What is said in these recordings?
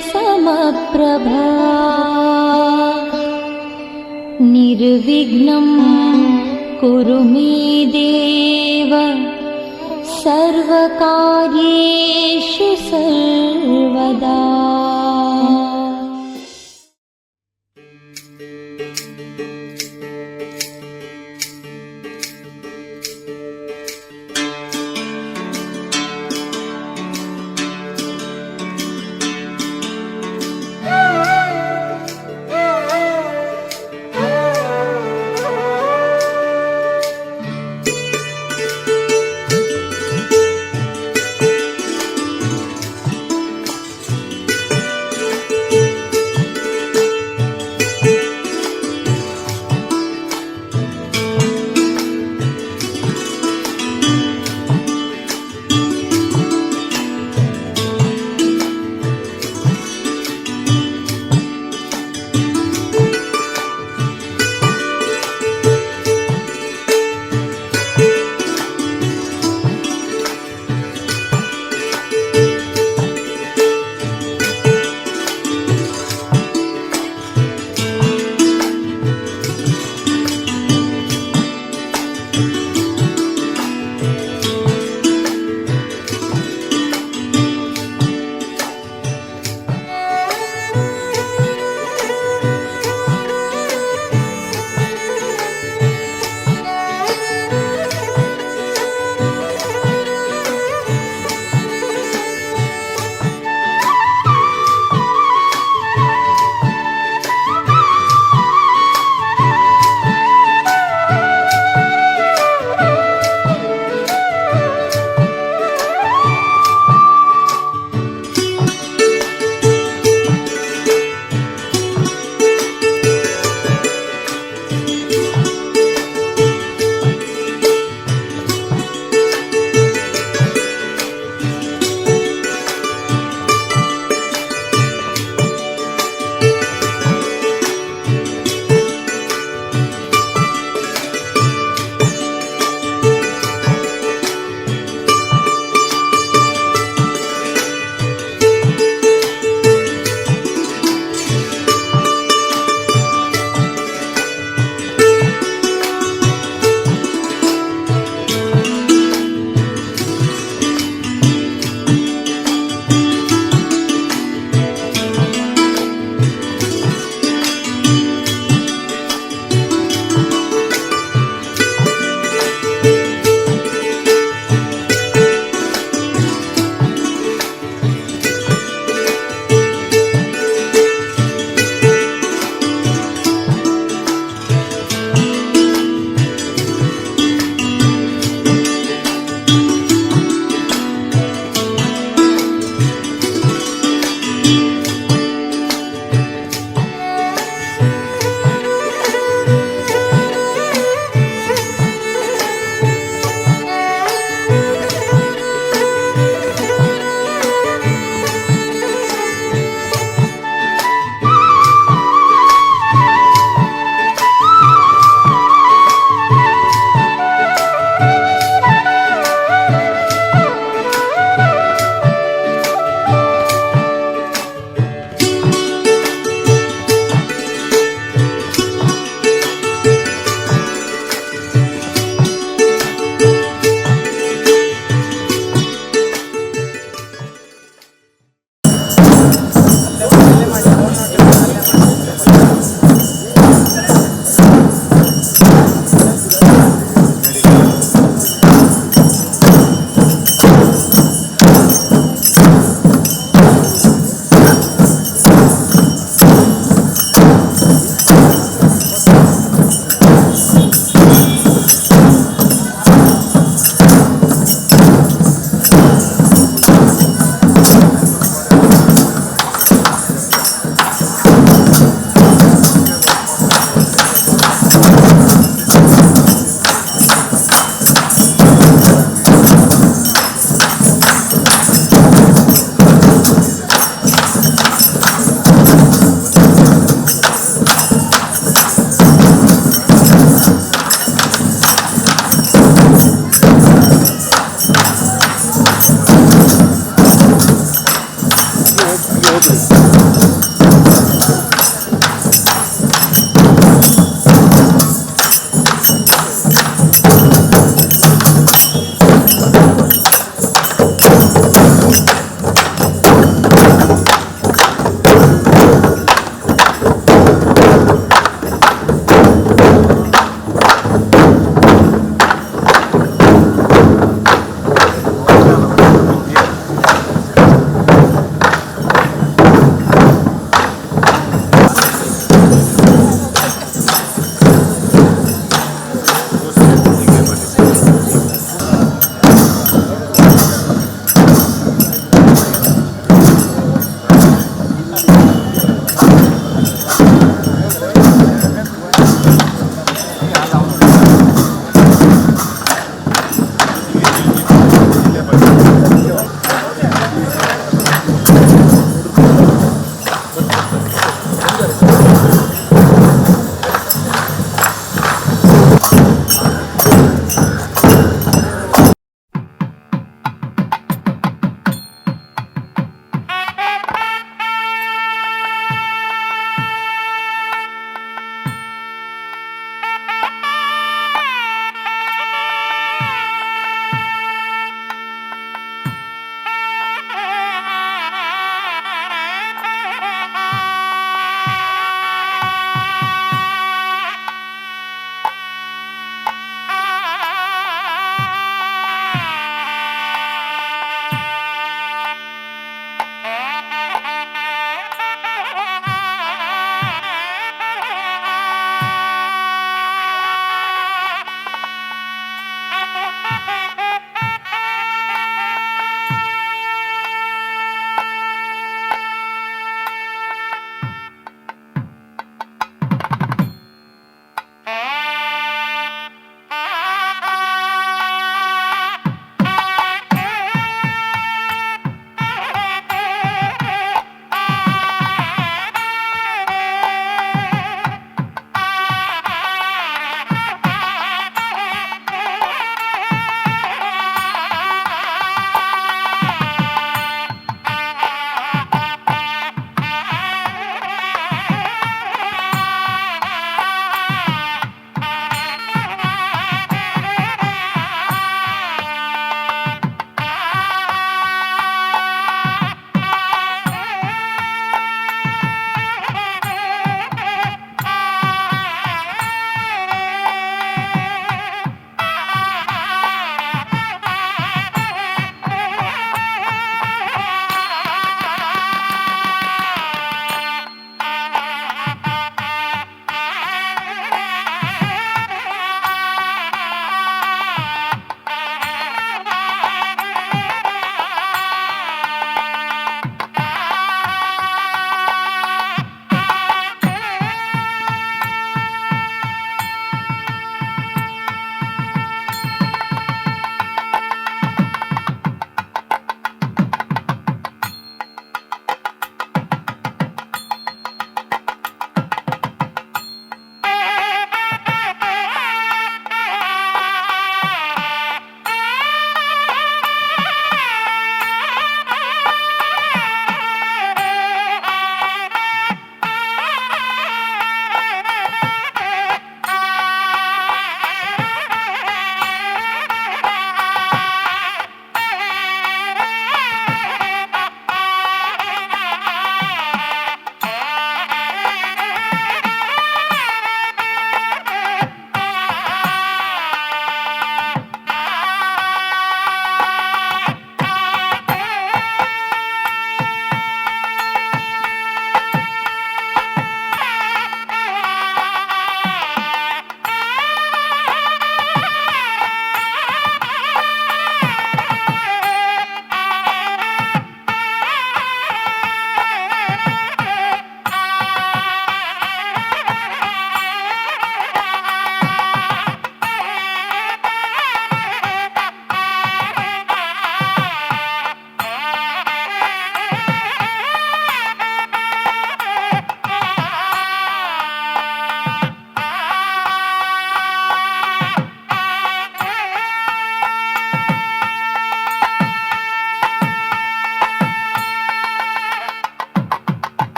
समप्रभा निर्विघ्नं कुरु मे देव सर्वकार्येषु सर्वदा।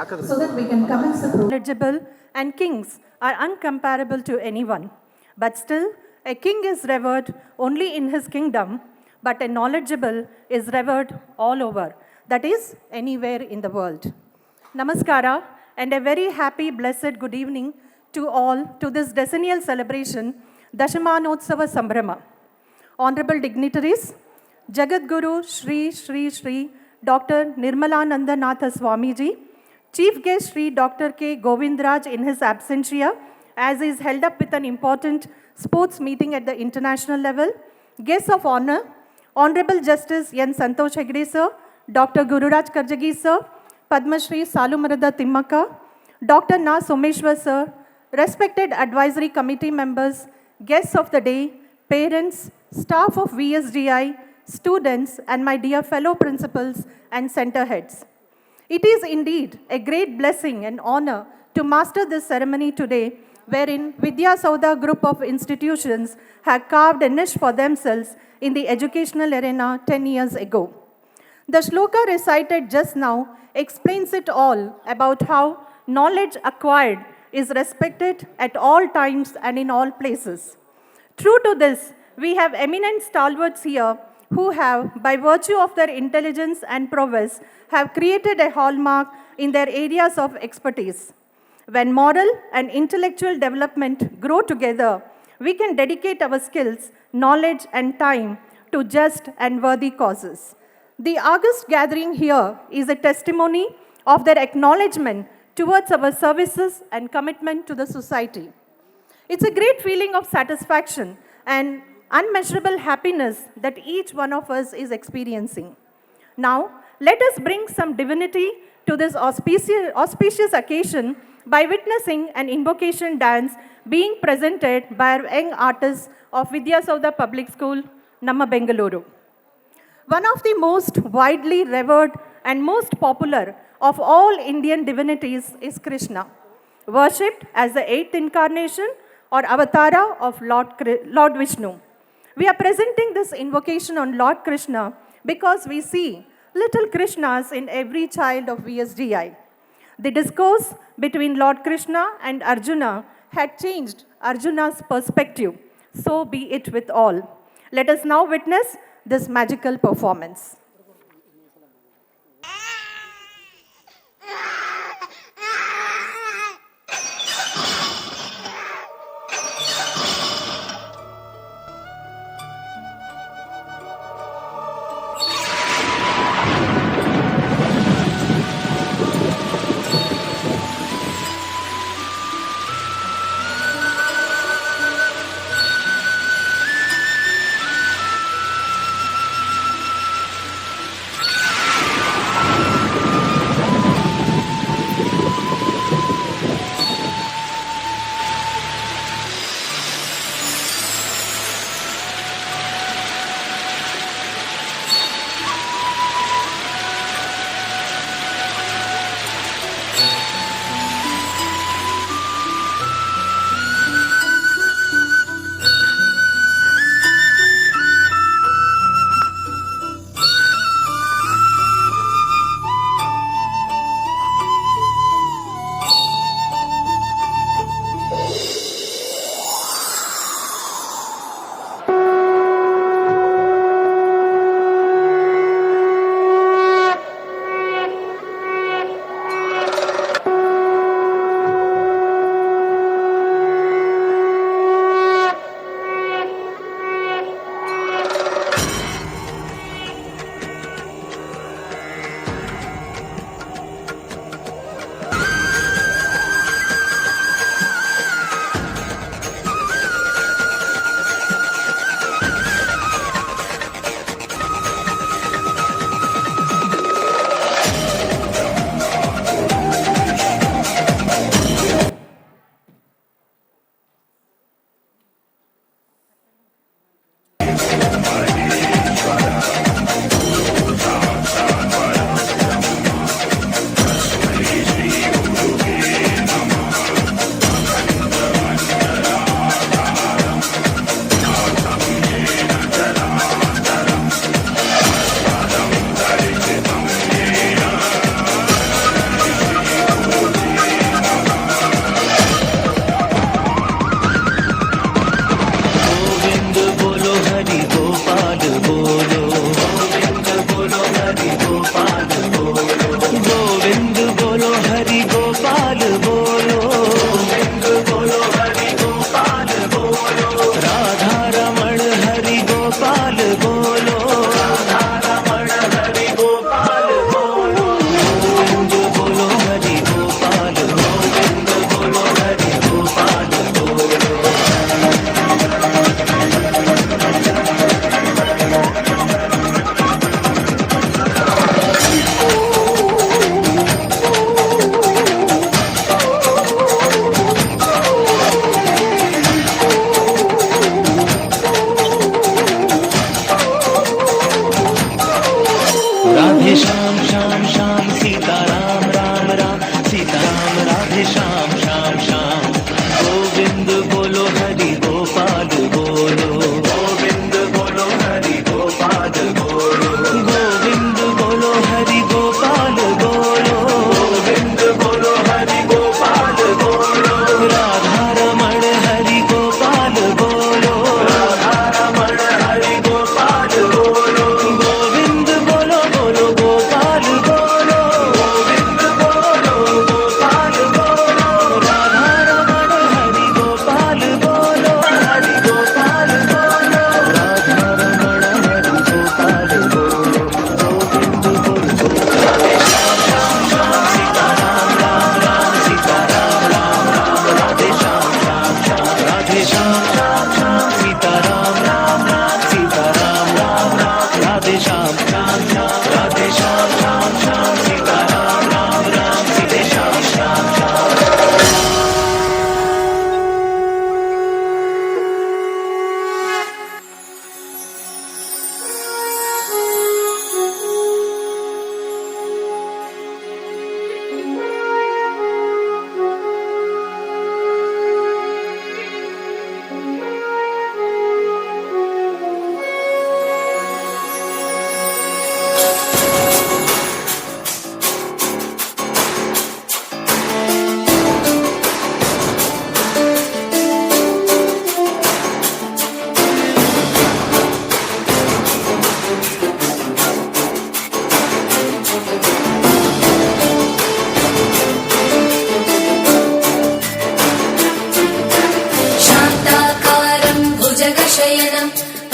so that we can commence the program. Knowledgeable, and kings are uncomparable to anyone. But still, a king is revered only in his kingdom, but a knowledgeable is revered all over, that is, anywhere in the world. Namaskara, and a very happy, blessed good evening to all to this decennial celebration, Dashamanotsava Sambrama. Honorable dignitaries, Jagadguru Shri Shri Shri Dr. Nirmalananda Natha Swamiji, Chief Guest Shri Dr. K. Govindraj in his absentia, as is held up with an important sports meeting at the international level. Guests of honor, Honorable Justice N. Santosh Hegde sir, Dr. Gururaj Karjagi sir, Padma Shri Salumarada Timmaka, Dr. Na Someshwar sir, respected advisory committee members, guests of the day, parents, staff of VSDI, students, and my dear fellow principals and center heads. It is indeed a great blessing and honor to master this ceremony today, wherein Vidya Sauda group of institutions have carved a niche for themselves in the educational arena 10 years ago. The shloka recited just now explains it all about how knowledge acquired is respected at all times and in all places. True to this, we have eminent stalwarts here who have, by virtue of their intelligence and prowess, have created a hallmark in their areas of expertise. When moral and intellectual development grow together, we can dedicate our skills, knowledge, and time to just and worthy causes. The august gathering here is a testimony of their acknowledgement towards our services and commitment to the society. It's a great feeling of satisfaction and unmeasurable happiness that each one of us is experiencing. Now, let us bring some divinity to this auspicious occasion by witnessing an invocation dance being presented by our young artists of Vidya Sauda Public School, Namma Bengaluru. One of the most widely revered and most popular of all Indian divinities is Krishna, worshipped as the eighth incarnation or avatara of Lord Vishnu. We are presenting this invocation on Lord Krishna because we see little Krishnas in every child of VSDI. The discourse between Lord Krishna and Arjuna had changed Arjuna's perspective. So be it with all. Let us now witness this magical performance.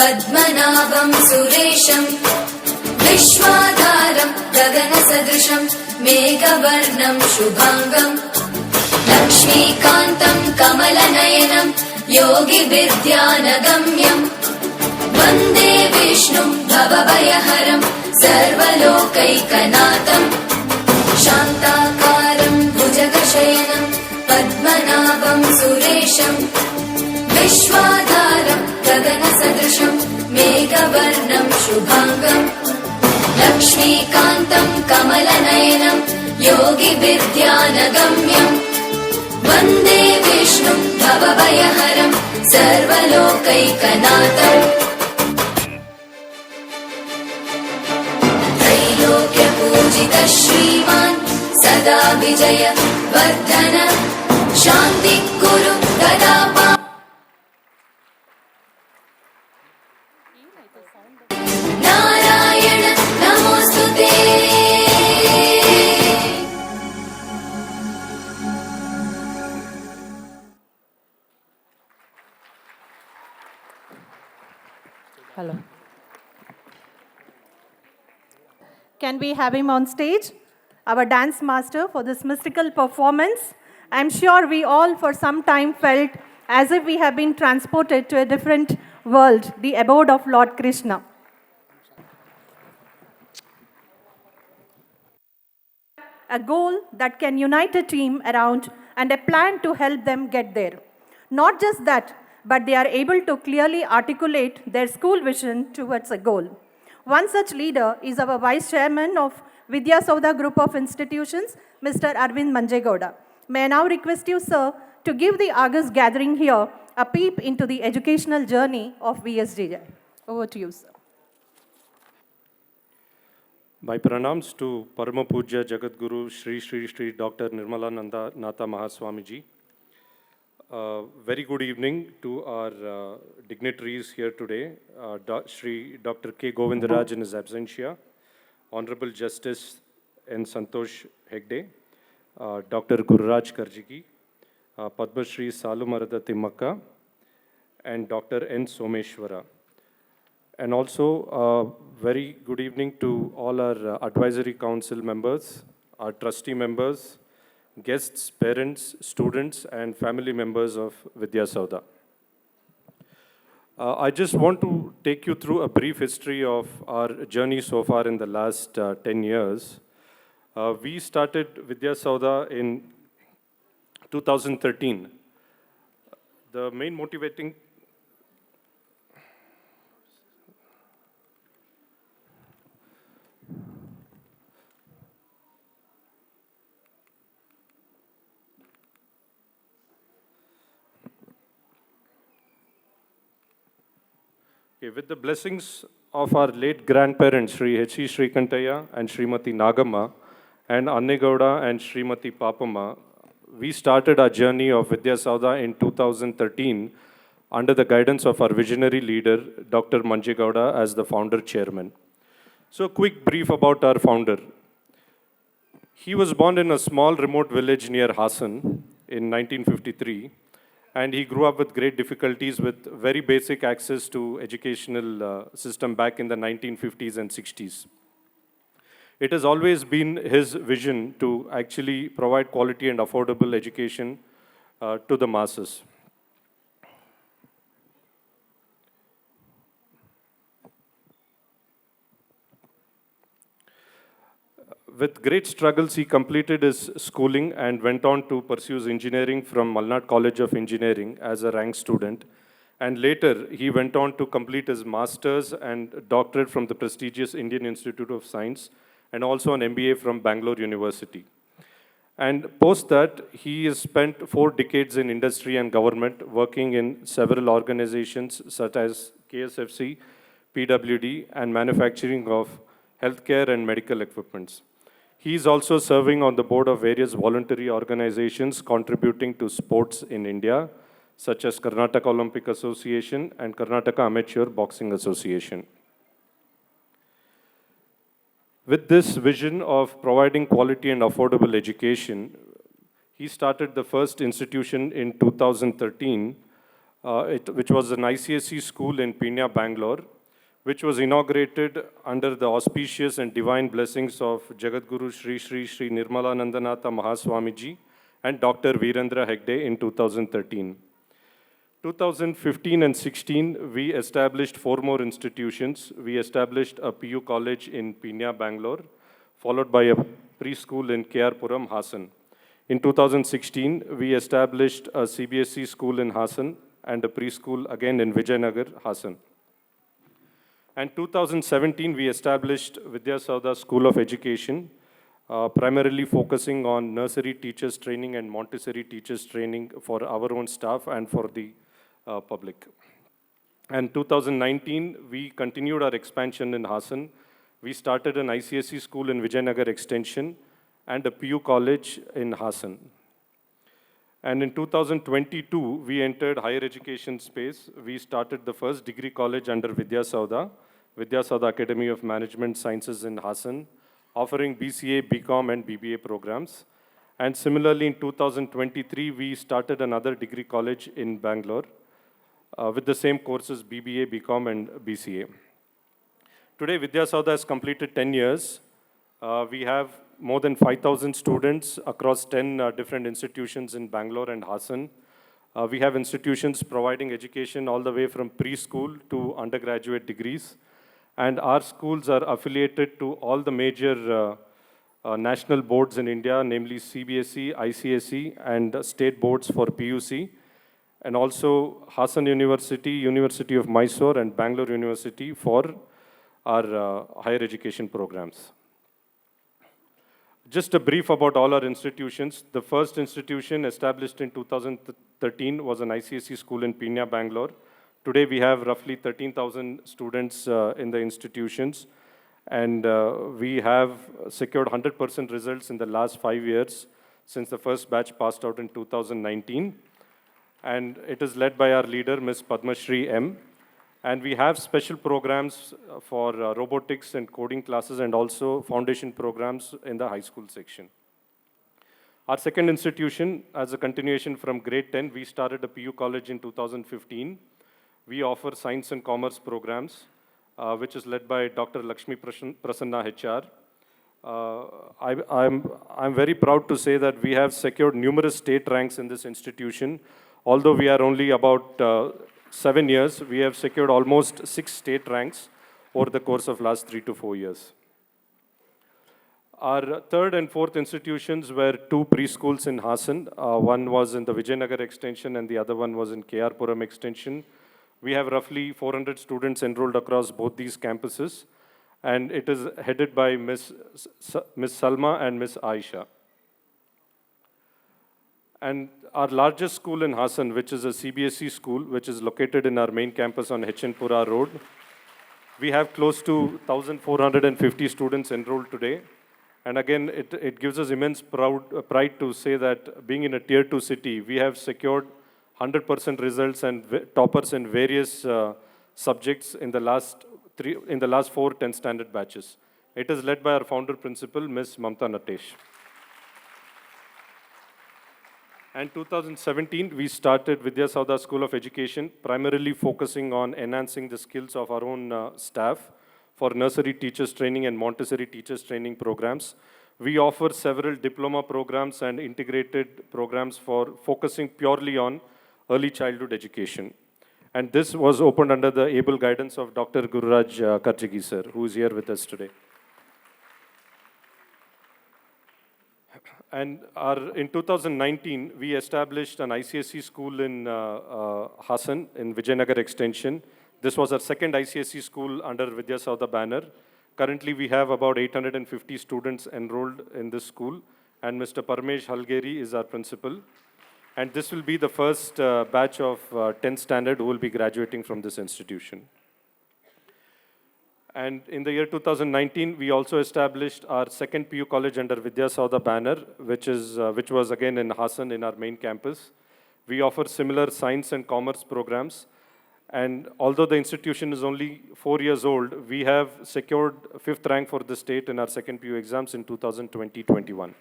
पद्मनाभं सुरेशं विश्वाधारं गगनसदृशं मेघवर्णं शुभाङ्गम् लक्ष्मीकान्तं कमलनयनं योगिविद्यानगम्यम् वन्दे विष्णुं भवभयहरं सर्वलोकैकनाथम् शान्ताकारं भुजगशयनं पद्मनाभं सुरेशं विश्वाधारं गगनसदृशं मेघवर्णं शुभाङ्गम् लक्ष्मीकान्तं कमलनयनं योगिविद्यानगम्यम् वन्दे विष्णुं भवभयहरं सर्वलोकैकनाथम् त्रैलोक्यपूजितः श्रीमान् सदा विजय वर्धन शान्तिः कुरु गदापा Narayan नमोऽस्तुते। Hello. Can we have him on stage? Our dance master for this mystical performance. I'm sure we all for some time felt as if we have been transported to a different world, the abode of Lord Krishna. A goal that can unite a team around and a plan to help them get there. Not just that, but they are able to clearly articulate their school vision towards a goal. One such leader is our Vice Chairman of Vidya Sauda Group of Institutions, Mr. Arvind Manjegowda. May I now request you, sir, to give the August gathering here a peep into the educational journey of VSGJ. Over to you, sir. My pranams to Parama Pujya Jagadguru Shri Shri Shri Dr. Nirmalananda Natha Mahaswamiji. Very good evening to our dignitaries here today. Shri Dr. K. Govindaraj in his absentia, Honorable Justice N. Santosh Hegde, Dr. Gururaj Karjigi, Padma Shri Salumarada Timmakka, and Dr. N. Someshwara. And also, very good evening to all our advisory council members, our trustee members, guests, parents, students, and family members of Vidya Sauda. I just want to take you through a brief history of our journey so far in the last 10 years. We started Vidya Sauda in 2013. The main motivating with the blessings of our late grandparents, Sri H.C. Srikantaya and Srimati Nagamma, and Annegowda and Srimati Papamma, we started our journey of Vidya Sauda in 2013 under the guidance of our visionary leader, Dr. Manjegowda, as the founder chairman. So a quick brief about our founder. He was born in a small remote village near Hassan in 1953. And he grew up with great difficulties with very basic access to educational system back in the 1950s and 60s. It has always been his vision to actually provide quality and affordable education to the masses. With great struggles, he completed his schooling and went on to pursue his engineering from Malnad College of Engineering as a rank student. And later, he went on to complete his master's and doctorate from the prestigious Indian Institute of Science and also an MBA from Bangalore University. And post that, he has spent 4 decades in industry and government, working in several organizations such as KSFC, PWD, and manufacturing of healthcare and medical equipments. He is also serving on the board of various voluntary organizations contributing to sports in India, such as Karnataka Olympic Association and Karnataka Amateur Boxing Association. With this vision of providing quality and affordable education, he started the first institution in 2013, which was an ICSE school in Pina, Bangalore, which was inaugurated under the auspicious and divine blessings of Jagadguru Sri Sri Sri Nirmalanandanatha Mahaswamiji and Dr. Virendra Hegde in 2013. 2015 and 16, we established 4 more institutions. We established a PU college in Pina, Bangalore, followed by a preschool in KR-Puram, Hassan. In 2016, we established a CBSE school in Hassan and a preschool again in Vijayanagar, Hassan. And 2017, we established Vidya Sauda School of Education, primarily focusing on nursery teachers training and Montessori teachers training for our own staff and for the public. And 2019, we continued our expansion in Hassan. We started an ICSE school in Vijayanagar Extension and a PU college in Hassan. And in 2022, we entered higher education space. We started the first degree college under Vidya Sauda Academy of Management Sciences in Hassan, offering BCA, BCom, and BBA programs. And similarly, in 2023, we started another degree college in Bangalore with the same courses, BBA, BCom, and BCA. Today, Vidya Sauda has completed 10 years. We have more than 5,000 students across 10 different institutions in Bangalore and Hassan. We have institutions providing education all the way from preschool to undergraduate degrees. And our schools are affiliated to all the major national boards in India, namely CBSE, ICSE, and state boards for PUC. And also Hassan University, University of Mysore, and Bangalore University for our higher education programs. Just a brief about all our institutions. The first institution established in 2013 was an ICSE school in Pina, Bangalore. Today we have roughly 13,000 students in the institutions, and we have secured 100% results in the last 5 years since the first batch passed out in 2019. And it is led by our leader, Ms. Padma Shri M. And we have special programs for robotics and coding classes and also foundation programs in the high school section. Our second institution, as a continuation from grade 10, we started a PU college in 2015. We offer science and commerce programs, which is led by Dr. Lakshmi Prasanna HR. I'm very proud to say that we have secured numerous state ranks in this institution. Although we are only about 7 years, we have secured almost 6 state ranks over the course of last 3 to 4 years. Our third and fourth institutions were 2 preschools in Hassan. One was in the Vijayanagar Extension and the other one was in KR-Puram Extension. We have roughly 400 students enrolled across both these campuses, and it is headed by Ms. Salma and Ms. Aisha. And our largest school in Hassan, which is a CBSE school, which is located in our main campus on Hechenpura Road, we have close to 1,450 students enrolled today. And again, it gives us immense pride to say that being in a tier 2 city, we have secured 100% results and toppers in various subjects in the last 4 10th standard batches. It is led by our founder principal, Ms. Mamta Natesh. And 2017, we started Vidya Sauda School of Education, primarily focusing on enhancing the skills of our own staff for nursery teachers training and Montessori teachers training programs. We offer several diploma programs and integrated programs for focusing purely on early childhood education. And this was opened under the able guidance of Dr. Gururaj Karjagi sir, who is here with us today. And in 2019, we established an ICSE school in Hassan, in Vijayanagar Extension. This was our second ICSE school under Vidya Sauda banner. Currently, we have about 850 students enrolled in this school, and Mr. Parmesh Halgeri is our principal. And this will be the first batch of 10th standard who will be graduating from this institution. And in the year 2019, we also established our second PU college under Vidya Sauda banner, which was again in Hassan in our main campus. We offer similar science and commerce programs. And although the institution is only 4 years old, we have secured 5th rank for the state in our second PU exams in 2020-21.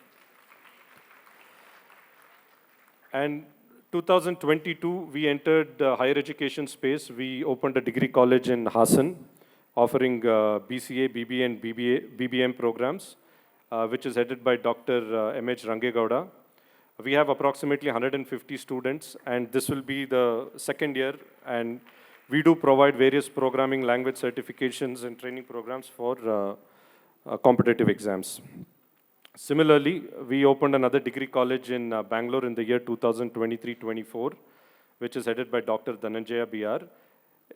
And 2022, we entered the higher education space. We opened a degree college in Hassan, offering BCA, BBA, and BBM programs, which is headed by Dr. M.H. Rangegowda. We have approximately 150 students, and this will be the second year, and we do provide various programming language certifications and training programs for competitive exams. Similarly, we opened another degree college in Bangalore in the year 2023-24, which is headed by Dr. Dhananjaya BR.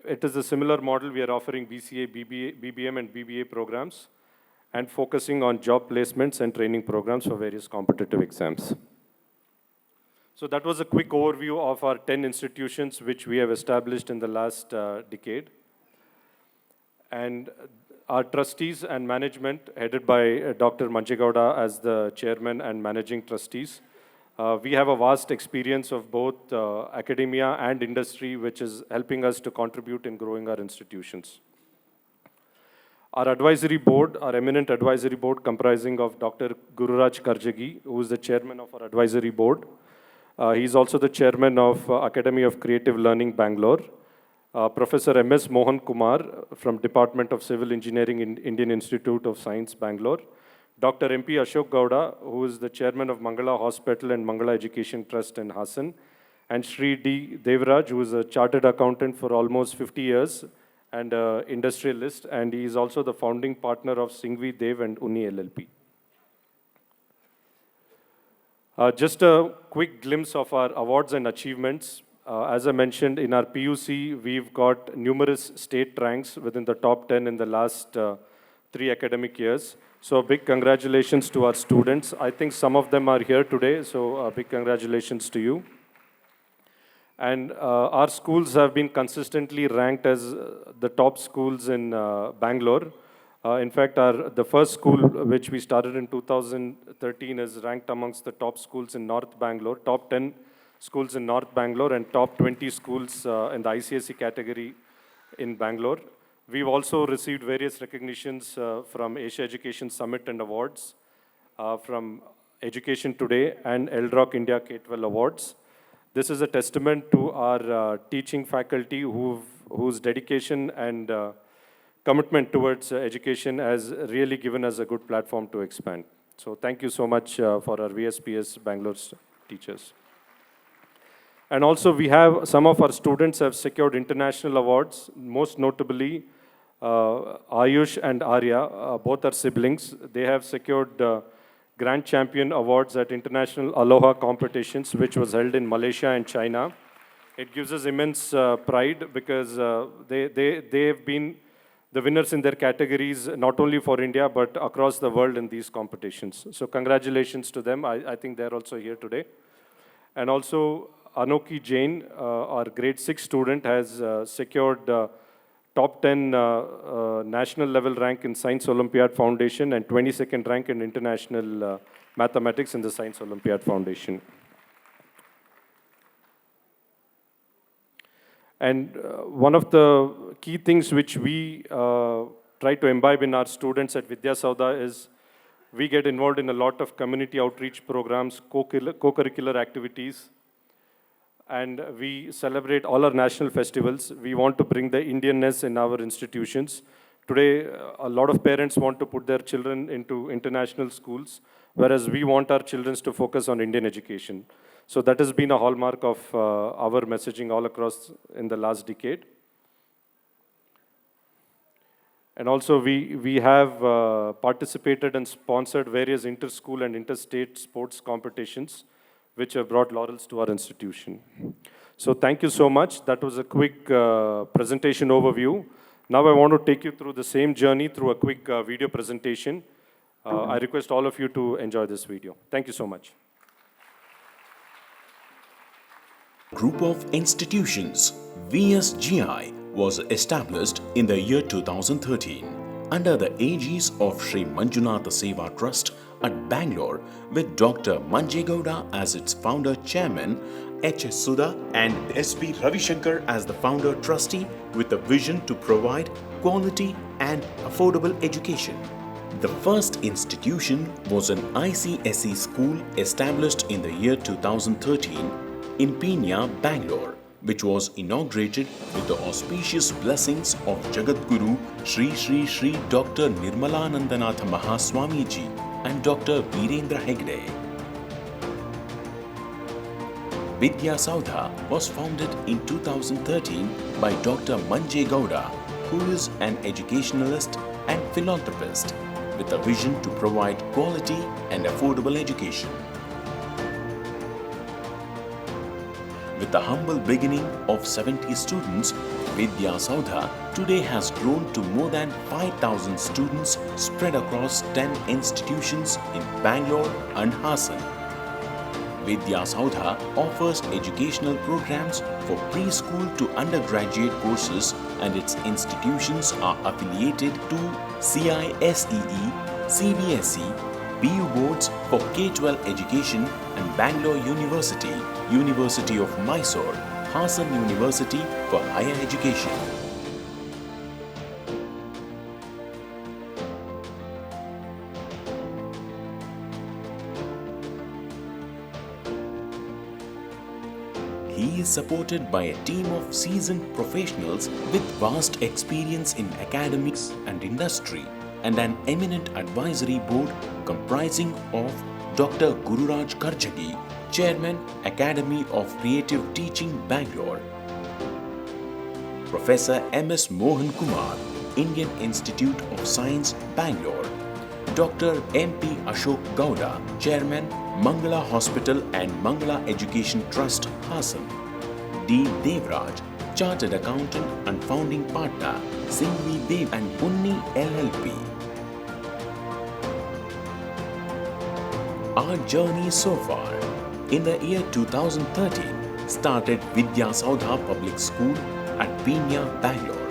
It is a similar model. We are offering BCA, BBM, and BBA programs and focusing on job placements and training programs for various competitive exams. So that was a quick overview of our 10 institutions which we have established in the last decade. And our trustees and management, headed by Dr. Manjegowda as the chairman and managing trustees, we have a vast experience of both academia and industry, which is helping us to contribute in growing our institutions. Our advisory board, our eminent advisory board, comprising of Dr. Gururaj Karjagi, who is the chairman of our advisory board. He is also the chairman of Academy of Creative Learning, Bangalore. Professor M.S. Mohan Kumar from Department of Civil Engineering in Indian Institute of Science, Bangalore. Dr. M.P. Ashok Gowda, who is the chairman of Mangala Hospital and Mangala Education Trust in Hassan. And Sri D. Devraj, who is a chartered accountant for almost 50 years and industrialist. And he is also the founding partner of Singhvi Dev and Unni LLP. Just a quick glimpse of our awards and achievements. As I mentioned, in our PUC, we've got numerous state ranks within the top 10 in the last 3 academic years. So big congratulations to our students. I think some of them are here today, so big congratulations to you. And our schools have been consistently ranked as the top schools in Bangalore. In fact, the first school, which we started in 2013, is ranked amongst the top schools in North Bangalore, top 10 schools in North Bangalore and top 20 schools in the ICSE category in Bangalore. We've also received various recognitions from Asia Education Summit and Awards, from Education Today and Eldrock India K-12 Awards. This is a testament to our teaching faculty whose dedication and commitment towards education has really given us a good platform to expand. So thank you so much for our VSPS Bangalore teachers. And also we have, some of our students have secured international awards, most notably Ayush and Arya, both are siblings. They have secured Grand Champion awards at international Aloha competitions, which was held in Malaysia and China. It gives us immense pride because they have been the winners in their categories, not only for India, but across the world in these competitions. So congratulations to them. I think they're also here today. And also, Anoki Jain, our grade 6 student, has secured top 10 national level rank in Science Olympiad Foundation and 22nd rank in international mathematics in the Science Olympiad Foundation. And one of the key things which we try to imbibe in our students at Vidya Sauda is we get involved in a lot of community outreach programs, co-curricular activities, and we celebrate all our national festivals. We want to bring the Indianness in our institutions. Today, a lot of parents want to put their children into international schools, whereas we want our children to focus on Indian education. So that has been a hallmark of our messaging all across in the last decade. And also we have participated and sponsored various inter-school and interstate sports competitions, which have brought laurels to our institution. So thank you so much. That was a quick presentation overview. Now I want to take you through the same journey through a quick video presentation. I request all of you to enjoy this video. Thank you so much. Group of institutions, VSGI, was established in the year 2013 under the aegis of Sri Manjunath Seva Trust at Bangalore, with Dr. Manjegowda as its founder chairman, H.S. Sudha and S.P. Ravishankar as the founder trustee, with a vision to provide quality and affordable education. The first institution was an ICSE school established in the year 2013 in Peenya, Bangalore, which was inaugurated with the auspicious blessings of Jagadguru Sri Sri Sri Dr. Nirmalanandanatha Mahaswamiji and Dr. Virendra Hegde. Vidya Saudha was founded in 2013 by Dr. Manjay Gowda, who is an educationalist and philanthropist with a vision to provide quality and affordable education. With a humble beginning of 70 students, Vidya Saudha today has grown to more than 5,000 students spread across 10 institutions in Bangalore and Hassan. Vidya Saudha offers educational programs for preschool to undergraduate courses, and its institutions are affiliated to CISEE, CBSE, BU boards for K-12 education and Bangalore University, University of Mysore, Hassan University for higher education. He is supported by a team of seasoned professionals with vast experience in academics and industry, and an eminent advisory board comprising of Dr. Gururaj Karjagi, Chairman, Academy of Creative Teaching, Bangalore; Professor M.S. Mohan Kumar, Indian Institute of Science, Bangalore; Dr. M.P. Ashok Gowda, Chairman, Mangala Hospital and Mangala Education Trust, Hassan; D. Devraj, Chartered Accountant and Founding Partner, Singvi Dev and Punni LLP. Our journey so far. In the year 2013, started Vidya Saudha Public School at Peenya, Bangalore.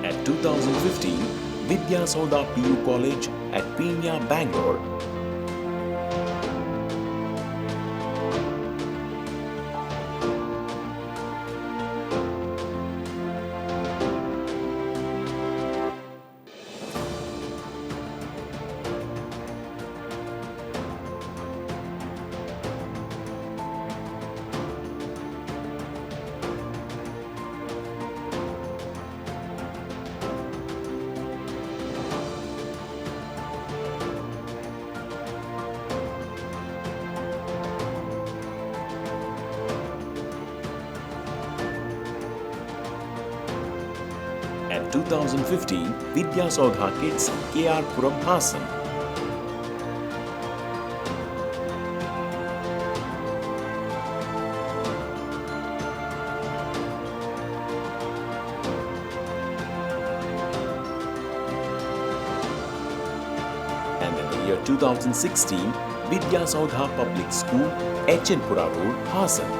At 2015, Vidya Saudha PU College at Peenya, Bangalore. At 2015, Vidya Saudha Kids, KR Puram, Hassan. And in the year 2016, Vidya Saudha Public School, Echenpura Road, Hassan.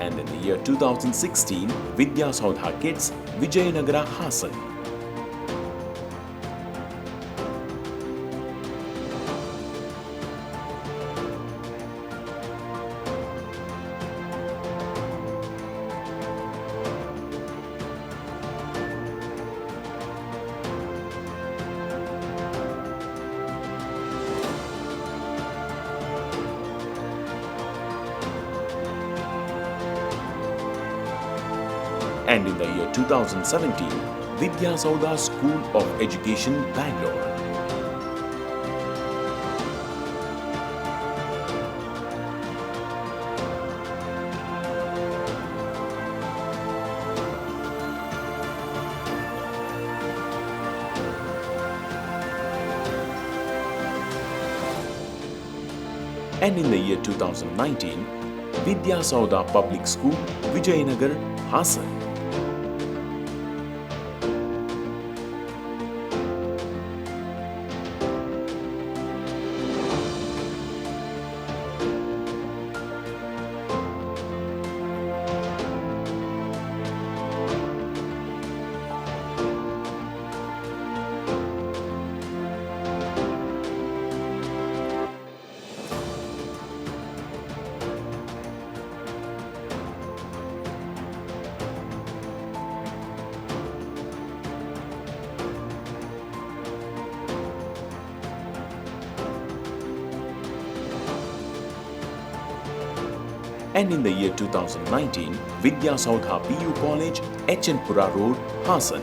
And in the year 2016, Vidya Saudha Kids, Vijayanagara, Hassan. and in the year 2017, Vidya Saudha School of Education, Bangalore. And in the year 2019, Vidya Saudha Public School, Vijayanagar, Hassan. And in the year 2019, Vidya Saudha PU College, HN Pura Road, Hassan.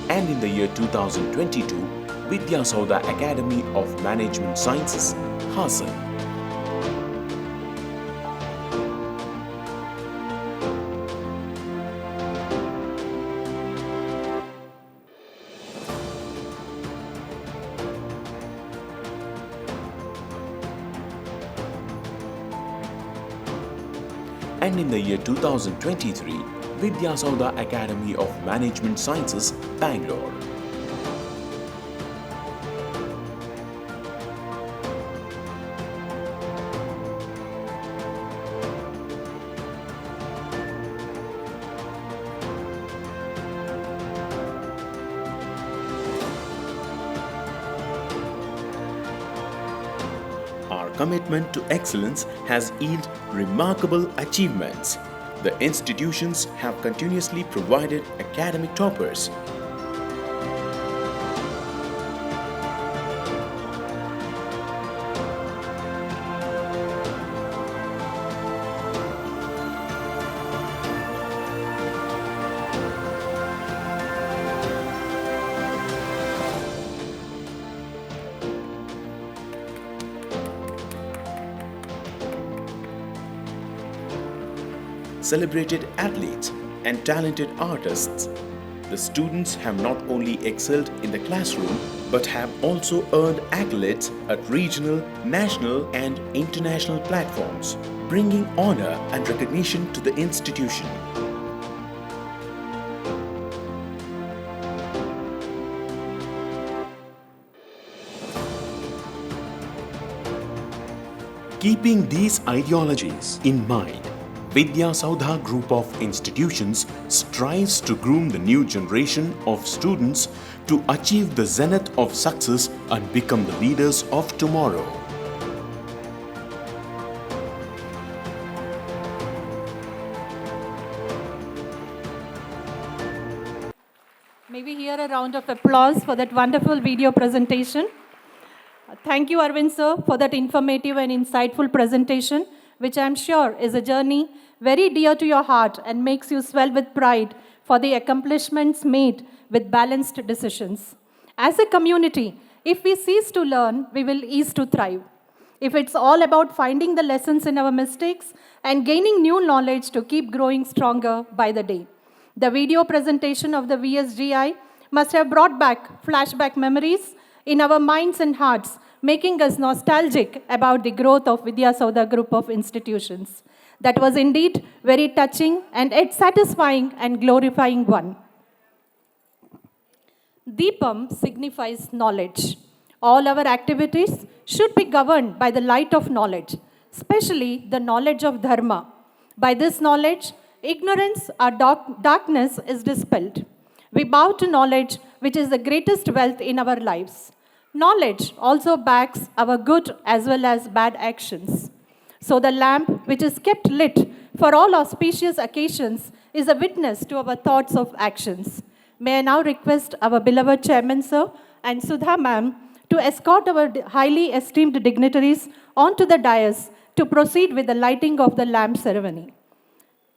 And in the year 2022, Vidya Saudha Academy of Management Sciences, Hassan. And in the year 2023, Vidya Saudha Academy of Management Sciences, Bangalore. Our commitment to excellence has yielded remarkable achievements. The institutions have continuously provided academic toppers. Celebrated athletes and talented artists. The students have not only excelled in the classroom but have also earned accolades at regional, national, and international platforms, bringing honor and recognition to the institution. Keeping these ideologies in mind, Vidya Saudha Group of Institutions strives to groom the new generation of students to achieve the zenith of success and become the leaders of tomorrow. May we hear a round of applause for that wonderful video presentation. Thank you, Arvind sir, for that informative and insightful presentation, which I am sure is a journey very dear to your heart and makes you swell with pride for the accomplishments made with balanced decisions. As a community, if we cease to learn, we will ease to thrive. If it's all about finding the lessons in our mistakes and gaining new knowledge to keep growing stronger by the day. The video presentation of the VSGI must have brought back flashback memories in our minds and hearts making us nostalgic about the growth of Vidya Saudha group of institutions. That was indeed very touching and yet satisfying and glorifying one. Deepam signifies knowledge. All our activities should be governed by the light of knowledge, especially the knowledge of Dharma. By this knowledge, ignorance or darkness is dispelled. We bow to knowledge, which is the greatest wealth in our lives. Knowledge also backs our good as well as bad actions. So the lamp, which is kept lit for all auspicious occasions, is a witness to our thoughts of actions. May I now request our beloved Chairman, Sir, and Sudha Ma'am to escort our highly esteemed dignitaries onto the dais to proceed with the lighting of the lamp ceremony.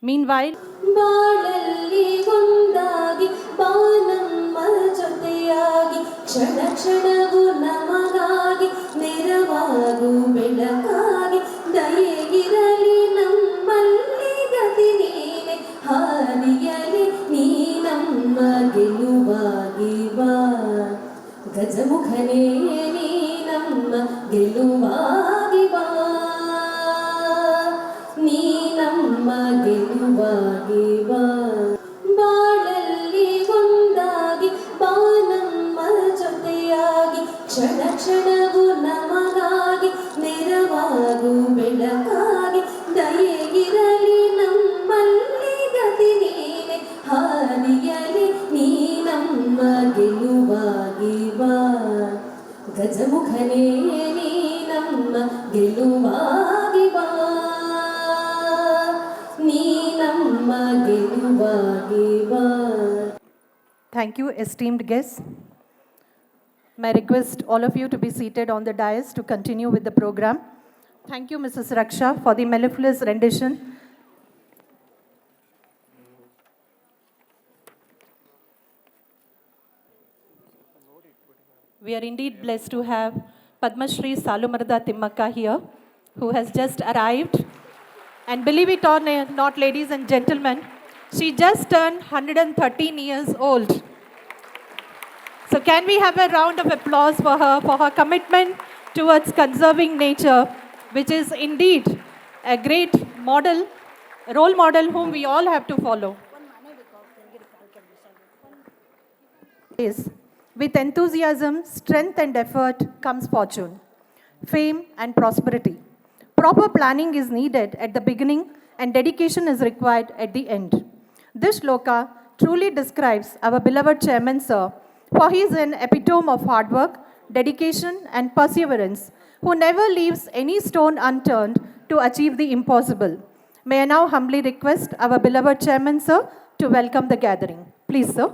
Meanwhile, ಬಾಳಲ್ಲಿ ಒಂದಾಗಿ ಬಾನಮ್ಮ ಜೊತೆಯಾಗಿ ಕ್ಷಣ ಕ್ಷಣವು ನಮಗಾಗಿ ನೆರವಾಗು ಬೆಳಕಾಗಿ ದಯೆಗಿರಲಿ ನಮ್ಮಲ್ಲಿ ಗತಿ ನೀನೆ ಹಾದಿಯಲಿ ನೀ ನಮ್ಮ ಗೆಲುವಾಗಿ ಬಾ ಗಜಮುಖನೇ ನೀ ನಮ್ಮ ಗೆಲುವಾಗಿ ಬಾ ನೀ ನಮ್ಮ ಗೆಲುವಾಗಿ ಬಾ ಬಾಳಲ್ಲಿ ಒಂದಾಗಿ ಬಾನಮ್ಮ ಜೊತೆಯಾಗಿ ಕ್ಷಣ ಕ್ಷಣವು ನಮಗಾಗಿ ನೆರವಾಗು ಬೆಳಕಾಗಿ ದಯೆಗಿರಲಿ ನಮ್ಮಲ್ಲಿ ಗತಿ ನೀನೆ ಹಾದಿಯಲಿ ನೀ ನಮ್ಮ ಗೆಲುವಾಗಿ ಬಾ ಗಜಮುಖನೇ ನೀ ನಮ್ಮ ಗೆಲುವಾಗಿ ಬಾ ನೀ ನಮ್ಮ ಗೆಲುವಾಗಿ ಬಾ. thank you, esteemed guests. May I request all of you to be seated on the dais to continue with the program. Thank you, Mrs. Raksha, for the mellifluous rendition. We are indeed blessed to have Padma Shri Salumarda Timmakka here, who has just arrived. And believe it or not, ladies and gentlemen, she just turned 113 years old. So can we have a round of applause for her commitment towards conserving nature, which is indeed a great model, role model whom we all have to follow. Yes. With enthusiasm, strength and effort comes fortune, fame and prosperity. Proper planning is needed at the beginning and dedication is required at the end. This shloka truly describes our beloved Chairman, Sir, for he is an epitome of hard work, dedication and perseverance, who never leaves any stone unturned to achieve the impossible. May I now humbly request our beloved Chairman, Sir, to welcome the gathering. Please, sir.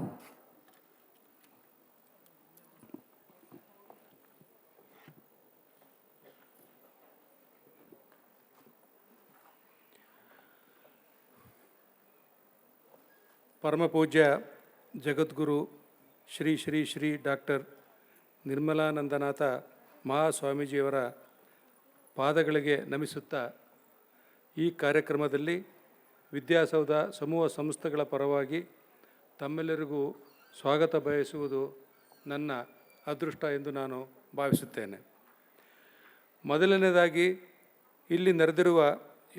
ಪರಮಪೂಜ್ಯ ಜಗದ್ಗುರು Shri Shri Shri doctor Nirmalanandanatha ಮಹಾಸ್ವಾಮೀಜಿಯವರ ಪಾದಗಳಿಗೆ ನಮಿಸುತ್ತಾ ಈ ಕಾರ್ಯಕ್ರಮದಲ್ಲಿ ವಿದ್ಯಾಸೌಧ ಸಮೂಹ ಸಂಸ್ಥೆಗಳ ಪರವಾಗಿ ತಮ್ಮೆಲ್ಲರಿಗೂ ಸ್ವಾಗತ ಬಯಸುವುದು ನನ್ನ ಅದೃಷ್ಟ ಎಂದು ನಾನು ಭಾವಿಸುತ್ತೇನೆ. ಮೊದಲನೇದಾಗಿ ಇಲ್ಲಿ ನೆರೆದಿರುವ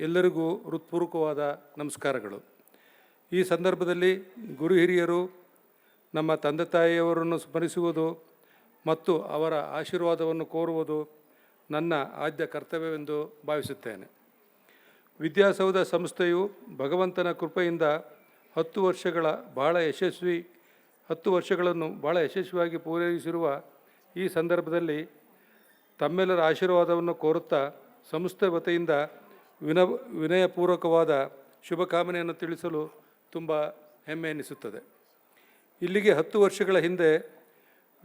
ಎಲ್ಲರಿಗೂ ಹೃತ್ಪೂರ್ವಕವಾದ ನಮಸ್ಕಾರಗಳು. ಈ ಸಂದರ್ಭದಲ್ಲಿ ಗುರು ಹಿರಿಯರು ನಮ್ಮ ತಂದೆ ತಾಯಿಯವರನ್ನು ಸ್ಮರಿಸುವುದು ಮತ್ತು ಅವರ ಆಶೀರ್ವಾದವನ್ನು ಕೋರುವುದು ನನ್ನ ಆದ್ಯ ಕರ್ತವ್ಯವೆಂದು ಭಾವಿಸುತ್ತೇನೆ. ವಿದ್ಯಾಸೌಧ ಸಂಸ್ಥೆಯು ಭಗವಂತನ ಕೃಪೆಯಿಂದ 10 ವರ್ಷಗಳನ್ನು ಭಾಳ ಯಶಸ್ವಿಯಾಗಿ ಪೂರೈಸಿರುವ ಈ ಸಂದರ್ಭದಲ್ಲಿ ತಮ್ಮೆಲ್ಲರ ಆಶೀರ್ವಾದವನ್ನು ಕೋರುತ್ತಾ ಸಂಸ್ಥೆ ವತಿಯಿಂದ ವಿನಯಪೂರ್ವಕವಾದ ಶುಭಕಾಮನೆಯನ್ನು ತಿಳಿಸಲು ತುಂಬ ಹೆಮ್ಮೆ ಎನಿಸುತ್ತದೆ. ಇಲ್ಲಿಗೆ 10 ವರ್ಷಗಳ ಹಿಂದೆ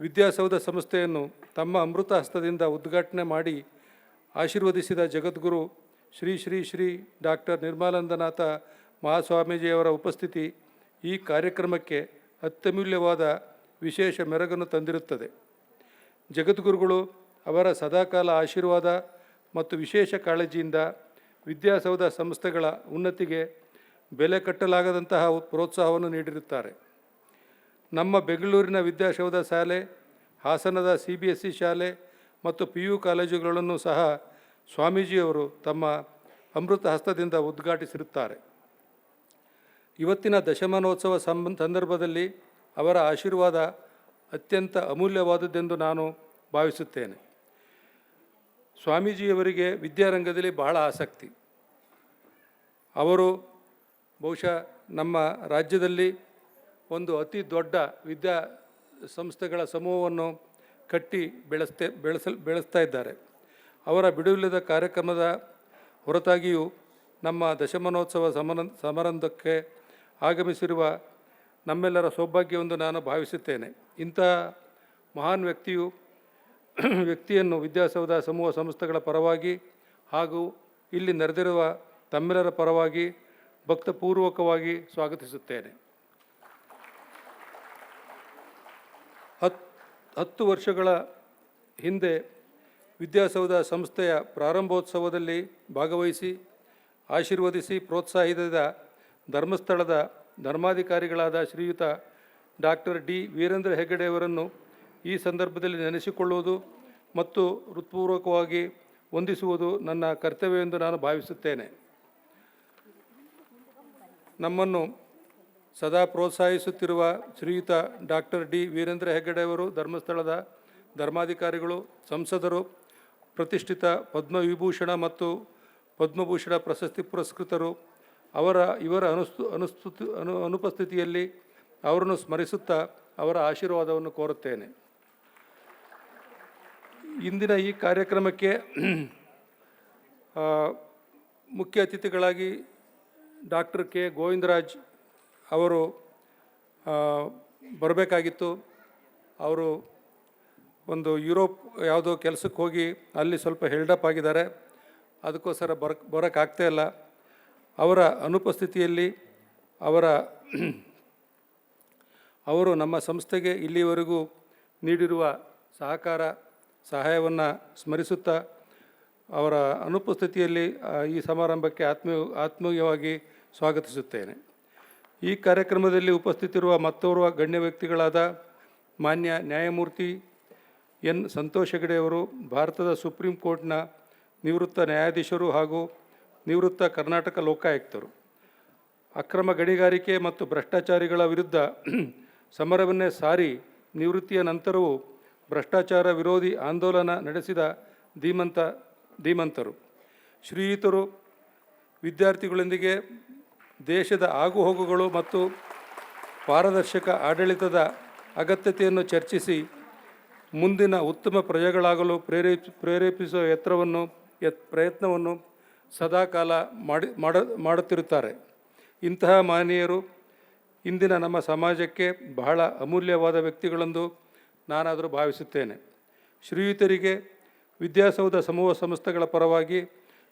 ವಿದ್ಯಾಸೌಧ ಸಂಸ್ಥೆಯನ್ನು ತಮ್ಮ ಅಮೃತ ಹಸ್ತದಿಂದ ಉದ್ಘಾಟನೆ ಮಾಡಿ ಆಶೀರ್ವದಿಸಿದ ಜಗದ್ಗುರು ಶ್ರೀ ಶ್ರೀ ಶ್ರೀ ಡಾಕ್ಟರ್ ನಿರ್ಮಲಾನಂದನಾಥ ಮಹಾಸ್ವಾಮೀಜಿಯವರ ಉಪಸ್ಥಿತಿ ಈ ಕಾರ್ಯಕ್ರಮಕ್ಕೆ ಅತ್ಯಮೂಲ್ಯವಾದ ವಿಶೇಷ ಮೆರುಗನ್ನು ತಂದಿರುತ್ತದೆ. ಜಗದ್ಗುರುಗಳು ಅವರ ಸದಾಕಾಲ ಆಶೀರ್ವಾದ ಮತ್ತು ವಿಶೇಷ ಕಾಳಜಿಯಿಂದ ವಿದ್ಯಾಸೌಧ ಸಂಸ್ಥೆಗಳ ಉನ್ನತಿಗೆ ಬೆಲೆ ಕಟ್ಟಲಾಗದಂತಹ ಪ್ರೋತ್ಸಾಹವನ್ನು ನೀಡಿರುತ್ತಾರೆ. ನಮ್ಮ ಬೆಂಗಳೂರಿನ ವಿದ್ಯಾಸೌಧ ಶಾಲೆ, ಹಾಸನದ CBSE ಶಾಲೆ ಮತ್ತು PU ಕಾಲೇಜುಗಳನ್ನು ಸಹ ಸ್ವಾಮೀಜಿಯವರು ತಮ್ಮ ಅಮೃತ ಹಸ್ತದಿಂದ ಉದ್ಘಾಟಿಸಿರುತ್ತಾರೆ. ಇವತ್ತಿನ ದಶಮಾನೋತ್ಸವ ಸಂದರ್ಭದಲ್ಲಿ ಅವರ ಆಶೀರ್ವಾದ ಅತ್ಯಂತ ಅಮೂಲ್ಯವಾದದ್ದೆಂದು ನಾನು ಭಾವಿಸುತ್ತೇನೆ. ಸ್ವಾಮೀಜಿಯವರಿಗೆ ವಿದ್ಯಾರಂಗದಲ್ಲಿ ಬಹಳ ಆಸಕ್ತಿ. ಅವರು ಬಹುಶಃ ನಮ್ಮ ರಾಜ್ಯದಲ್ಲಿ ಒಂದು ಅತಿ ದೊಡ್ಡ ವಿದ್ಯಾ ಸಂಸ್ಥೆಗಳ ಸಮೂಹವನ್ನು ಕಟ್ಟಿ ಬೆಳೆಸ್ತಾ ಇದ್ದಾರೆ. ಅವರ ಬಿಡುವಿಲ್ಲದ ಕಾರ್ಯಕ್ರಮದ ಹೊರತಾಗಿಯೂ ನಮ್ಮ ದಶಮಾನೋತ್ಸವ ಸಮಾರಂಭಕ್ಕೆ ಆಗಮಿಸಿರುವ ನಮ್ಮೆಲ್ಲರ ಸೌಭಾಗ್ಯವೆಂದು ನಾನು ಭಾವಿಸುತ್ತೇನೆ. ಇಂಥ ಮಹಾನ್ ವ್ಯಕ್ತಿಯನ್ನು ವಿದ್ಯಾಸೌಧ ಸಮೂಹ ಸಂಸ್ಥೆಗಳ ಪರವಾಗಿ ಹಾಗೂ ಇಲ್ಲಿ ನೆರೆದಿರುವ ತಮ್ಮೆಲ್ಲರ ಪರವಾಗಿ ಭಕ್ತಪೂರ್ವಕವಾಗಿ ಸ್ವಾಗತಿಸುತ್ತೇನೆ. 10 ವರ್ಷಗಳ ಹಿಂದೆ ವಿದ್ಯಾಸೌಧ ಸಂಸ್ಥೆಯ ಪ್ರಾರಂಭೋತ್ಸವದಲ್ಲಿ ಭಾಗವಹಿಸಿ ಆಶೀರ್ವದಿಸಿ ಪ್ರೋತ್ಸಾಹಿಸಿದ ಧರ್ಮಸ್ಥಳದ ಧರ್ಮಾಧಿಕಾರಿಗಳಾದ ಶ್ರೀಯುತ ಡಾಕ್ಟರ್ ಡಿ ವೀರೇಂದ್ರ ಹೆಗ್ಗಡೆಯವರನ್ನು ಈ ಸಂದರ್ಭದಲ್ಲಿ ನೆನೆಸಿಕೊಳ್ಳುವುದು ಮತ್ತು ಹೃತ್ಪೂರ್ವಕವಾಗಿ ವಂದಿಸುವುದು ನನ್ನ ಕರ್ತವ್ಯವೆಂದು ನಾನು ಭಾವಿಸುತ್ತೇನೆ. ನಮ್ಮನ್ನು ಸದಾ ಪ್ರೋತ್ಸಾಹಿಸುತ್ತಿರುವ ಶ್ರೀಯುತ ಡಾಕ್ಟರ್ ಡಿ ವೀರೇಂದ್ರ ಹೆಗ್ಗಡೆಯವರು ಧರ್ಮಸ್ಥಳದ ಧರ್ಮಾಧಿಕಾರಿಗಳು, ಸಂಸದರು, ಪ್ರತಿಷ್ಠಿತ ಪದ್ಮವಿಭೂಷಣ ಮತ್ತು ಪದ್ಮಭೂಷಣ ಪ್ರಶಸ್ತಿ ಪುರಸ್ಕೃತರು. ಇವರ ಅನುಪಸ್ಥಿತಿಯಲ್ಲಿ ಅವರನ್ನು ಸ್ಮರಿಸುತ್ತಾ ಅವರ ಆಶೀರ್ವಾದವನ್ನು ಕೋರುತ್ತೇನೆ. ಇಂದಿನ ಈ ಕಾರ್ಯಕ್ರಮಕ್ಕೆ ಮುಖ್ಯ ಅತಿಥಿಗಳಾಗಿ ಡಾಕ್ಟರ್ ಕೆ ಗೋವಿಂದರಾಜ್ ಅವರು ಬರಬೇಕಾಗಿತ್ತು. ಅವರು ಒಂದು ಯುರೋಪ್ ಯಾವುದೋ ಕೆಲಸಕ್ಕೆ ಹೋಗಿ ಅಲ್ಲಿ ಸ್ವಲ್ಪ ಹೆಲ್ಡಪ್ ಆಗಿದ್ದಾರೆ. ಅದಕ್ಕೋಸ್ಕರ ಬರೋಕ್ಕಾಗ್ತಾ ಇಲ್ಲ. ಅವರ ಅನುಪಸ್ಥಿತಿಯಲ್ಲಿ ಅವರು ನಮ್ಮ ಸಂಸ್ಥೆಗೆ ಇಲ್ಲಿವರೆಗೂ ನೀಡಿರುವ ಸಹಾಯವನ್ನು ಸ್ಮರಿಸುತ್ತಾ ಅವರ ಅನುಪಸ್ಥಿತಿಯಲ್ಲಿ ಈ ಸಮಾರಂಭಕ್ಕೆ ಆತ್ಮೀಯವಾಗಿ ಸ್ವಾಗತಿಸುತ್ತೇನೆ. ಈ ಕಾರ್ಯಕ್ರಮದಲ್ಲಿ ಉಪಸ್ಥಿತಿರುವ ಮತ್ತೋರ್ವ ಗಣ್ಯ ವ್ಯಕ್ತಿಗಳಾದ ಮಾನ್ಯ ನ್ಯಾಯಮೂರ್ತಿ ಎನ್ ಸಂತೋಷ್ ಹೆಗಡೆಯವರು, ಭಾರತದ ಸುಪ್ರೀಂ ಕೋರ್ಟ್ನ ನಿವೃತ್ತ ನ್ಯಾಯಾಧೀಶರು ಹಾಗೂ ನಿವೃತ್ತ ಕರ್ನಾಟಕ ಲೋಕಾಯುಕ್ತರು. ಅಕ್ರಮ ಗಣಿಗಾರಿಕೆ ಮತ್ತು ಭ್ರಷ್ಟಾಚಾರಿಗಳ ವಿರುದ್ಧ ಸಮರವನ್ನೇ ಸಾರಿ ನಿವೃತ್ತಿಯ ನಂತರವೂ ಭ್ರಷ್ಟಾಚಾರ ವಿರೋಧಿ ಆಂದೋಲನ ನಡೆಸಿದ ಧೀಮಂತರು. ಶ್ರೀಯುತರು ವಿದ್ಯಾರ್ಥಿಗಳೊಂದಿಗೆ ದೇಶದ ಆಗುಹೋಗುಗಳು ಮತ್ತು ಪಾರದರ್ಶಕ ಆಡಳಿತದ ಅಗತ್ಯತೆಯನ್ನು ಚರ್ಚಿಸಿ ಮುಂದಿನ ಉತ್ತಮ ಪ್ರಜೆಗಳಾಗಲು ಪ್ರೇರೇಪಿಸುವ ಪ್ರಯತ್ನವನ್ನು ಸದಾಕಾಲ ಮಾಡುತ್ತಿರುತ್ತಾರೆ. ಇಂತಹ ಮಹನೀಯರು ಇಂದಿನ ನಮ್ಮ ಸಮಾಜಕ್ಕೆ ಬಹಳ ಅಮೂಲ್ಯವಾದ ವ್ಯಕ್ತಿಗಳೆಂದು ನಾನಾದರೂ ಭಾವಿಸುತ್ತೇನೆ. ಶ್ರೀಯುತರಿಗೆ ವಿದ್ಯಾಸೌಧ ಸಮೂಹ ಸಂಸ್ಥೆಗಳ ಪರವಾಗಿ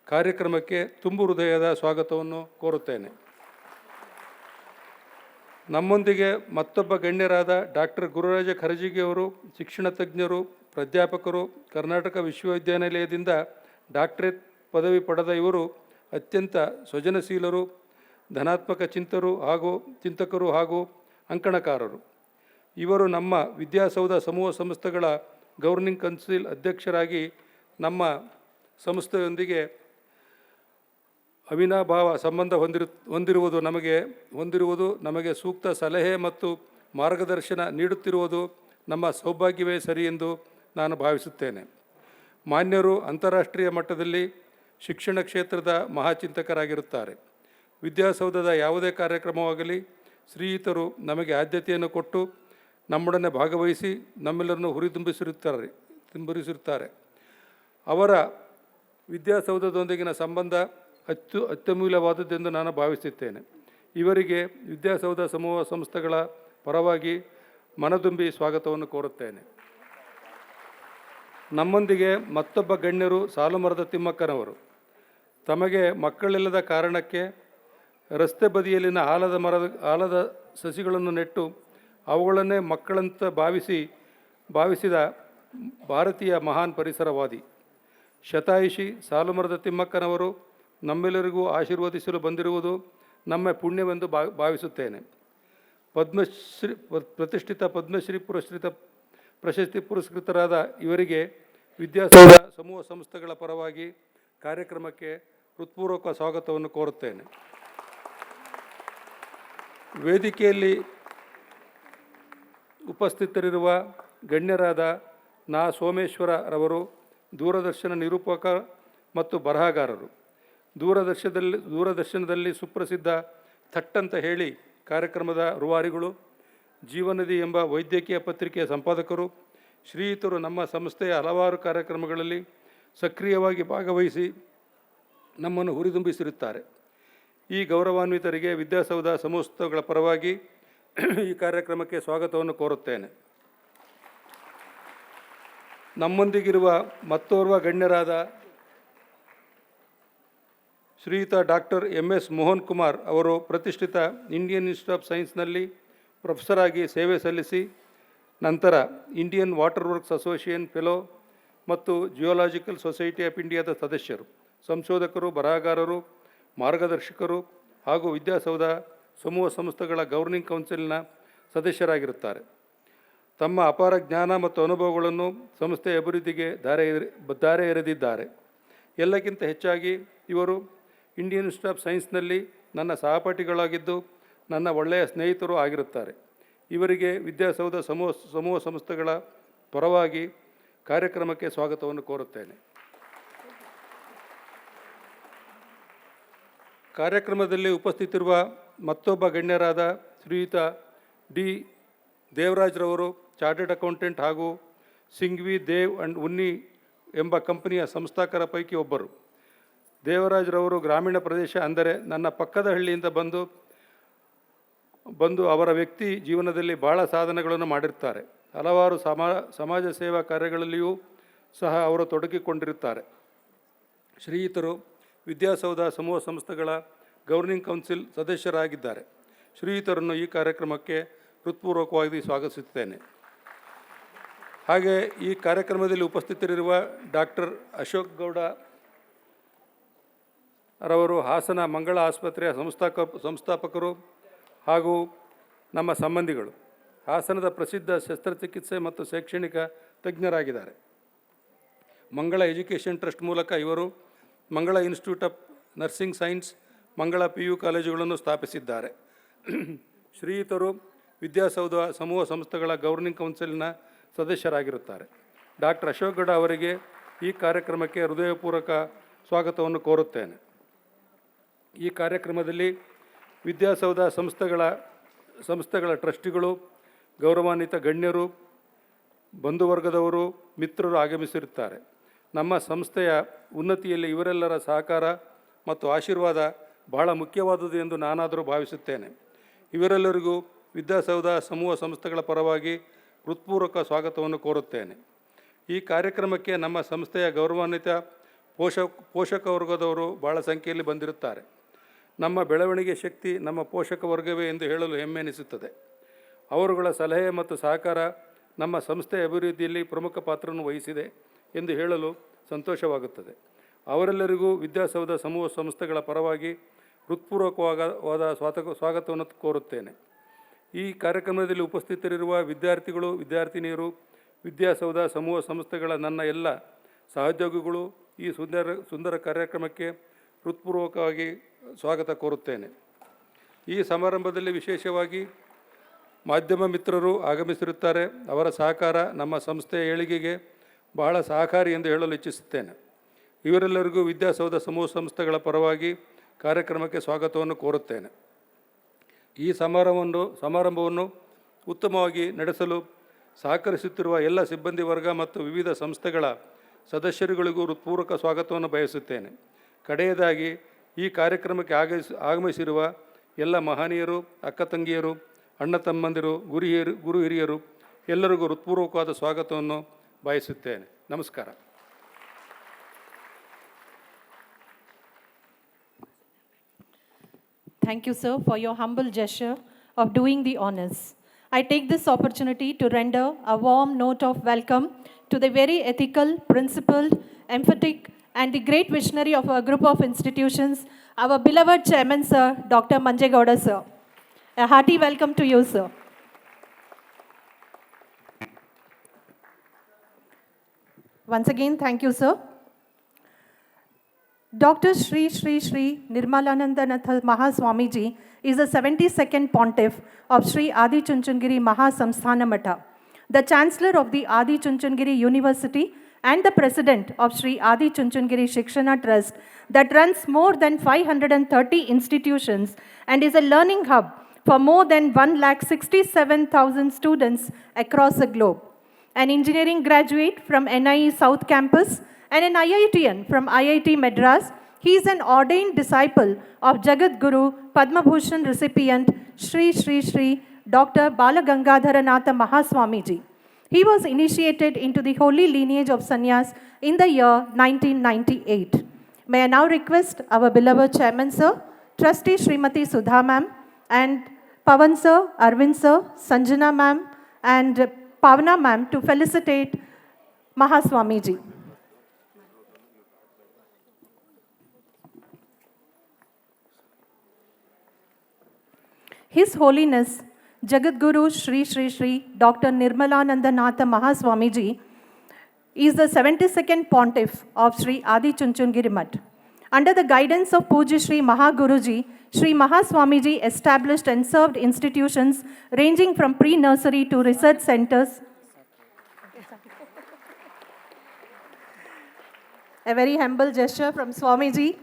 ಕಾರ್ಯಕ್ರಮಕ್ಕೆ ತುಂಬು ಹೃದಯದ ಸ್ವಾಗತವನ್ನು ಕೋರುತ್ತೇನೆ. ನಮ್ಮೊಂದಿಗೆ ಮತ್ತೊಬ್ಬ ಗಣ್ಯರಾದ ಡಾಕ್ಟರ್ ಗುರುರಾಜ ಖರಜಿಗಿಯವರು ಶಿಕ್ಷಣ ತಜ್ಞರು, ಪ್ರಾಧ್ಯಾಪಕರು, ಕರ್ನಾಟಕ ವಿಶ್ವವಿದ್ಯಾನಿಲಯದಿಂದ ಡಾಕ್ಟರೇಟ್ ಪದವಿ ಪಡೆದ ಇವರು ಅತ್ಯಂತ ಸೃಜನಶೀಲರು, ಧನಾತ್ಮಕ ಚಿಂತಕರು ಹಾಗೂ ಅಂಕಣಕಾರರು. ಇವರು ನಮ್ಮ ವಿದ್ಯಾಸೌಧ ಸಮೂಹ ಸಂಸ್ಥೆಗಳ ಗವರ್ನಿಂಗ್ ಕೌನ್ಸಿಲ್ ಅಧ್ಯಕ್ಷರಾಗಿ ನಮ್ಮ ಸಂಸ್ಥೆಯೊಂದಿಗೆ ಅವಿನಾಭಾವ ಸಂಬಂಧ ಹೊಂದಿರುವುದು ನಮಗೆ ಸೂಕ್ತ ಸಲಹೆ ಮತ್ತು ಮಾರ್ಗದರ್ಶನ ನೀಡುತ್ತಿರುವುದು ನಮ್ಮ ಸೌಭಾಗ್ಯವೇ ಸರಿ ಎಂದು ನಾನು ಭಾವಿಸುತ್ತೇನೆ. ಮಾನ್ಯರು ಅಂತಾರಾಷ್ಟ್ರೀಯ ಮಟ್ಟದಲ್ಲಿ ಶಿಕ್ಷಣ ಕ್ಷೇತ್ರದ ಮಹಾಚಿಂತಕರಾಗಿರುತ್ತಾರೆ. ವಿದ್ಯಾಸೌಧದ ಯಾವುದೇ ಕಾರ್ಯಕ್ರಮವಾಗಲಿ ಶ್ರೀಯುತರು ನಮಗೆ ಆದ್ಯತೆಯನ್ನು ಕೊಟ್ಟು ನಮ್ಮೊಡನೆ ಭಾಗವಹಿಸಿ ನಮ್ಮೆಲ್ಲರನ್ನು ಹುರಿದುಂಬಿಸಿರುತ್ತಾರೆ. ಅವರ ವಿದ್ಯಾಸೌಧದೊಂದಿಗಿನ ಸಂಬಂಧ ಅತ್ಯಮೂಲ್ಯವಾದದ್ದೆಂದು ನಾನು ಭಾವಿಸುತ್ತೇನೆ. ಇವರಿಗೆ ವಿದ್ಯಾಸೌಧ ಸಮೂಹ ಸಂಸ್ಥೆಗಳ ಪರವಾಗಿ ಮನದುಂಬಿ ಸ್ವಾಗತವನ್ನು ಕೋರುತ್ತೇನೆ. ನಮ್ಮೊಂದಿಗೆ ಮತ್ತೊಬ್ಬ ಗಣ್ಯರು ಸಾಲುಮರದ ತಿಮ್ಮಕ್ಕನವರು. ತಮಗೆ ಮಕ್ಕಳಿಲ್ಲದ ಕಾರಣಕ್ಕೆ ರಸ್ತೆ ಬದಿಯಲ್ಲಿನ ಆಲದ ಸಸಿಗಳನ್ನು ನೆಟ್ಟು ಅವುಗಳನ್ನೇ ಮಕ್ಕಳಂತ ಭಾವಿಸಿದ ಭಾರತೀಯ ಮಹಾನ್ ಪರಿಸರವಾದಿ ಶತಾಯುಷಿ ಸಾಲುಮರದ ತಿಮ್ಮಕ್ಕನವರು ನಮ್ಮೆಲ್ಲರಿಗೂ ಆಶೀರ್ವದಿಸಲು ಬಂದಿರುವುದು ನಮ್ಮ ಪುಣ್ಯವೆಂದು ಭಾವಿಸುತ್ತೇನೆ. ಪ್ರತಿಷ್ಠಿತ ಪದ್ಮಶ್ರೀ ಪ್ರಶಸ್ತಿ ಪುರಸ್ಕೃತರಾದ ಇವರಿಗೆ ವಿದ್ಯಾಸೌಧ ಸಮೂಹ ಸಂಸ್ಥೆಗಳ ಪರವಾಗಿ ಕಾರ್ಯಕ್ರಮಕ್ಕೆ ಹೃತ್ಪೂರ್ವಕ ಸ್ವಾಗತವನ್ನು ಕೋರುತ್ತೇನೆ. ವೇದಿಕೆಯಲ್ಲಿ ಉಪಸ್ಥಿತರಿರುವ ಗಣ್ಯರಾದ ನಾ ಸೋಮೇಶ್ವರ ರವರು ದೂರದರ್ಶನ ನಿರೂಪಕ ಮತ್ತು ಬರಹಗಾರರು. ದೂರದರ್ಶನದಲ್ಲಿ ಸುಪ್ರಸಿದ್ಧ ಥಟ್ಟಂತ ಹೇಳಿ ಕಾರ್ಯಕ್ರಮದ ರೂವಾರಿಗಳು, ಜೀವನದಿ ಎಂಬ ವೈದ್ಯಕೀಯ ಪತ್ರಿಕೆಯ ಸಂಪಾದಕರು. ಶ್ರೀಯುತರು ನಮ್ಮ ಸಂಸ್ಥೆಯ ಹಲವಾರು ಕಾರ್ಯಕ್ರಮಗಳಲ್ಲಿ ಸಕ್ರಿಯವಾಗಿ ಭಾಗವಹಿಸಿ ನಮ್ಮನ್ನು ಹುರಿದುಂಬಿಸಿರುತ್ತಾರೆ. ಈ ಗೌರವಾನ್ವಿತರಿಗೆ ವಿದ್ಯಾಸೌಧ ಸಮೂಹಗಳ ಪರವಾಗಿ ಈ ಕಾರ್ಯಕ್ರಮಕ್ಕೆ ಸ್ವಾಗತವನ್ನು ಕೋರುತ್ತೇನೆ. ನಮ್ಮೊಂದಿಗಿರುವ ಮತ್ತೋರ್ವ ಗಣ್ಯರಾದ ಶ್ರೀಯುತ ಡಾಕ್ಟರ್ MS ಮೋಹನ್ ಕುಮಾರ್ ಅವರು ಪ್ರತಿಷ್ಠಿತ ಇಂಡಿಯನ್ ಇನ್ಸ್ಟಿಟ್ಯೂಟ್ ಆಫ್ ಸೈನ್ಸ್ನಲ್ಲಿ ಪ್ರೊಫೆಸರ್ ಆಗಿ ಸೇವೆ ಸಲ್ಲಿಸಿ ನಂತರ Indian water works association fellow ಮತ್ತು ಜಿಯೋಲಾಜಿಕಲ್ ಸೊಸೈಟಿ ಆಫ್ ಇಂಡಿಯಾದ ಸದಸ್ಯರು, ಸಂಶೋಧಕರು, ಬರಹಗಾರರು, ಮಾರ್ಗದರ್ಶಕರು ಹಾಗೂ ವಿದ್ಯಾಸೌಧ ಸಮೂಹ ಸಂಸ್ಥೆಗಳ ಗವರ್ನಿಂಗ್ ಕೌನ್ಸಿಲ್ನ ಸದಸ್ಯರಾಗಿರುತ್ತಾರೆ. ತಮ್ಮ ಅಪಾರ ಜ್ಞಾನ ಮತ್ತು ಅನುಭವಗಳನ್ನು ಸಂಸ್ಥೆಯ ಅಭಿವೃದ್ಧಿಗೆ ದಾರೆ ಎರೆದಿದ್ದಾರೆ. ಎಲ್ಲಕ್ಕಿಂತ ಹೆಚ್ಚಾಗಿ ಇವರು ಇಂಡಿಯನ್ ಇನ್ಸ್ಟಿಟ್ಯೂಟ್ ಆಫ್ ಸೈನ್ಸ್ನಲ್ಲಿ ನನ್ನ ಸಹಪಾಠಿಗಳಾಗಿದ್ದು ನನ್ನ ಒಳ್ಳೆಯ ಸ್ನೇಹಿತರು ಆಗಿರುತ್ತಾರೆ. ಇವರಿಗೆ ವಿದ್ಯಾಸೌಧ ಸಮೂಹ ಸಂಸ್ಥೆಗಳ ಪರವಾಗಿ ಕಾರ್ಯಕ್ರಮಕ್ಕೆ ಸ್ವಾಗತವನ್ನು ಕೋರುತ್ತೇನೆ. ಕಾರ್ಯಕ್ರಮದಲ್ಲಿ ಉಪಸ್ಥಿತಿರುವ ಮತ್ತೊಬ್ಬ ಗಣ್ಯರಾದ ಶ್ರೀಯುತ D. ದೇವರಾಜ್ರವರು ಚಾರ್ಟೆಡ್ ಅಕೌಂಟೆಂಟ್ ಹಾಗೂ ಸಿಂಘ್ವಿ ದೇವ್ ಅಂಡ್ ಉನ್ನಿ ಎಂಬ ಕಂಪನಿಯ ಸಂಸ್ಥಾಪಕರ ಪೈಕಿ ಒಬ್ಬರು. ದೇವರಾಜ್ರವರು ಗ್ರಾಮೀಣ ಪ್ರದೇಶ ಅಂದರೆ ನನ್ನ ಪಕ್ಕದ ಹಳ್ಳಿಯಿಂದ ಬಂದು ಅವರ ವ್ಯಕ್ತಿ ಜೀವನದಲ್ಲಿ ಭಾಳ ಸಾಧನೆಗಳನ್ನು ಮಾಡಿರ್ತಾರೆ. ಹಲವಾರು ಸಮಾಜ ಸೇವಾ ಕಾರ್ಯಗಳಲ್ಲಿಯೂ ಸಹ ಅವರು ತೊಡಗಿಕೊಂಡಿರುತ್ತಾರೆ. ಶ್ರೀಯುತರು ವಿದ್ಯಾಸೌಧ ಸಮೂಹ ಸಂಸ್ಥೆಗಳ ಗವರ್ನಿಂಗ್ ಕೌನ್ಸಿಲ್ ಸದಸ್ಯರಾಗಿದ್ದಾರೆ. ಶ್ರೀಯುತರನ್ನು ಈ ಕಾರ್ಯಕ್ರಮಕ್ಕೆ ಹೃತ್ಪೂರ್ವಕವಾಗಿ ಸ್ವಾಗತಿಸುತ್ತೇನೆ. ಹಾಗೆ ಈ ಕಾರ್ಯಕ್ರಮದಲ್ಲಿ ಉಪಸ್ಥಿತರಿರುವ ಡಾಕ್ಟರ್ ಅಶೋಕ್ ಗೌಡ ರವರು ಹಾಸನ ಮಂಗಳ ಆಸ್ಪತ್ರೆಯ ಸಂಸ್ಥಾಪಕರು ಹಾಗೂ ನಮ್ಮ ಸಂಬಂಧಿಗಳು. ಹಾಸನದ ಪ್ರಸಿದ್ಧ ಶಸ್ತ್ರಚಿಕಿತ್ಸೆ ಮತ್ತು ಶೈಕ್ಷಣಿಕ ತಜ್ಞರಾಗಿದ್ದಾರೆ. ಮಂಗಳ ಎಜುಕೇಷನ್ ಟ್ರಸ್ಟ್ ಮೂಲಕ ಇವರು ಮಂಗಳ ಇನ್ಸ್ಟಿಟ್ಯೂಟ್ ಆಫ್ ನರ್ಸಿಂಗ್ ಸೈನ್ಸ್, ಮಂಗಳ PU ಕಾಲೇಜುಗಳನ್ನು ಸ್ಥಾಪಿಸಿದ್ದಾರೆ. ಶ್ರೀಯುತರು ವಿದ್ಯಾಸೌಧ ಸಮೂಹ ಸಂಸ್ಥೆಗಳ ಗವರ್ನಿಂಗ್ ಕೌನ್ಸಿಲ್ನ ಸದಸ್ಯರಾಗಿರುತ್ತಾರೆ. ಡಾಕ್ಟರ್ ಅಶೋಕ್ ಗೌಡ ಅವರಿಗೆ ಈ ಕಾರ್ಯಕ್ರಮಕ್ಕೆ ಹೃದಯಪೂರ್ವಕ ಸ್ವಾಗತವನ್ನು ಕೋರುತ್ತೇನೆ. ಈ ಕಾರ್ಯಕ್ರಮದಲ್ಲಿ ವಿದ್ಯಾಸೌಧ ಸಂಸ್ಥೆಗಳ ಟ್ರಸ್ಟಿಗಳು, ಗೌರವಾನ್ವಿತ ಗಣ್ಯರು, ಬಂಧುವರ್ಗದವರು, ಮಿತ್ರರು ಆಗಮಿಸಿರುತ್ತಾರೆ. ನಮ್ಮ ಸಂಸ್ಥೆಯ ಉನ್ನತಿಯಲ್ಲಿ ಇವರೆಲ್ಲರ ಸಹಕಾರ ಮತ್ತು ಆಶೀರ್ವಾದ ಬಹಳ ಮುಖ್ಯವಾದುದು ಎಂದು ನಾನಾದರೂ ಭಾವಿಸುತ್ತೇನೆ. ಇವರೆಲ್ಲರಿಗೂ ವಿದ್ಯಾಸೌಧ ಸಮೂಹ ಸಂಸ್ಥೆಗಳ ಪರವಾಗಿ ಹೃತ್ಪೂರ್ವಕ ಸ್ವಾಗತವನ್ನು ಕೋರುತ್ತೇನೆ. ಈ ಕಾರ್ಯಕ್ರಮಕ್ಕೆ ನಮ್ಮ ಸಂಸ್ಥೆಯ ಗೌರವಾನ್ವಿತ ಪೋಷಕ ವರ್ಗದವರು ಭಾಳ ಸಂಖ್ಯೆಯಲ್ಲಿ ಬಂದಿರುತ್ತಾರೆ. ನಮ್ಮ ಬೆಳವಣಿಗೆ ಶಕ್ತಿ ನಮ್ಮ ಪೋಷಕ ವರ್ಗವೇ ಎಂದು ಹೇಳಲು ಹೆಮ್ಮೆ ಎನಿಸುತ್ತದೆ. ಅವರುಗಳ ಸಲಹೆ ಮತ್ತು ಸಹಕಾರ ನಮ್ಮ ಸಂಸ್ಥೆಯ ಅಭಿವೃದ್ಧಿಯಲ್ಲಿ ಪ್ರಮುಖ ಪಾತ್ರವನ್ನು ವಹಿಸಿದೆ ಎಂದು ಹೇಳಲು ಸಂತೋಷವಾಗುತ್ತದೆ. ಅವರೆಲ್ಲರಿಗೂ ವಿದ್ಯಾಸೌಧ ಸಮೂಹ ಸಂಸ್ಥೆಗಳ ಪರವಾಗಿ ಹೃತ್ಪೂರ್ವಕವಾದ ಸ್ವಾಗತವನ್ನು ಕೋರುತ್ತೇನೆ. ಈ ಕಾರ್ಯಕ್ರಮದಲ್ಲಿ ಉಪಸ್ಥಿತರಿರುವ ವಿದ್ಯಾರ್ಥಿಗಳು, ವಿದ್ಯಾರ್ಥಿನಿಯರು, ವಿದ್ಯಾಸೌಧ ಸಮೂಹ ಸಂಸ್ಥೆಗಳ ನನ್ನ ಎಲ್ಲ ಸಹೋದ್ಯೋಗಿಗಳು ಈ ಸುಂದರ ಕಾರ್ಯಕ್ರಮಕ್ಕೆ ಹೃತ್ಪೂರ್ವಕವಾಗಿ ಸ್ವಾಗತ ಕೋರುತ್ತೇನೆ. ಈ ಸಮಾರಂಭದಲ್ಲಿ ವಿಶೇಷವಾಗಿ ಮಾಧ್ಯಮ ಮಿತ್ರರು ಆಗಮಿಸಿರುತ್ತಾರೆ. ಅವರ ಸಹಕಾರ ನಮ್ಮ ಸಂಸ್ಥೆಯ ಏಳಿಗೆಗೆ ಬಹಳ ಸಹಕಾರಿ ಎಂದು ಹೇಳಲು ಇಚ್ಛಿಸುತ್ತೇನೆ. ಇವರೆಲ್ಲರಿಗೂ ವಿದ್ಯಾಸೌಧ ಸಮೂಹ ಸಂಸ್ಥೆಗಳ ಪರವಾಗಿ ಕಾರ್ಯಕ್ರಮಕ್ಕೆ ಸ್ವಾಗತವನ್ನು ಕೋರುತ್ತೇನೆ. ಈ ಸಮಾರಂಭವನ್ನು ಉತ್ತಮವಾಗಿ ನಡೆಸಲು ಸಹಕರಿಸುತ್ತಿರುವ ಎಲ್ಲ ಸಿಬ್ಬಂದಿ ವರ್ಗ ಮತ್ತು ವಿವಿಧ ಸಂಸ್ಥೆಗಳ ಸದಸ್ಯರುಗಳಿಗೂ ಹೃತ್ಪೂರ್ವಕ ಸ್ವಾಗತವನ್ನು ಬಯಸುತ್ತೇನೆ. ಕಡೆಯದಾಗಿ ಈ ಕಾರ್ಯಕ್ರಮಕ್ಕೆ ಆಗಮಿಸಿರುವ ಎಲ್ಲ ಮಹನೀಯರು, ಅಕ್ಕ ತಂಗಿಯರು, ಅಣ್ಣ ತಮ್ಮಂದಿರು, ಗುರು ಹಿರಿಯರು ಎಲ್ಲರಿಗೂ ಹೃತ್ಪೂರ್ವಕವಾದ ಸ್ವಾಗತವನ್ನು ಬಯಸುತ್ತೇನೆ. ನಮಸ್ಕಾರ. Thank you, sir, for your humble gesture of doing the honors. I take this opportunity to render a warm note of welcome to the very ethical, principled, emphatic, and the great visionary of our group of institutions, our beloved chairman, sir, Dr. Manjegowda, sir. A hearty welcome to you, sir. Once again, thank you, sir. Dr. Sri Nirmalanandanath Mahaswamiji is the 72nd pontiff of Sri Adi Chunchandgiri Mahasamsthana Matha, the Chancellor of the Adi Chunchandgiri University and the President of Sri Adi Chunchandgiri Shikshana Trust that runs more than 530 institutions and is a learning hub for more than 1,67,000 students across the globe. An engineering graduate from NIE South Campus and an IITian from IIT Madras, he is an ordained disciple of Jagat Guru Padma Bhushan recipient Sri Dr. Balagangadharanatha Mahaswamiji. He was initiated into the holy lineage of sannyas in the year 1998. May I now request our beloved Chairman Sir, Trustee Srimati Sudha Ma'am, and Pavan Sir, Arvind Sir, Sanjana Ma'am, and Pavana Ma'am to felicitate Mahaswamiji. His Holiness Jagat Guru Sri Dr. Nirmalanandanatha Mahaswamiji is the 72nd pontiff of Sri Adi Chunchandgiri Math. Under the guidance of Pujya Sri Mahaguruji, Sri Mahaswamiji established and served institutions ranging from pre-nursery to research centers. A very humble gesture from Swamiji,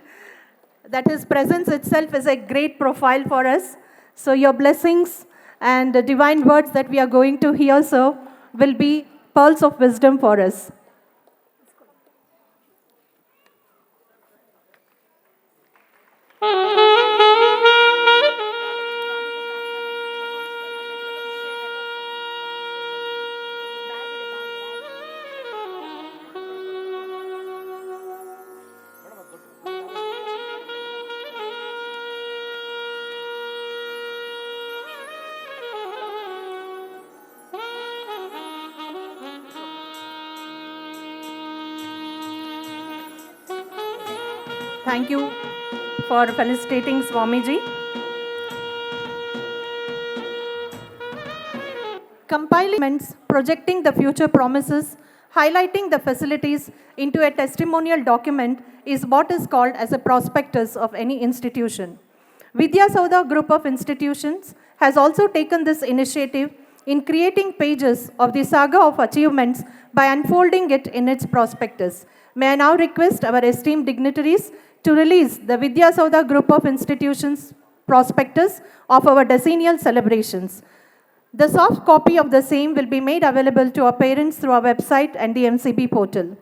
that his presence itself is a great profile for us. So your blessings and the divine words that we are going to hear, sir, will be pearls of wisdom for us. Thank you for felicitating Swamiji. Compiling projecting the future promises, highlighting the facilities into a testimonial document is what is called as a prospectus of any institution. Vidya Saudha Group of Institutions has also taken this initiative in creating pages of the saga of achievements by unfolding it in its prospectus. May I now request our esteemed dignitaries to release the Vidya Saudha Group of Institutions prospectus of our decennial celebrations. The soft copy of the same will be made available to our parents through our website and the MCB portal.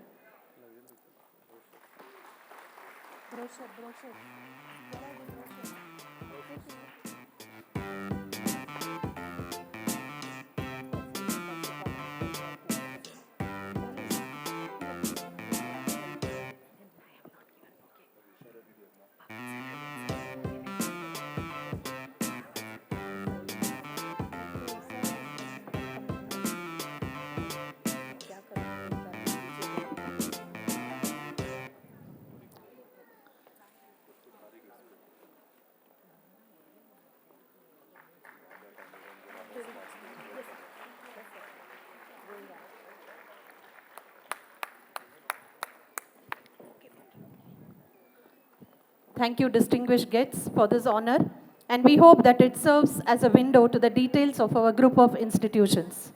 Thank you, distinguished guests, for this honor, and we hope that it serves as a window to the details of our group of institutions.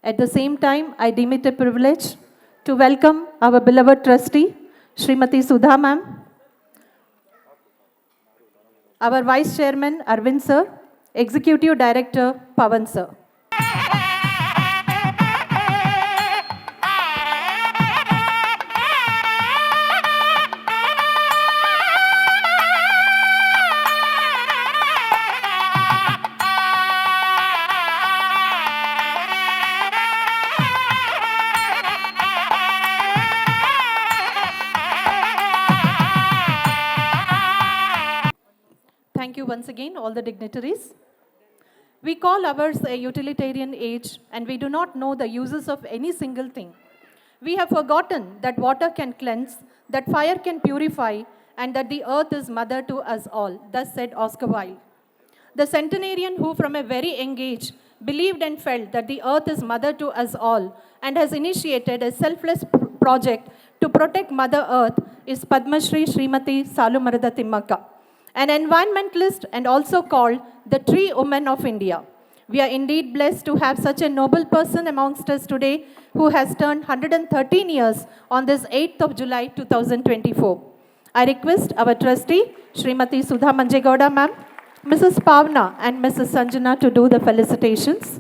At the same time, I deem it a privilege to welcome our beloved trustee, Srimati Sudha Ma'am, our Vice Chairman, Arvind Sir, Executive Director, Pavan Sir. Thank you once again, all the dignitaries. We call ours a utilitarian age, and we do not know the uses of any single thing. We have forgotten that water can cleanse, that fire can purify, and that the earth is mother to us all. Thus said Oscar Wilde. The centenarian who from a very young age believed and felt that the earth is mother to us all and has initiated a selfless project to protect Mother Earth is Padma Shri Srimati Salumarada Timmaka, an environmentalist and also called the Tree Woman of India. We are indeed blessed to have such a noble person amongst us today who has turned 113 years on this 8th of July 2024. I request our trustee, Srimati Sudha Manjegowda ma'am, Mrs. Pavna and Mrs. Sanjana to do the felicitations.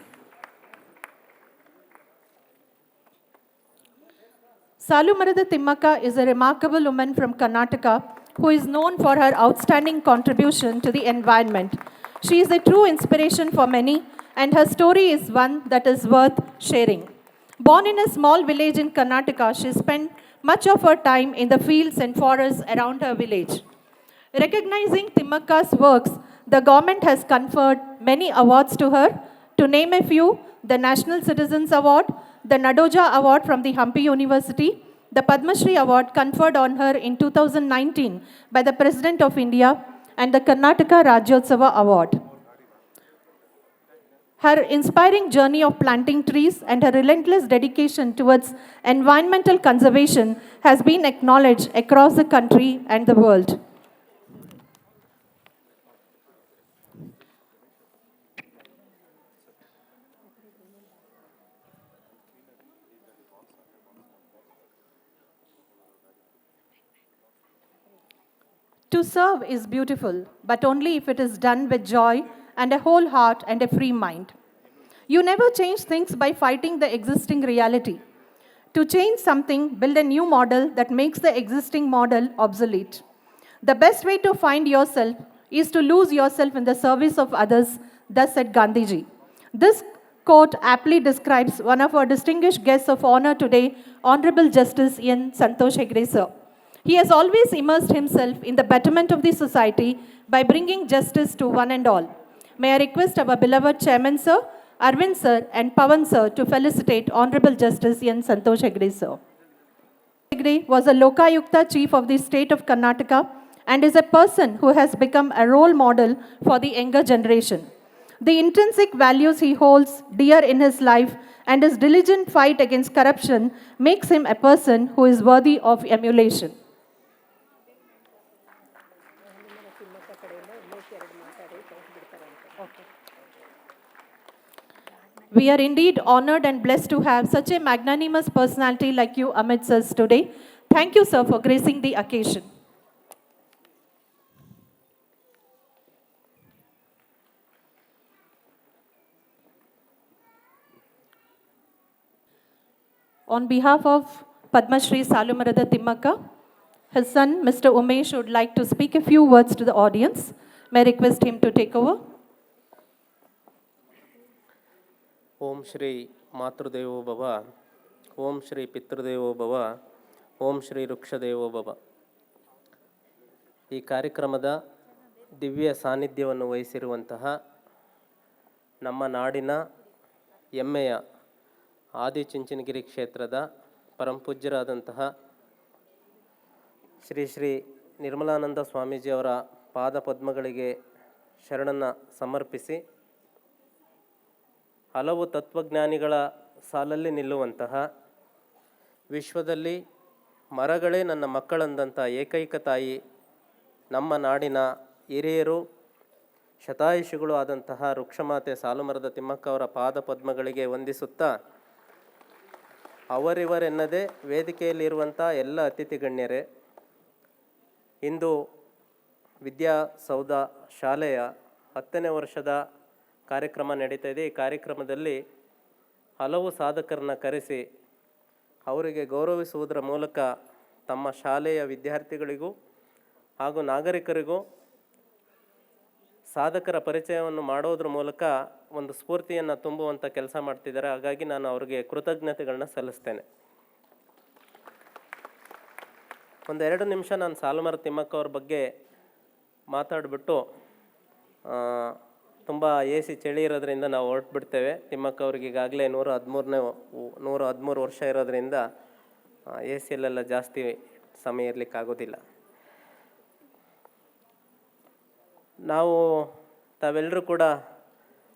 Salumarada Timmaka is a remarkable woman from Karnataka who is known for her outstanding contribution to the environment. She is a true inspiration for many, and her story is one that is worth sharing. Born in a small village in Karnataka, she spent much of her time in the fields and forests around her village. Recognizing Timmaka's works, the government has conferred many awards to her. To name a few, the National Citizens Award, the Nadoja Award from the Hampi University, the Padma Shri Award conferred on her in 2019 by the President of India, and the Karnataka Rajyotsava Award. Her inspiring journey of planting trees and her relentless dedication towards environmental conservation has been acknowledged across the country and the world. To serve is beautiful, but only if it is done with joy and a whole heart and a free mind. You never change things by fighting the existing reality. To change something, build a new model that makes the existing model obsolete. The best way to find yourself is to lose yourself in the service of others, thus said Gandhiji. This quote aptly describes one of our distinguished guests of honor today, Honorable Justice N. Santosh Hegde sir. He has always immersed himself in the betterment of the society by bringing justice to one and all. May I request our beloved Chairman sir, Arvind sir and Pawan sir to felicitate Honorable Justice N. Santosh Hegde sir. Hegde was a Lokayukta chief of the state of Karnataka and is a person who has become a role model for the younger generation. The intrinsic values he holds dear in his life and his diligent fight against corruption makes him a person who is worthy of emulation. We are indeed honored and blessed to have such a magnanimous personality like you amidst us today. Thank you, sir, for gracing the occasion. On behalf of Padma Shri Salumarada Timmaka, his son, Mr. Umesh, would like to speak a few words to the audience. May I request him to take over? ಓಂ ಶ್ರೀ ಮಾತೃದೇವೋ ಭವ, ಓಂ ಶ್ರೀ ಪಿತೃದೇವೋ ಭವ, ಓಂ ಶ್ರೀ ವೃಕ್ಷದೇವೋ ಭವ. ಈ ಕಾರ್ಯಕ್ರಮದ ದಿವ್ಯ ಸಾನ್ನಿಧ್ಯವನ್ನು ವಹಿಸಿರುವಂತಹ ನಮ್ಮ ನಾಡಿನ ಹೆಮ್ಮೆಯ ಆದಿಚುಂಚನಗಿರಿ ಕ್ಷೇತ್ರದ ಪರಮಪೂಜ್ಯರಾದಂತಹ ಶ್ರೀ ಶ್ರೀ ನಿರ್ಮಲಾನಂದ ಸ್ವಾಮೀಜಿಯವರ ಪಾದಪದ್ಮಗಳಿಗೆ ಶರಣನ್ನು ಸಮರ್ಪಿಸಿ ಹಲವು ತತ್ವಜ್ಞಾನಿಗಳ ಸಾಲಲ್ಲಿ ನಿಲ್ಲುವಂತಹ, ವಿಶ್ವದಲ್ಲಿ ಮರಗಳೇ ನನ್ನ ಮಕ್ಕಳಂದಂಥ ಏಕೈಕ ತಾಯಿ ನಮ್ಮ ನಾಡಿನ ಹಿರಿಯರು ಶತಾಯುಷಿಗಳು ಆದಂತಹ ವೃಕ್ಷಮಾತೆ ಸಾಲುಮರದ ತಿಮ್ಮಕ್ಕ ಅವರ ಪಾದಪದ್ಮಗಳಿಗೆ ವಂದಿಸುತ್ತಾ, ಅವರಿವರೆನ್ನದೇ ವೇದಿಕೆಯಲ್ಲಿರುವಂಥ ಎಲ್ಲ ಅತಿಥಿ ಗಣ್ಯರೇ, ಇಂದು ವಿದ್ಯಾಸೌಧ ಶಾಲೆಯ 10ನೇ ವರ್ಷದ ಕಾರ್ಯಕ್ರಮ ನಡೀತಾ ಇದೆ. ಈ ಕಾರ್ಯಕ್ರಮದಲ್ಲಿ ಹಲವು ಸಾಧಕರನ್ನ ಕರೆಸಿ ಅವರಿಗೆ ಗೌರವಿಸುವುದರ ಮೂಲಕ ತಮ್ಮ ಶಾಲೆಯ ವಿದ್ಯಾರ್ಥಿಗಳಿಗೂ ಹಾಗೂ ನಾಗರಿಕರಿಗೂ ಸಾಧಕರ ಪರಿಚಯವನ್ನು ಮಾಡೋದ್ರ ಮೂಲಕ ಒಂದು ಸ್ಫೂರ್ತಿಯನ್ನು ತುಂಬುವಂಥ ಕೆಲಸ ಮಾಡ್ತಿದ್ದಾರೆ. ಹಾಗಾಗಿ ನಾನು ಅವರಿಗೆ ಕೃತಜ್ಞತೆಗಳನ್ನ ಸಲ್ಲಿಸ್ತೇನೆ. ಒಂದು 2 ನಿಮಿಷ ನಾನು ಸಾಲುಮರದ ತಿಮ್ಮಕ್ಕ ಅವ್ರ ಬಗ್ಗೆ ಮಾತಾಡಿಬಿಟ್ಟು, ತುಂಬ AC ಚಳಿ ಇರೋದ್ರಿಂದ ನಾವು ಹೊರಟ್ಬಿಡ್ತೇವೆ. ತಿಮ್ಮಕ್ಕ ಅವ್ರಿಗೆ ಈಗಾಗಲೇ 113 ವರ್ಷ ಇರೋದ್ರಿಂದ AC ಯಲ್ಲೆಲ್ಲ ಜಾಸ್ತಿ ಸಮಯ ಇರಲಿಕ್ಕಾಗೋದಿಲ್ಲ. ನಾವು ತಾವೆಲ್ಲರೂ ಕೂಡ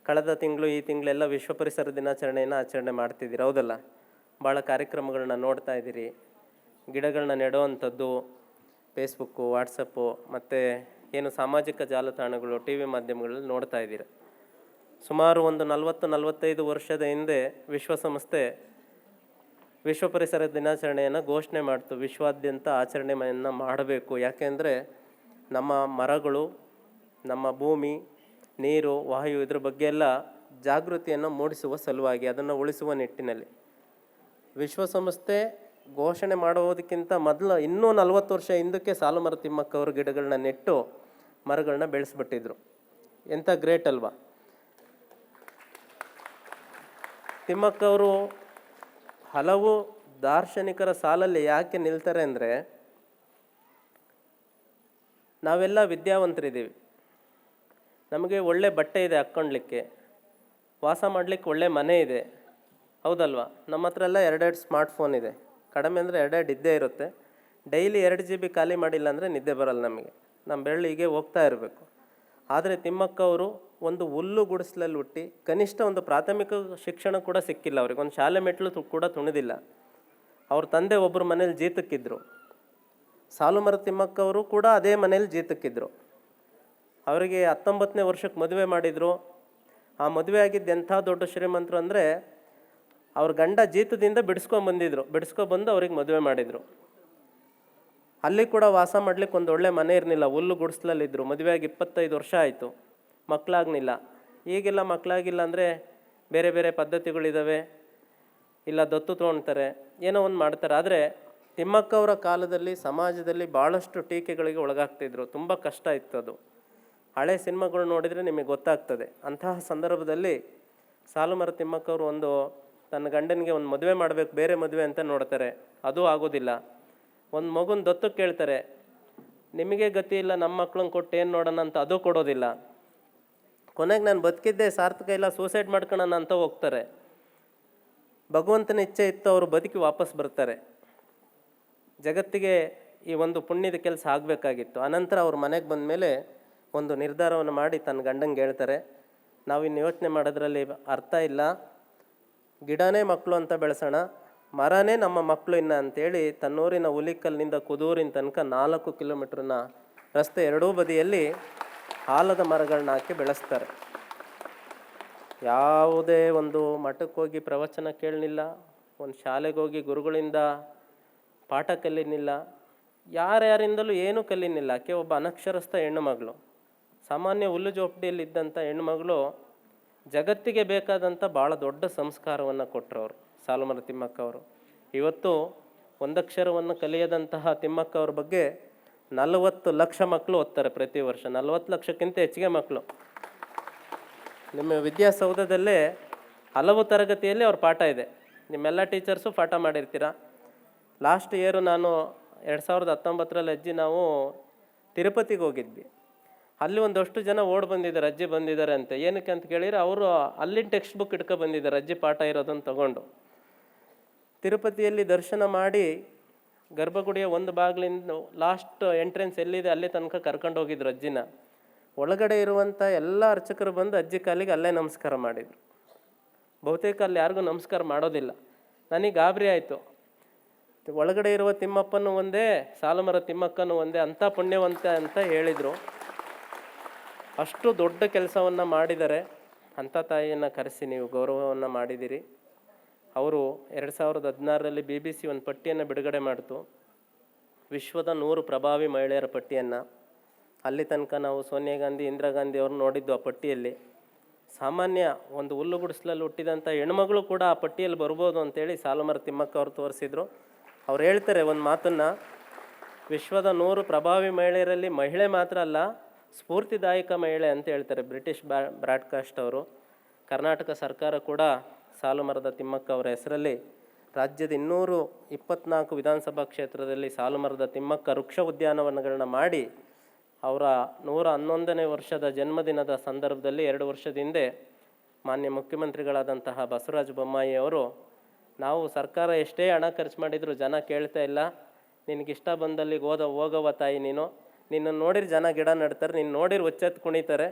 ಕಳೆದ ತಿಂಗಳು ಈ ತಿಂಗಳೆಲ್ಲ ವಿಶ್ವ ಪರಿಸರ ದಿನಾಚರಣೆಯನ್ನು ಆಚರಣೆ ಮಾಡ್ತಿದ್ದೀರಿ, ಹೌದಲ್ಲ? ಭಾಳ ಕಾರ್ಯಕ್ರಮಗಳನ್ನ ನೋಡ್ತಾ ಇದ್ದೀರಿ. ಗಿಡಗಳನ್ನ ನೆಡುವಂಥದ್ದು ಫೇಸ್ಬುಕ್ಕು, ವಾಟ್ಸಪ್ಪು ಮತ್ತು ಏನು ಸಾಮಾಜಿಕ ಜಾಲತಾಣಗಳು, ಟಿ ವಿ ಮಾಧ್ಯಮಗಳಲ್ಲಿ ನೋಡ್ತಾ ಇದ್ದೀರಿ. ಸುಮಾರು ಒಂದು 40-45 ವರ್ಷದ ಹಿಂದೆ ವಿಶ್ವಸಂಸ್ಥೆ ವಿಶ್ವ ಪರಿಸರ ದಿನಾಚರಣೆಯನ್ನು ಘೋಷಣೆ ಮಾಡ್ತು. ವಿಶ್ವಾದ್ಯಂತ ಆಚರಣೆಯನ್ನು ಮಾಡಬೇಕು, ಯಾಕೆಂದರೆ ನಮ್ಮ ಮರಗಳು, ನಮ್ಮ ಭೂಮಿ, ನೀರು, ವಾಯು ಇದ್ರ ಬಗ್ಗೆ ಎಲ್ಲ ಜಾಗೃತಿಯನ್ನು ಮೂಡಿಸುವ ಸಲುವಾಗಿ, ಅದನ್ನು ಉಳಿಸುವ ನಿಟ್ಟಿನಲ್ಲಿ ವಿಶ್ವಸಂಸ್ಥೆ ಘೋಷಣೆ ಮಾಡೋದಕ್ಕಿಂತ ಮೊದಲು ಇನ್ನೂ 40 ವರ್ಷ ಹಿಂದಕ್ಕೆ ಸಾಲುಮರ ತಿಮ್ಮಕ್ಕ ಅವರು ಗಿಡಗಳನ್ನ ನೆಟ್ಟು ಮರಗಳನ್ನ ಬೆಳೆಸ್ಬಿಟ್ಟಿದ್ರು. ಎಂಥ ಗ್ರೇಟ್ ಅಲ್ವಾ? ತಿಮ್ಮಕ್ಕ ಅವರು ಹಲವು ದಾರ್ಶನಿಕರ ಸಾಲಲ್ಲಿ ಯಾಕೆ ನಿಲ್ತಾರೆ ಅಂದರೆ, ನಾವೆಲ್ಲ ವಿದ್ಯಾವಂತರಿದ್ದೀವಿ, ನಮಗೆ ಒಳ್ಳೆ ಬಟ್ಟೆ ಇದೆ ಹಾಕ್ಕೊಳ್ಲಿಕ್ಕೆ, ವಾಸ ಮಾಡಲಿಕ್ಕೆ ಒಳ್ಳೆ ಮನೆ ಇದೆ, ಹೌದಲ್ವಾ? ನಮ್ಮ ಹತ್ರ ಎಲ್ಲ 2 ಸ್ಮಾರ್ಟ್ಫೋನ್ ಇದೆ, ಕಡಿಮೆ ಅಂದರೆ 2 ಇದ್ದೇ ಇರುತ್ತೆ. ಡೈಲಿ 2 GB ಖಾಲಿ ಮಾಡಿಲ್ಲ ಅಂದರೆ ನಿದ್ದೆ ಬರಲ್ಲ ನಮಗೆ, ನಮ್ಮ ಬೆರಳು ಹೀಗೆ ಹೋಗ್ತಾ ಇರಬೇಕು. ಆದರೆ ತಿಮ್ಮಕ್ಕ ಅವರು ಒಂದು ಹುಲ್ಲು ಗುಡಿಸಲಲ್ಲಿ ಹುಟ್ಟಿ ಕನಿಷ್ಠ ಒಂದು ಪ್ರಾಥಮಿಕ ಶಿಕ್ಷಣ ಕೂಡ ಸಿಕ್ಕಿಲ್ಲ ಅವ್ರಿಗೆ, ಒಂದು ಶಾಲೆ ಮೆಟ್ಲು ಕೂಡ ತುಣಿದಿಲ್ಲ. ಅವ್ರ ತಂದೆ ಒಬ್ಬರು ಮನೇಲಿ ಜೀತಕ್ಕಿದ್ರು, ಸಾಲುಮರ ತಿಮ್ಮಕ್ಕ ಅವರು ಕೂಡ ಅದೇ ಮನೇಲಿ ಜೀತಕ್ಕಿದ್ರು. ಅವರಿಗೆ 19ನೇ ವರ್ಷಕ್ಕೆ ಮದುವೆ ಮಾಡಿದರು. ಆ ಮದುವೆ ಆಗಿದ್ದು ಎಂಥ ದೊಡ್ಡ ಶ್ರೀಮಂತರು ಅಂದರೆ, ಅವ್ರ ಗಂಡ ಜೀತದಿಂದ ಬಿಡಿಸ್ಕೊಬಂದು ಅವ್ರಿಗೆ ಮದುವೆ ಮಾಡಿದರು. ಅಲ್ಲಿ ಕೂಡ ವಾಸ ಮಾಡ್ಲಿಕ್ಕೆ ಒಂದು ಒಳ್ಳೆ ಮನೆ ಇರಲಿಲ್ಲ, ಹುಲ್ಲು ಗುಡಿಸ್ಲಲ್ಲಿದ್ದರು. ಮದುವೆಯಾಗಿ 25 ವರ್ಷ ಆಯಿತು, ಮಕ್ಕಳಾಗಲಿಲ್ಲ. ಈಗೆಲ್ಲ ಮಕ್ಕಳಾಗಿಲ್ಲ ಅಂದರೆ ಬೇರೆ ಬೇರೆ ಪದ್ಧತಿಗಳಿದ್ದಾವೆ, ಇಲ್ಲ ದತ್ತು ತೊಗೊಳ್ತಾರೆ, ಏನೋ ಒಂದು ಮಾಡ್ತಾರೆ. ಆದರೆ ತಿಮ್ಮಕ್ಕ ಅವರ ಕಾಲದಲ್ಲಿ ಸಮಾಜದಲ್ಲಿ ಭಾಳಷ್ಟು ಟೀಕೆಗಳಿಗೆ ಒಳಗಾಗ್ತಿದ್ರು, ತುಂಬ ಕಷ್ಟ ಇತ್ತು ಅದು. ಹಳೆ ಸಿನಿಮಾಗಳು ನೋಡಿದರೆ ನಿಮಗೆ ಗೊತ್ತಾಗ್ತದೆ. ಅಂತಹ ಸಂದರ್ಭದಲ್ಲಿ ಸಾಲುಮರ ತಿಮ್ಮಕ್ಕ ಅವರು ತನ್ನ ಗಂಡನಿಗೆ ಒಂದು ಮದುವೆ ಮಾಡಬೇಕು, ಬೇರೆ ಮದುವೆ ಅಂತ ನೋಡ್ತಾರೆ, ಅದು ಆಗೋದಿಲ್ಲ. ಒಂದು ಮಗುನ ದತ್ತಕ್ಕೆ ಕೇಳ್ತಾರೆ, ನಿಮಗೆ ಗತಿ ಇಲ್ಲ, ನಮ್ಮ ಮಕ್ಳನ್ನ ಕೊಟ್ಟು ಏನು ನೋಡೋಣ ಅಂತ, ಅದು ಕೊಡೋದಿಲ್ಲ. ಕೊನೆಗೆ ನಾನು ಬದುಕಿದ್ದೆ ಸಾರ್ಥಕ ಇಲ್ಲ, ಸೂಸೈಡ್ ಮಾಡ್ಕೊಳ್ಳೋಣ ಅಂತ ಹೋಗ್ತಾರೆ. ಭಗವಂತನ ಇಚ್ಛೆ ಇತ್ತು, ಅವರು ಬದುಕಿ ವಾಪಸ್ ಬರ್ತಾರೆ. ಜಗತ್ತಿಗೆ ಈ ಒಂದು ಪುಣ್ಯದ ಕೆಲಸ ಆಗಬೇಕಾಗಿತ್ತು. ಅನಂತರ ಅವ್ರ ಮನೆಗೆ ಬಂದ ಮೇಲೆ ಒಂದು ನಿರ್ಧಾರವನ್ನು ಮಾಡಿ ತನ್ನ ಗಂಡಂಗೆ ಹೇಳ್ತಾರೆ, ನಾವಿನ್ನು ಯೋಚನೆ ಮಾಡೋದ್ರಲ್ಲಿ ಅರ್ಥ ಇಲ್ಲ, ಗಿಡನೇ ಮಕ್ಕಳು ಅಂತ ಬೆಳೆಸೋಣ, ಮರನೇ ನಮ್ಮ ಮಕ್ಕಳು ಇನ್ನು ಅಂತೇಳಿ ತನ್ನೂರಿನ ಹುಲಿಕಲ್ಲಿನಿಂದ ಕುದೂರಿನ ತನಕ 4 ಕಿಲೋಮೀಟ್ರನ್ನ ರಸ್ತೆ ಎರಡೂ ಬದಿಯಲ್ಲಿ ಆಲದ ಮರಗಳನ್ನ ಹಾಕಿ ಬೆಳೆಸ್ತಾರೆ. ಯಾವುದೇ ಒಂದು ಮಠಕ್ಕೆ ಹೋಗಿ ಪ್ರವಚನ ಕೇಳಲಿಲ್ಲ, ಒಂದು ಶಾಲೆಗೆ ಹೋಗಿ ಗುರುಗಳಿಂದ ಪಾಠ ಕಲೀನಿಲ್ಲ, ಯಾರ್ಯಾರಿಂದಲೂ ಏನೂ ಕಲೀನಿಲ್ಲ. ಆಕೆ ಒಬ್ಬ ಅನಕ್ಷರಸ್ಥ ಹೆಣ್ಣು ಮಗಳು, ಸಾಮಾನ್ಯ ಹುಲ್ಲು ಜೋಪಡಿಯಲ್ಲಿದ್ದಂಥ ಹೆಣ್ಣು ಮಗಳು ಜಗತ್ತಿಗೆ ಬೇಕಾದಂಥ ಭಾಳ ದೊಡ್ಡ ಸಂಸ್ಕಾರವನ್ನು ಕೊಟ್ಟರು ಅವರು, ಸಾಲುಮರ ತಿಮ್ಮಕ್ಕ ಅವರು. ಇವತ್ತು ಒಂದಕ್ಷರವನ್ನು ಕಲಿಯದಂತಹ ತಿಮ್ಮಕ್ಕ ಅವ್ರ ಬಗ್ಗೆ 40 ಲಕ್ಷ ಮಕ್ಕಳು ಓದ್ತಾರೆ ಪ್ರತಿ ವರ್ಷ, 40 ಲಕ್ಷಕ್ಕಿಂತ ಹೆಚ್ಚಿಗೆ ಮಕ್ಕಳು. ನಿಮ್ಮ ವಿದ್ಯಾಸೌಧದಲ್ಲೇ ಹಲವು ತರಗತಿಯಲ್ಲಿ ಅವ್ರ ಪಾಠ ಇದೆ, ನಿಮ್ಮೆಲ್ಲ ಟೀಚರ್ಸು ಪಾಠ ಮಾಡಿರ್ತೀರ. ಲಾಸ್ಟ್ ಇಯರು ನಾನು 2019ರಲ್ಲಿ ಅಜ್ಜಿ ನಾವು ತಿರುಪತಿಗೆ ಹೋಗಿದ್ವಿ. ಅಲ್ಲಿ ಒಂದಷ್ಟು ಜನ ಓಡ್ ಬಂದಿದ್ದಾರೆ, ಅಜ್ಜಿ ಬಂದಿದ್ದಾರೆ ಅಂತ. ಏನಕ್ಕೆ ಅಂತ ಕೇಳಿದರೆ, ಅವರು ಅಲ್ಲಿನ ಟೆಕ್ಸ್ಟ್ ಬುಕ್ ಇಟ್ಕೊ ಬಂದಿದ್ದಾರೆ, ಅಜ್ಜಿ ಪಾಠ ಇರೋದನ್ನು ತಗೊಂಡು. ತಿರುಪತಿಯಲ್ಲಿ ದರ್ಶನ ಮಾಡಿ ಗರ್ಭಗುಡಿಯ ಒಂದು ಬಾಗಿಲಿಂದ ಲಾಸ್ಟ್ ಎಂಟ್ರೆನ್ಸ್ ಎಲ್ಲಿದೆ ಅಲ್ಲಿ ತನಕ ಕರ್ಕೊಂಡು ಹೋಗಿದ್ರು ಅಜ್ಜಿನ. ಒಳಗಡೆ ಇರುವಂಥ ಎಲ್ಲ ಅರ್ಚಕರು ಬಂದು ಅಜ್ಜಿ ಕಾಲಿಗೆ ಅಲ್ಲೇ ನಮಸ್ಕಾರ ಮಾಡಿದರು. ಬಹುತೇಕ ಅಲ್ಲಿ ಯಾರಿಗೂ ನಮಸ್ಕಾರ ಮಾಡೋದಿಲ್ಲ. ನನಗೆ ಗಾಬರಿ ಆಯಿತು. ಒಳಗಡೆ ಇರುವ ತಿಮ್ಮಪ್ಪನೂ ಒಂದೇ, ಸಾಲುಮರ ತಿಮ್ಮಕ್ಕನೂ ಒಂದೇ, ಅಂಥ ಪುಣ್ಯವಂತ ಅಂತ ಹೇಳಿದರು. ಅಷ್ಟು ದೊಡ್ಡ ಕೆಲಸವನ್ನು ಮಾಡಿದ್ದಾರೆ. ಅಂಥ ತಾಯಿಯನ್ನು ಕರೆಸಿ ನೀವು ಗೌರವವನ್ನು ಮಾಡಿದ್ದೀರಿ. ಅವರು 2016ರಲ್ಲಿ BBC ಒಂದು ಪಟ್ಟಿಯನ್ನು ಬಿಡುಗಡೆ ಮಾಡಿತು, ವಿಶ್ವದ 100 ಪ್ರಭಾವಿ ಮಹಿಳೆಯರ ಪಟ್ಟಿಯನ್ನು. ಅಲ್ಲಿ ತನಕ ನಾವು ಸೋನಿಯಾ ಗಾಂಧಿ, ಇಂದಿರಾ ಗಾಂಧಿ ಅವ್ರು ನೋಡಿದ್ದು ಆ ಪಟ್ಟಿಯಲ್ಲಿ. ಸಾಮಾನ್ಯ ಒಂದು ಹುಲ್ಲು ಗುಡಿಸಲಲ್ಲಿ ಹುಟ್ಟಿದಂಥ ಹೆಣ್ಮಗಳು ಕೂಡ ಆ ಪಟ್ಟಿಯಲ್ಲಿ ಬರ್ಬೋದು ಅಂತೇಳಿ ಸಾಲುಮರ ತಿಮ್ಮಕ್ಕ ಅವರು ತೋರಿಸಿದರು. ಅವ್ರು ಹೇಳ್ತಾರೆ ಒಂದು ಮಾತನ್ನು, ವಿಶ್ವದ 100 ಪ್ರಭಾವಿ ಮಹಿಳೆಯರಲ್ಲಿ ಮಹಿಳೆ ಮಾತ್ರ ಅಲ್ಲ, ಸ್ಫೂರ್ತಿದಾಯಕ ಮಹಿಳೆ ಅಂತ ಹೇಳ್ತಾರೆ ಬ್ರಿಟಿಷ್ ಬ್ರಾಡ್ಕಾಸ್ಟ್ ಅವರು. ಕರ್ನಾಟಕ ಸರ್ಕಾರ ಕೂಡ ಸಾಲುಮರದ ತಿಮ್ಮಕ್ಕ ಅವರ ಹೆಸರಲ್ಲಿ ರಾಜ್ಯದ 224 ವಿಧಾನಸಭಾ ಕ್ಷೇತ್ರದಲ್ಲಿ ಸಾಲುಮರದ ತಿಮ್ಮಕ್ಕ ವೃಕ್ಷ ಉದ್ಯಾನವನಗಳನ್ನ ಮಾಡಿ ಅವರ 111ನೇ ವರ್ಷದ ಜನ್ಮದಿನದ ಸಂದರ್ಭದಲ್ಲಿ 2 ವರ್ಷದ ಹಿಂದೆ ಮಾನ್ಯ ಮುಖ್ಯಮಂತ್ರಿಗಳಾದಂತಹ ಬಸವರಾಜ ಬೊಮ್ಮಾಯಿ ಅವರು, ನಾವು ಸರ್ಕಾರ ಎಷ್ಟೇ ಹಣ ಖರ್ಚು ಮಾಡಿದರೂ ಜನ ಕೇಳ್ತಾ ಇಲ್ಲ, ನಿನಗಿಷ್ಟ ಬಂದಲ್ಲಿ ಹೋಗವ ತಾಯಿ, ನಿನ್ನನ್ನು ನೋಡಿರಿ ಜನ ಗಿಡ ನೆಡ್ತಾರೆ, ನೀನು ನೋಡಿರಿ ಒಚ್ಚೆತ್ತು ಕುಣಿತಾರೆ,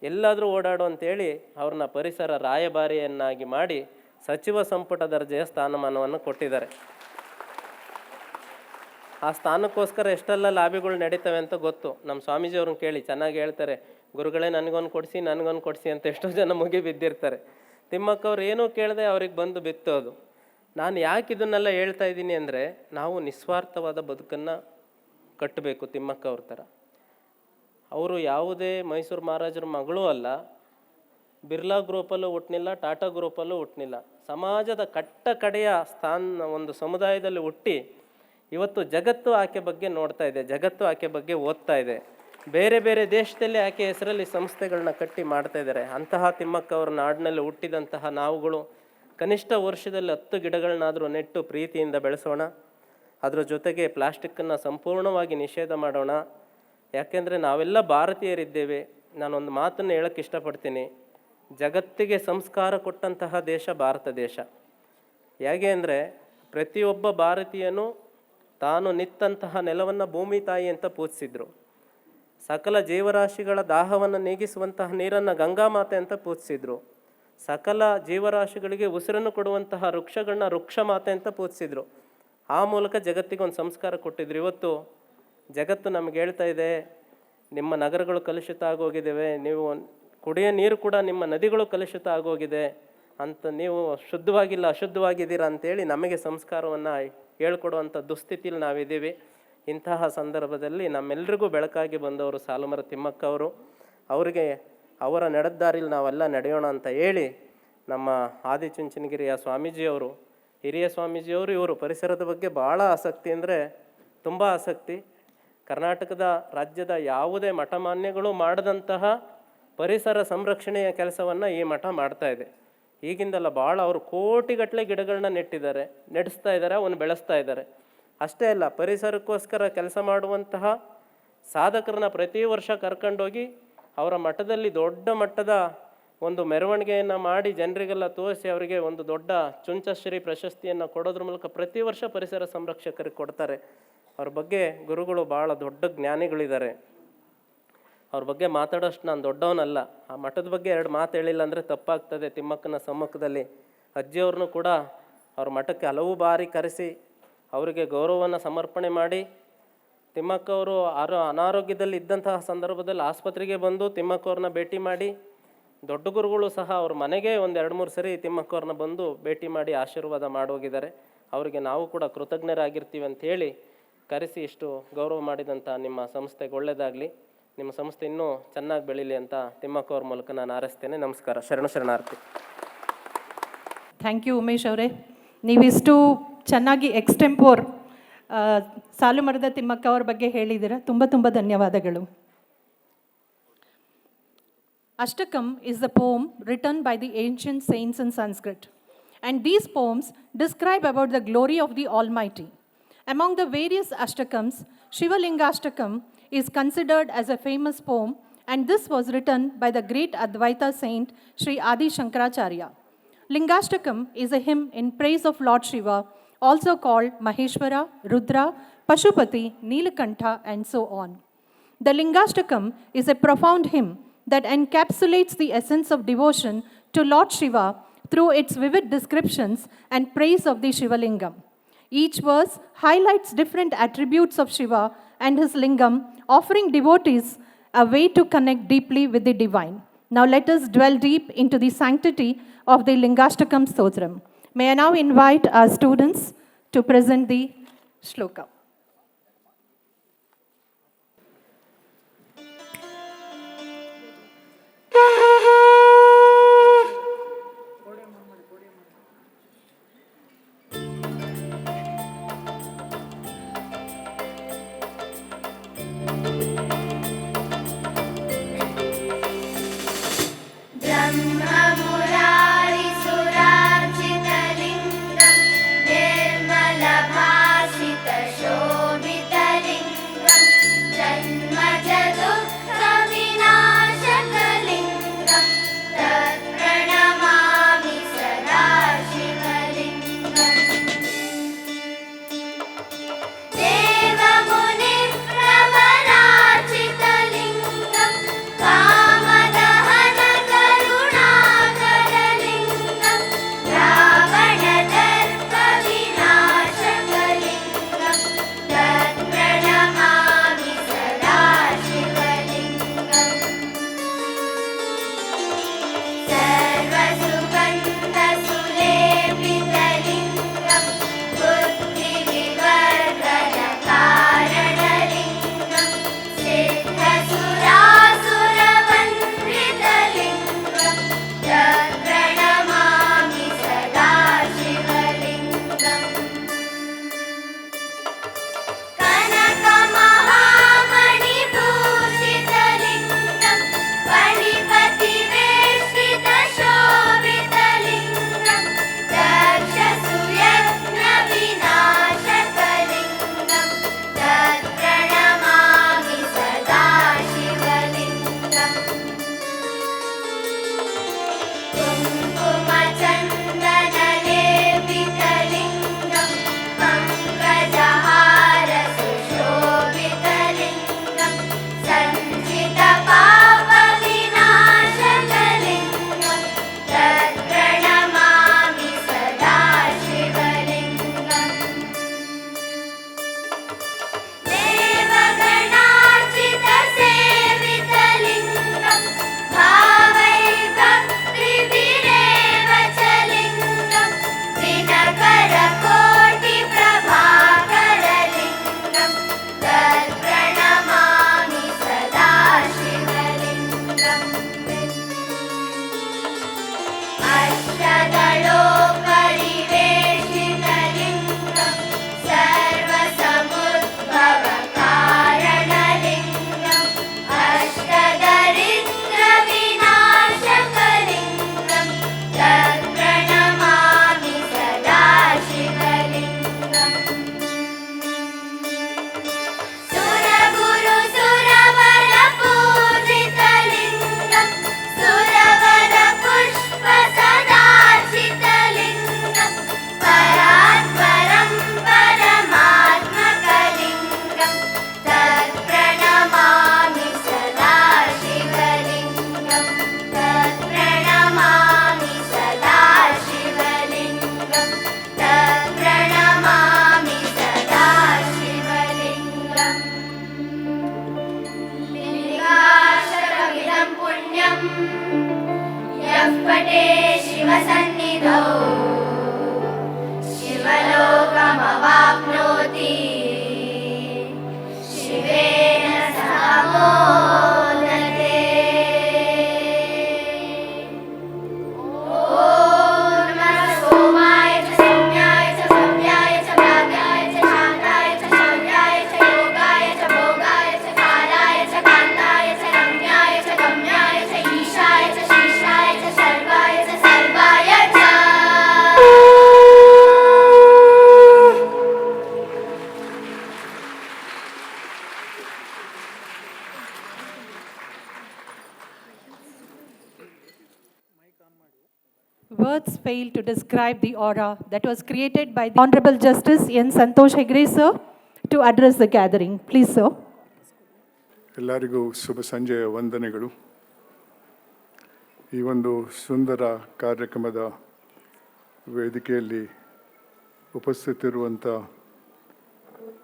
ಎಲ್ಲಾದರೂ ಓಡಾಡು ಅಂತೇಳಿ ಅವ್ರನ್ನ ಪರಿಸರ ರಾಯಭಾರಿಯನ್ನಾಗಿ ಮಾಡಿ ಸಚಿವ ಸಂಪುಟ ದರ್ಜೆಯ ಸ್ಥಾನಮಾನವನ್ನು ಕೊಟ್ಟಿದ್ದಾರೆ. ಆ ಸ್ಥಾನಕ್ಕೋಸ್ಕರ ಎಷ್ಟೆಲ್ಲ ಲಾಬಿಗಳು ನಡೀತವೆ ಅಂತ ಗೊತ್ತು. ನಮ್ಮ ಸ್ವಾಮೀಜಿಯವ್ರನ್ನ ಕೇಳಿ ಚೆನ್ನಾಗಿ ಹೇಳ್ತಾರೆ, ಗುರುಗಳೇ ನನಗೊಂದು ಕೊಡಿಸಿ ಅಂತ ಎಷ್ಟೋ ಜನ ಮುಗಿ ಬಿದ್ದಿರ್ತಾರೆ. ತಿಮ್ಮಕ್ಕವ್ರು ಏನೂ ಕೇಳದೆ ಅವ್ರಿಗೆ ಬಂದು ಬಿತ್ತೋದು. ನಾನು ಯಾಕೆ ಇದನ್ನೆಲ್ಲ ಹೇಳ್ತಾ ಇದ್ದೀನಿ ಅಂದರೆ, ನಾವು ನಿಸ್ವಾರ್ಥವಾದ ಬದುಕನ್ನು ಕಟ್ಟಬೇಕು ತಿಮ್ಮಕ್ಕವ್ರ ಥರ. ಅವರು ಯಾವುದೇ ಮೈಸೂರು ಮಹಾರಾಜರ ಮಗಳೂ ಅಲ್ಲ, ಬಿರ್ಲಾ ಗ್ರೂಪಲ್ಲೂ ಹುಟ್ಟನಿಲ್ಲ, ಟಾಟಾ ಗ್ರೂಪಲ್ಲೂ ಹುಟ್ಟನಿಲ್ಲ. ಸಮಾಜದ ಕಡೆಯ ಒಂದು ಸಮುದಾಯದಲ್ಲಿ ಹುಟ್ಟಿ ಇವತ್ತು ಜಗತ್ತು ಆಕೆ ಬಗ್ಗೆ ನೋಡ್ತಾ ಇದೆ, ಜಗತ್ತು ಆಕೆ ಬಗ್ಗೆ ಓದ್ತಾ ಇದೆ. ಬೇರೆ ಬೇರೆ ದೇಶದಲ್ಲಿ ಆಕೆ ಹೆಸರಲ್ಲಿ ಸಂಸ್ಥೆಗಳನ್ನ ಕಟ್ಟಿ ಮಾಡ್ತಾ ಇದ್ದಾರೆ. ಅಂತಹ ತಿಮ್ಮಕ್ಕವ್ರ ನಾಡಿನಲ್ಲಿ ಹುಟ್ಟಿದಂತಹ ನಾವುಗಳು ಕನಿಷ್ಠ ವರ್ಷದಲ್ಲಿ 10 ಗಿಡಗಳನ್ನಾದರೂ ನೆಟ್ಟು ಪ್ರೀತಿಯಿಂದ ಬೆಳೆಸೋಣ. ಅದರ ಜೊತೆಗೆ ಪ್ಲಾಸ್ಟಿಕ್ಕನ್ನು ಸಂಪೂರ್ಣವಾಗಿ ನಿಷೇಧ ಮಾಡೋಣ. ಯಾಕೆಂದರೆ ನಾವೆಲ್ಲ ಭಾರತೀಯರಿದ್ದೇವೆ. ನಾನೊಂದು ಮಾತನ್ನು ಹೇಳೋಕ್ಕೆ ಇಷ್ಟಪಡ್ತೀನಿ, ಜಗತ್ತಿಗೆ ಸಂಸ್ಕಾರ ಕೊಟ್ಟಂತಹ ದೇಶ ಭಾರತ ದೇಶ. ಹೇಗೆ ಅಂದರೆ, ಪ್ರತಿಯೊಬ್ಬ ಭಾರತೀಯನು ತಾನು ನಿತ್ತಂತಹ ನೆಲವನ್ನು ಭೂಮಿ ತಾಯಿ ಅಂತ ಪೂಜಿಸಿದ್ರು. ಸಕಲ ಜೀವರಾಶಿಗಳ ದಾಹವನ್ನು ನೀಗಿಸುವಂತಹ ನೀರನ್ನು ಗಂಗಾ ಮಾತೆ ಅಂತ ಪೂಜಿಸಿದ್ರು. ಸಕಲ ಜೀವರಾಶಿಗಳಿಗೆ ಉಸಿರನ್ನು ಕೊಡುವಂತಹ ವೃಕ್ಷಗಳನ್ನ ವೃಕ್ಷ ಮಾತೆ ಅಂತ ಪೂಜಿಸಿದ್ರು. ಆ ಮೂಲಕ ಜಗತ್ತಿಗೆ ಒಂದು ಸಂಸ್ಕಾರ ಕೊಟ್ಟಿದ್ರು. ಇವತ್ತು ಜಗತ್ತು ನಮಗೆ ಹೇಳ್ತಾ ಇದೆ, ನಿಮ್ಮ ನಗರಗಳು ಕಲುಷಿತ ಆಗೋಗಿದ್ದಾವೆ, ನೀವು ಕುಡಿಯೋ ನೀರು ಕೂಡ ನಿಮ್ಮ ನದಿಗಳು ಕಲುಷಿತ ಆಗೋಗಿದೆ ಅಂತ, ನೀವು ಶುದ್ಧವಾಗಿಲ್ಲ ಅಶುದ್ಧವಾಗಿದ್ದೀರಾ ಅಂತೇಳಿ ನಮಗೆ ಸಂಸ್ಕಾರವನ್ನು ಹೇಳ್ಕೊಡುವಂಥ ದುಸ್ಥಿತಿಯಲ್ಲಿ ನಾವಿದ್ದೀವಿ. ಇಂತಹ ಸಂದರ್ಭದಲ್ಲಿ ನಮ್ಮೆಲ್ಲರಿಗೂ ಬೆಳಕಾಗಿ ಬಂದವರು ಸಾಲುಮರ ತಿಮ್ಮಕ್ಕವರು. ಅವರಿಗೆ ಅವರ ನಡೆದಾರಿಲಿ ನಾವೆಲ್ಲ ನಡೆಯೋಣ ಅಂತ ಹೇಳಿ, ನಮ್ಮ ಆದಿಚುಂಚನಗಿರಿಯ ಸ್ವಾಮೀಜಿಯವರು, ಹಿರಿಯ ಸ್ವಾಮೀಜಿಯವರು, ಇವರು ಪರಿಸರದ ಬಗ್ಗೆ ಭಾಳ ಆಸಕ್ತಿ ಅಂದರೆ ತುಂಬ ಆಸಕ್ತಿ. ಕರ್ನಾಟಕದ ರಾಜ್ಯದ ಯಾವುದೇ ಮಠಮಾನ್ಯಗಳು ಮಾಡದಂತಹ ಪರಿಸರ ಸಂರಕ್ಷಣೆಯ ಕೆಲಸವನ್ನು ಈ ಮಠ ಮಾಡ್ತಾ ಇದೆ. ಈಗಿಂದಲ್ಲ, ಭಾಳ ಅವರು ಕೋಟಿಗಟ್ಟಲೆ ಗಿಡಗಳನ್ನ ನಡೆಸ್ತಾ ಇದ್ದಾರೆ, ಅವನ್ನ ಬೆಳೆಸ್ತಾ ಇದ್ದಾರೆ. ಅಷ್ಟೇ ಅಲ್ಲ, ಪರಿಸರಕ್ಕೋಸ್ಕರ ಕೆಲಸ ಮಾಡುವಂತಹ ಸಾಧಕರನ್ನ ಪ್ರತಿ ವರ್ಷ ಕರ್ಕೊಂಡೋಗಿ ಅವರ ಮಠದಲ್ಲಿ ದೊಡ್ಡ ಮಟ್ಟದ ಒಂದು ಮೆರವಣಿಗೆಯನ್ನು ಮಾಡಿ ಜನರಿಗೆಲ್ಲ ತೋರಿಸಿ ಅವರಿಗೆ ಒಂದು ದೊಡ್ಡ ಚುಂಚಶ್ರೀ ಪ್ರಶಸ್ತಿಯನ್ನು ಕೊಡೋದ್ರ ಮೂಲಕ ಪ್ರತಿ ವರ್ಷ ಪರಿಸರ ಸಂರಕ್ಷಕರಿಗೆ ಕೊಡ್ತಾರೆ. ಅವ್ರ ಬಗ್ಗೆ ಗುರುಗಳು ಭಾಳ ದೊಡ್ಡ ಜ್ಞಾನಿಗಳಿದ್ದಾರೆ. ಅವ್ರ ಬಗ್ಗೆ ಮಾತಾಡೋಷ್ಟು ನಾನು ದೊಡ್ಡವನಲ್ಲ. ಆ ಮಠದ ಬಗ್ಗೆ 2 ಮಾತು ಹೇಳಿಲ್ಲ ಅಂದರೆ ತಪ್ಪಾಗ್ತದೆ. ತಿಮ್ಮಕ್ಕನ ಸಮ್ಮುಖದಲ್ಲಿ ಅಜ್ಜಿಯವ್ರನ್ನೂ ಕೂಡ ಅವ್ರ ಮಠಕ್ಕೆ ಹಲವು ಬಾರಿ ಕರೆಸಿ ಅವರಿಗೆ ಗೌರವವನ್ನು ಸಮರ್ಪಣೆ ಮಾಡಿ, ತಿಮ್ಮಕ್ಕವರು ಅನಾರೋಗ್ಯದಲ್ಲಿ ಇದ್ದಂತಹ ಸಂದರ್ಭದಲ್ಲಿ ಆಸ್ಪತ್ರೆಗೆ ಬಂದು ತಿಮ್ಮಕ್ಕವ್ರನ್ನ ಭೇಟಿ ಮಾಡಿ, ದೊಡ್ಡ ಗುರುಗಳು ಸಹ ಅವ್ರ ಮನೆಗೆ ಒಂದು 2-3 ಸರಿ ತಿಮ್ಮಕ್ಕವ್ರನ್ನ ಬಂದು ಭೇಟಿ ಮಾಡಿ ಆಶೀರ್ವಾದ ಮಾಡೋಗಿದ್ದಾರೆ. ಅವರಿಗೆ ನಾವು ಕೂಡ ಕೃತಜ್ಞರಾಗಿರ್ತೀವಿ ಅಂಥೇಳಿ ಕರೆಸಿ ಇಷ್ಟು ಗೌರವ ಮಾಡಿದಂಥ ನಿಮ್ಮ ಸಂಸ್ಥೆಗೆ ಒಳ್ಳೆಯದಾಗಲಿ, ನಿಮ್ಮ ಸಂಸ್ಥೆ ಇನ್ನೂ ಚೆನ್ನಾಗಿ ಬೆಳೀಲಿ ಅಂತ ತಿಮ್ಮಕ್ಕವ್ರ ಮೂಲಕ ನಾನು ಹಾರೈಸ್ತೇನೆ. ನಮಸ್ಕಾರ. ಶರಣಾರ್ಥಿ. ಥ್ಯಾಂಕ್ ಯು ಉಮೇಶ್ ಅವರೇ. ನೀವಿಷ್ಟು ಚೆನ್ನಾಗಿ ಎಕ್ಸ್ಟೆಂಪೋರ್ ಸಾಲುಮರದ ತಿಮ್ಮಕ್ಕ ಅವ್ರ ಬಗ್ಗೆ ಹೇಳಿದ್ದೀರಾ. ತುಂಬ ತುಂಬ ಧನ್ಯವಾದಗಳು. Ashtakam is the poem written by the ancient saints in Sanskrit. And these poems describe about the glory of the Almighty. Among the various Ashtakams, Shivalingashtakam is considered as a famous poem, and this was written by the great Advaita saint Sri Adi Shankaracharya. Lingashtakam is a hymn in praise of Lord Shiva, also called Maheshwara, Rudra, Pashupati, Neelakantha, and so on. The Lingashtakam is a profound hymn that encapsulates the essence of devotion to Lord Shiva through its vivid descriptions and praise of the Shivalingam. Each verse highlights different attributes of Shiva and his lingam, offering devotees a way to connect deeply with the divine. Now let us dwell deep into the sanctity of the Lingashtakam Stotram. May I now invite our students to present the shloka. ब्रह्ममुरारिसुरार्चितलिङ्गं निर्मलभासितशोभितलिङ्गं जन्मजदुःखविनाशकलिङ्गं words fail to describe the aura that was created by the Honorable Justice N. Santosh Hegde, sir, to address the gathering. Please, sir. ಎಲ್ಲರಿಗೂ ಶುಭ ಸಂಜೆಯ ವಂದನೆಗಳು. ಈ ಒಂದು ಸುಂದರ ಕಾರ್ಯಕ್ರಮದ ವೇದಿಕೆಯಲ್ಲಿ ಉಪಸ್ಥಿತಿರುವಂಥ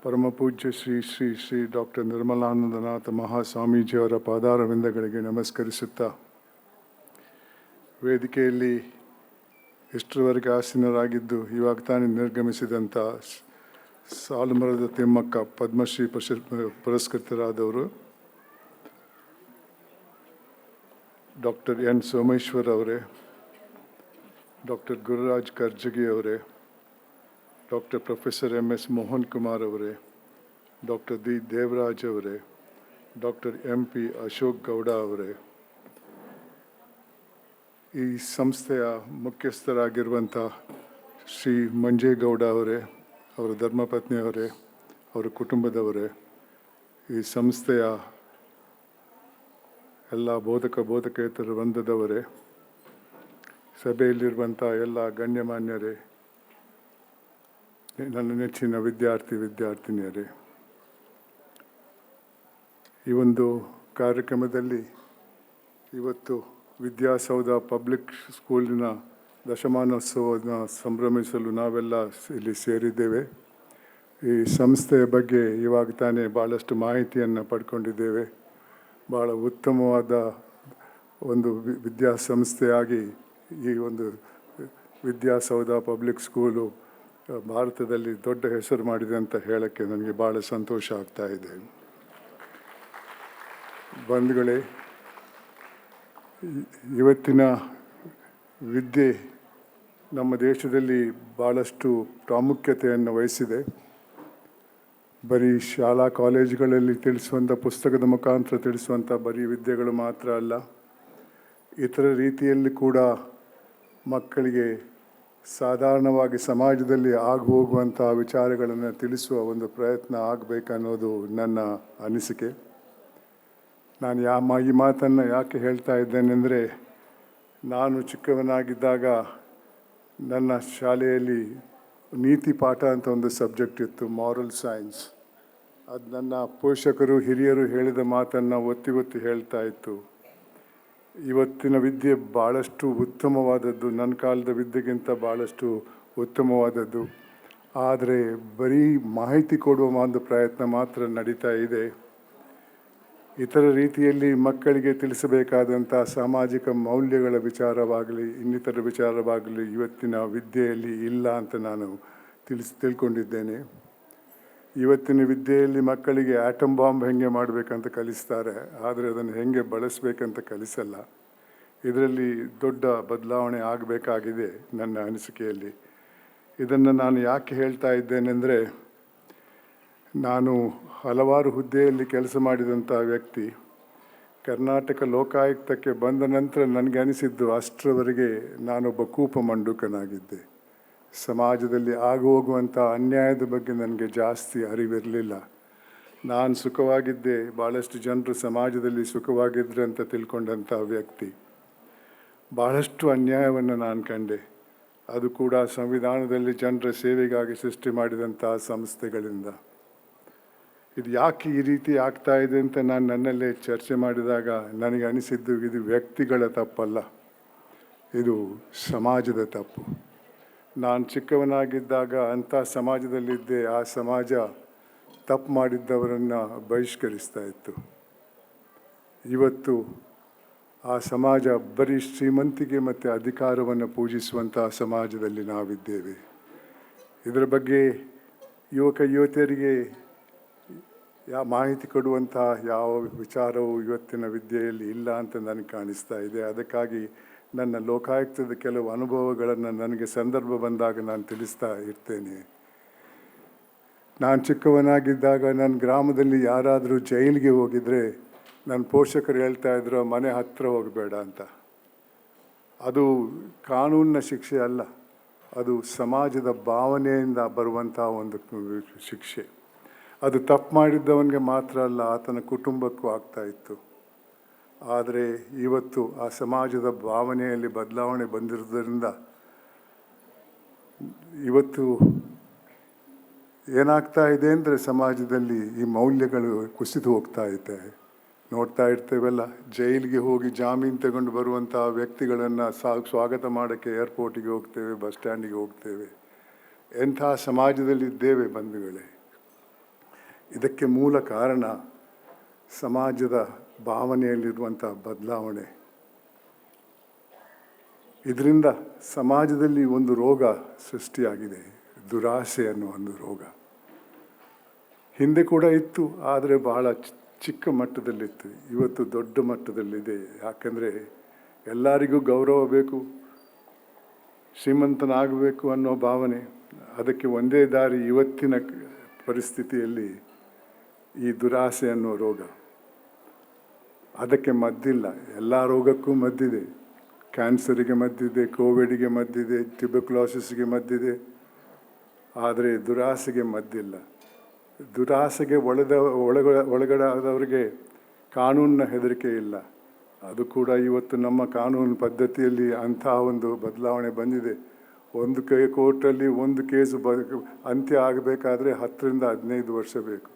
ಪರಮ ಪೂಜ್ಯ ಶ್ರೀ ಶ್ರೀ ಶ್ರೀ ಡಾಕ್ಟರ್ ನಿರ್ಮಲಾನಂದನಾಥ ಮಹಾಸ್ವಾಮೀಜಿಯವರ ಪಾದಾರವಿಂದಗಳಿಗೆ ನಮಸ್ಕರಿಸುತ್ತಾ, ವೇದಿಕೆಯಲ್ಲಿ ಇಷ್ಟರವರೆಗೆ ಆಸೀನರಾಗಿದ್ದು ಇವಾಗ ತಾನೇ ನಿರ್ಗಮಿಸಿದಂಥ ಸಾಲುಮರದ ತಿಮ್ಮಕ್ಕ ಪದ್ಮಶ್ರೀ ಪುರಸ್ಕೃತರಾದವರು ಡಾಕ್ಟರ್ ಎನ್ ಸೋಮೇಶ್ವರ್ ಅವರೇ, ಡಾಕ್ಟರ್ ಗುರುರಾಜ್ ಕರ್ಜಗಿ ಅವರೇ, doctor professor M S Mohan Kumar ಅವರೇ, ಡಾಕ್ಟರ್ ದಿ ದೇವರಾಜ್ ಅವರೇ, doctor M P Ashok Gowda ಅವರೇ, ಈ ಸಂಸ್ಥೆಯ ಮುಖ್ಯಸ್ಥರಾಗಿರುವಂಥ ಶ್ರೀ ಮಂಜೇಗೌಡ ಅವರೇ, ಅವರ ಧರ್ಮಪತ್ನಿಯವರೇ, ಅವರ ಕುಟುಂಬದವರೇ, ಈ ಸಂಸ್ಥೆಯ ಎಲ್ಲ ಬೋಧಕೇತರ ವೃಂದದವರೇ, ಸಭೆಯಲ್ಲಿರುವಂಥ ಎಲ್ಲ ಗಣ್ಯಮಾನ್ಯರೇ, ನನ್ನ ನೆಚ್ಚಿನ ವಿದ್ಯಾರ್ಥಿನಿಯರೇ, ಈ ಒಂದು ಕಾರ್ಯಕ್ರಮದಲ್ಲಿ ಇವತ್ತು ವಿದ್ಯಾಸೌಧ ಪಬ್ಲಿಕ್ ಸ್ಕೂಲಿನ ದಶಮಾನೋತ್ಸವವನ್ನು ಸಂಭ್ರಮಿಸಲು ನಾವೆಲ್ಲ ಇಲ್ಲಿ ಸೇರಿದ್ದೇವೆ. ಈ ಸಂಸ್ಥೆಯ ಬಗ್ಗೆ ಇವಾಗ ತಾನೇ ಭಾಳಷ್ಟು ಮಾಹಿತಿಯನ್ನು ಪಡ್ಕೊಂಡಿದ್ದೇವೆ. ಭಾಳ ಉತ್ತಮವಾದ ಒಂದು ವಿದ್ಯಾಸಂಸ್ಥೆಯಾಗಿ ಈ ಒಂದು ವಿದ್ಯಾಸೌಧ ಪಬ್ಲಿಕ್ ಸ್ಕೂಲು ಭಾರತದಲ್ಲಿ ದೊಡ್ಡ ಹೆಸರು ಮಾಡಿದೆ ಅಂತ ಹೇಳೋಕ್ಕೆ ನನಗೆ ಭಾಳ ಸಂತೋಷ ಆಗ್ತಾ ಇದೆ. ಬಂಧುಗಳೇ, ಇವತ್ತಿನ ವಿದ್ಯೆ ನಮ್ಮ ದೇಶದಲ್ಲಿ ಭಾಳಷ್ಟು ಪ್ರಾಮುಖ್ಯತೆಯನ್ನು ವಹಿಸಿದೆ. ಬರೀ ಶಾಲಾ ಕಾಲೇಜುಗಳಲ್ಲಿ ತಿಳಿಸುವಂಥ ಪುಸ್ತಕದ ಮುಖಾಂತರ ತಿಳಿಸುವಂಥ ಬರೀ ವಿದ್ಯೆಗಳು ಮಾತ್ರ ಅಲ್ಲ, ಇತರ ರೀತಿಯಲ್ಲಿ ಕೂಡ ಮಕ್ಕಳಿಗೆ ಸಾಧಾರಣವಾಗಿ ಸಮಾಜದಲ್ಲಿ ಆಗು ಹೋಗುವಂಥ ವಿಚಾರಗಳನ್ನು ತಿಳಿಸುವ ಒಂದು ಪ್ರಯತ್ನ ಆಗಬೇಕನ್ನೋದು ನನ್ನ ಅನಿಸಿಕೆ. ನಾನು ಈ ಮಾತನ್ನು ಯಾಕೆ ಹೇಳ್ತಾ ಇದ್ದೇನೆಂದರೆ, ನಾನು ಚಿಕ್ಕವನಾಗಿದ್ದಾಗ ನನ್ನ ಶಾಲೆಯಲ್ಲಿ ನೀತಿ ಪಾಠ ಅಂತ ಒಂದು ಸಬ್ಜೆಕ್ಟ್ ಇತ್ತು, ಮಾರಲ್ ಸೈನ್ಸ್. ಅದು ನನ್ನ ಪೋಷಕರು ಹಿರಿಯರು ಹೇಳಿದ ಮಾತನ್ನು ಒತ್ತಿ ಹೇಳ್ತಾ ಇತ್ತು. ಇವತ್ತಿನ ವಿದ್ಯೆ ಭಾಳಷ್ಟು ಉತ್ತಮವಾದದ್ದು, ನನ್ನ ಕಾಲದ ವಿದ್ಯೆಗಿಂತ ಭಾಳಷ್ಟು ಉತ್ತಮವಾದದ್ದು. ಆದರೆ ಬರೀ ಮಾಹಿತಿ ಕೊಡುವ ಒಂದು ಪ್ರಯತ್ನ ಮಾತ್ರ ನಡೀತಾ ಇದೆ. ಇತರ ರೀತಿಯಲ್ಲಿ ಮಕ್ಕಳಿಗೆ ತಿಳಿಸಬೇಕಾದಂಥ ಸಾಮಾಜಿಕ ಮೌಲ್ಯಗಳ ವಿಚಾರವಾಗಲಿ ಇನ್ನಿತರ ವಿಚಾರವಾಗಲಿ ಇವತ್ತಿನ ವಿದ್ಯೆಯಲ್ಲಿ ಇಲ್ಲ ಅಂತ ನಾನು ತಿಳ್ಕೊಂಡಿದ್ದೇನೆ. ಇವತ್ತಿನ ವಿದ್ಯೆಯಲ್ಲಿ ಮಕ್ಕಳಿಗೆ ಆಟಮ್ ಬಾಂಬ್ ಹೆಂಗೆ ಮಾಡಬೇಕಂತ ಕಲಿಸ್ತಾರೆ, ಆದರೆ ಅದನ್ನು ಹೆಂಗೆ ಬಳಸಬೇಕಂತ ಕಲಿಸಲ್ಲ. ಇದರಲ್ಲಿ ದೊಡ್ಡ ಬದಲಾವಣೆ ಆಗಬೇಕಾಗಿದೆ ನನ್ನ ಅನಿಸಿಕೆಯಲ್ಲಿ. ಇದನ್ನು ನಾನು ಯಾಕೆ ಹೇಳ್ತಾ ಇದ್ದೇನೆಂದರೆ, ನಾನು ಹಲವಾರು ಹುದ್ದೆಯಲ್ಲಿ ಕೆಲಸ ಮಾಡಿದಂಥ ವ್ಯಕ್ತಿ. ಕರ್ನಾಟಕ ಲೋಕಾಯುಕ್ತಕ್ಕೆ ಬಂದ ನಂತರ ನನಗೆ ಅನಿಸಿದ್ದು, ಅಷ್ಟರವರೆಗೆ ನಾನೊಬ್ಬ ಕೂಪ ಮಂಡುಕನಾಗಿದ್ದೆ. ಸಮಾಜದಲ್ಲಿ ಹೋಗುವಂಥ ಅನ್ಯಾಯದ ಬಗ್ಗೆ ನನಗೆ ಜಾಸ್ತಿ ಅರಿವಿರಲಿಲ್ಲ. ನಾನು ಸುಖವಾಗಿದ್ದೆ, ಭಾಳಷ್ಟು ಜನರು ಸಮಾಜದಲ್ಲಿ ಸುಖವಾಗಿದ್ದರೆ ಅಂತ ತಿಳ್ಕೊಂಡಂಥ ವ್ಯಕ್ತಿ. ಭಾಳಷ್ಟು ಅನ್ಯಾಯವನ್ನು ನಾನು ಕಂಡೆ, ಅದು ಕೂಡ ಸಂವಿಧಾನದಲ್ಲಿ ಜನರ ಸೇವೆಗಾಗಿ ಸೃಷ್ಟಿ ಮಾಡಿದಂಥ ಸಂಸ್ಥೆಗಳಿಂದ. ಇದು ಯಾಕೆ ಈ ರೀತಿ ಆಗ್ತಾ ಇದೆ ಅಂತ ನಾನು ನನ್ನಲ್ಲೇ ಚರ್ಚೆ ಮಾಡಿದಾಗ ನನಗೆ ಅನಿಸಿದ್ದು, ಇದು ವ್ಯಕ್ತಿಗಳ ತಪ್ಪಲ್ಲ, ಇದು ಸಮಾಜದ ತಪ್ಪು. ನಾನು ಚಿಕ್ಕವನಾಗಿದ್ದಾಗ ಅಂಥ ಸಮಾಜದಲ್ಲಿದ್ದೆ. ಆ ಸಮಾಜ ತಪ್ಪು ಮಾಡಿದ್ದವರನ್ನು ಬಹಿಷ್ಕರಿಸ್ತಾ ಇತ್ತು. ಇವತ್ತು ಆ ಸಮಾಜ ಬರೀ ಶ್ರೀಮಂತಿಗೆ ಮತ್ತು ಅಧಿಕಾರವನ್ನು ಪೂಜಿಸುವಂಥ ಸಮಾಜದಲ್ಲಿ ನಾವಿದ್ದೇವೆ. ಇದರ ಬಗ್ಗೆ ಯುವತಿಯರಿಗೆ ಮಾಹಿತಿ ಕೊಡುವಂಥ ಯಾವ ವಿಚಾರವೂ ಇವತ್ತಿನ ವಿದ್ಯೆಯಲ್ಲಿ ಇಲ್ಲ ಅಂತ ನನಗೆ ಕಾಣಿಸ್ತಾ ಇದೆ. ಅದಕ್ಕಾಗಿ ನನ್ನ ಲೋಕಾಯುಕ್ತದ ಕೆಲವು ಅನುಭವಗಳನ್ನು ನನಗೆ ಸಂದರ್ಭ ಬಂದಾಗ ನಾನು ತಿಳಿಸ್ತಾ ಇರ್ತೇನೆ. ನಾನು ಚಿಕ್ಕವನಾಗಿದ್ದಾಗ ನನ್ನ ಗ್ರಾಮದಲ್ಲಿ ಯಾರಾದರೂ ಜೈಲಿಗೆ ಹೋಗಿದರೆ ನನ್ನ ಪೋಷಕರು ಹೇಳ್ತಾಯಿದ್ರು, ಮನೆ ಹತ್ತಿರ ಹೋಗಬೇಡ ಅಂತ. ಅದು ಕಾನೂನಿನ ಶಿಕ್ಷೆ ಅಲ್ಲ, ಅದು ಸಮಾಜದ ಭಾವನೆಯಿಂದ ಬರುವಂಥ ಒಂದು ಶಿಕ್ಷೆ. ಅದು ತಪ್ಪು ಮಾಡಿದ್ದವನಿಗೆ ಮಾತ್ರ ಅಲ್ಲ, ಆತನ ಕುಟುಂಬಕ್ಕೂ ಆಗ್ತಾಯಿತ್ತು. ಆದರೆ ಇವತ್ತು ಆ ಸಮಾಜದ ಭಾವನೆಯಲ್ಲಿ ಬದಲಾವಣೆ ಬಂದಿರೋದ್ರಿಂದ ಇವತ್ತು ಏನಾಗ್ತಾ ಇದೆ ಅಂದರೆ ಸಮಾಜದಲ್ಲಿ ಈ ಮೌಲ್ಯಗಳು ಕುಸಿದು ಹೋಗ್ತಾ ಇದೆ. ನೋಡ್ತಾ ಇರ್ತೇವೆಲ್ಲ, ಜೈಲಿಗೆ ಹೋಗಿ ಜಾಮೀನು ತಗೊಂಡು ಬರುವಂಥ ವ್ಯಕ್ತಿಗಳನ್ನು ಸ್ವಾಗತ ಮಾಡೋಕ್ಕೆ ಏರ್ಪೋರ್ಟಿಗೆ ಹೋಗ್ತೇವೆ, ಬಸ್ ಸ್ಟ್ಯಾಂಡಿಗೆ ಹೋಗ್ತೇವೆ. ಎಂಥ ಸಮಾಜದಲ್ಲಿದ್ದೇವೆ ಬಂಧುಗಳೇ. ಇದಕ್ಕೆ ಮೂಲ ಕಾರಣ ಸಮಾಜದ ಭಾವನೆಯಲ್ಲಿರುವಂಥ ಬದಲಾವಣೆ. ಇದರಿಂದ ಸಮಾಜದಲ್ಲಿ ಒಂದು ರೋಗ ಸೃಷ್ಟಿಯಾಗಿದೆ, ದುರಾಸೆ ಅನ್ನೋ ಒಂದು ರೋಗ. ಹಿಂದೆ ಕೂಡ ಇತ್ತು, ಆದರೆ ಬಹಳ ಚಿಕ್ಕ ಮಟ್ಟದಲ್ಲಿತ್ತು. ಇವತ್ತು ದೊಡ್ಡ ಮಟ್ಟದಲ್ಲಿದೆ. ಯಾಕಂದರೆ ಎಲ್ಲರಿಗೂ ಗೌರವ ಬೇಕು, ಶ್ರೀಮಂತನಾಗಬೇಕು ಅನ್ನೋ ಭಾವನೆ. ಅದಕ್ಕೆ ಒಂದೇ ದಾರಿ ಇವತ್ತಿನ ಪರಿಸ್ಥಿತಿಯಲ್ಲಿ ಈ ದುರಾಸೆ ಅನ್ನೋ ರೋಗ. ಅದಕ್ಕೆ ಮದ್ದಿಲ್ಲ. ಎಲ್ಲ ರೋಗಕ್ಕೂ ಮದ್ದಿದೆ. ಕ್ಯಾನ್ಸರಿಗೆ ಮದ್ದಿದೆ, ಕೋವಿಡ್ಗೆ ಮದ್ದಿದೆ, ಟ್ಯೂಬರ್ಕ್ಯುಲೋಸಿಸ್ಗೆ ಮದ್ದಿದೆ. ಆದರೆ ದುರಾಸೆಗೆ ಮದ್ದಿಲ್ಲ. ದುರಾಸೆಗೆ ಒಳಗಡಾದವರಿಗೆ ಕಾನೂನಿನ ಹೆದರಿಕೆ ಇಲ್ಲ. ಅದು ಕೂಡ ಇವತ್ತು ನಮ್ಮ ಕಾನೂನು ಪದ್ಧತಿಯಲ್ಲಿ ಅಂಥ ಒಂದು ಬದಲಾವಣೆ ಬಂದಿದೆ. ಒಂದು ಕೋರ್ಟಲ್ಲಿ ಒಂದು ಕೇಸು ಅಂತ್ಯ ಆಗಬೇಕಾದ್ರೆ 10 ರಿಂದ 15 ವರ್ಷ ಬೇಕು.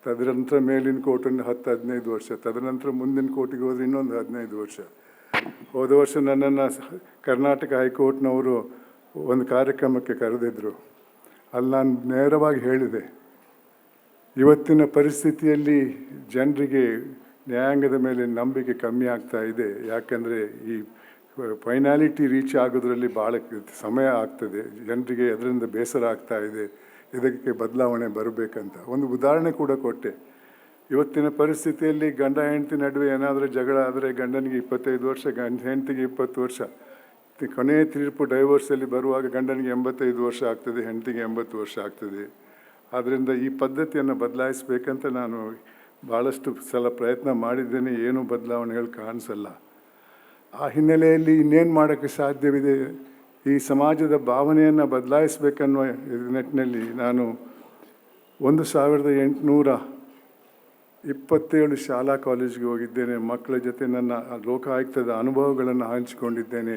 ತದನಂತರ ಮೇಲಿನ ಕೋರ್ಟನ್ನು 10-15 ವರ್ಷ, ತದನಂತರ ಮುಂದಿನ ಕೋರ್ಟಿಗೆ ಹೋದರೆ ಇನ್ನೊಂದು 15 ವರ್ಷ. ಹೋದ ವರ್ಷ ನನ್ನನ್ನು ಕರ್ನಾಟಕ ಹೈಕೋರ್ಟ್ನವರು ಒಂದು ಕಾರ್ಯಕ್ರಮಕ್ಕೆ ಕರೆದಿದ್ದರು. ಅಲ್ಲಿ ನಾನು ನೇರವಾಗಿ ಹೇಳಿದೆ, ಇವತ್ತಿನ ಪರಿಸ್ಥಿತಿಯಲ್ಲಿ ಜನರಿಗೆ ನ್ಯಾಯಾಂಗದ ಮೇಲೆ ನಂಬಿಕೆ ಕಮ್ಮಿ ಆಗ್ತಾ ಇದೆ. ಯಾಕಂದರೆ ಈ ಫೈನಾಲಿಟಿ ರೀಚ್ ಆಗೋದ್ರಲ್ಲಿ ಭಾಳ ಸಮಯ ಆಗ್ತದೆ, ಜನರಿಗೆ ಅದರಿಂದ ಬೇಸರ ಆಗ್ತಾ ಇದೆ. ಇದಕ್ಕೆ ಬದಲಾವಣೆ ಬರಬೇಕಂತ ಒಂದು ಉದಾಹರಣೆ ಕೂಡ ಕೊಟ್ಟೆ. ಇವತ್ತಿನ ಪರಿಸ್ಥಿತಿಯಲ್ಲಿ ಗಂಡ ಹೆಂಡತಿ ನಡುವೆ ಏನಾದರೂ ಜಗಳ ಆದರೆ ಗಂಡನಿಗೆ 25 ವರ್ಷ, ಹೆಂಡತಿಗೆ 20 ವರ್ಷ. ಕೊನೆಯ ತೀರ್ಪು ಡೈವೋರ್ಸಲ್ಲಿ ಬರುವಾಗ ಗಂಡನಿಗೆ 85 ವರ್ಷ ಆಗ್ತದೆ, ಹೆಂಡತಿಗೆ 80 ವರ್ಷ ಆಗ್ತದೆ. ಆದ್ದರಿಂದ ಈ ಪದ್ಧತಿಯನ್ನು ಬದಲಾಯಿಸಬೇಕಂತ ನಾನು ಭಾಳಷ್ಟು ಸಲ ಪ್ರಯತ್ನ ಮಾಡಿದ್ದೇನೆ. ಏನೂ ಬದಲಾವಣೆಗಳು ಕಾಣಿಸಲ್ಲ. ಆ ಹಿನ್ನೆಲೆಯಲ್ಲಿ ಇನ್ನೇನು ಮಾಡೋಕ್ಕೆ ಸಾಧ್ಯವಿದೆ? ಈ ಸಮಾಜದ ಭಾವನೆಯನ್ನು ಬದಲಾಯಿಸಬೇಕನ್ನುವ ನಿಟ್ಟಿನಲ್ಲಿ ನಾನು 1827 ಶಾಲಾ ಕಾಲೇಜಿಗೆ ಹೋಗಿದ್ದೇನೆ. ಮಕ್ಕಳ ಜೊತೆ ನನ್ನ ಲೋಕಾಯುಕ್ತದ ಅನುಭವಗಳನ್ನು ಹಂಚಿಕೊಂಡಿದ್ದೇನೆ.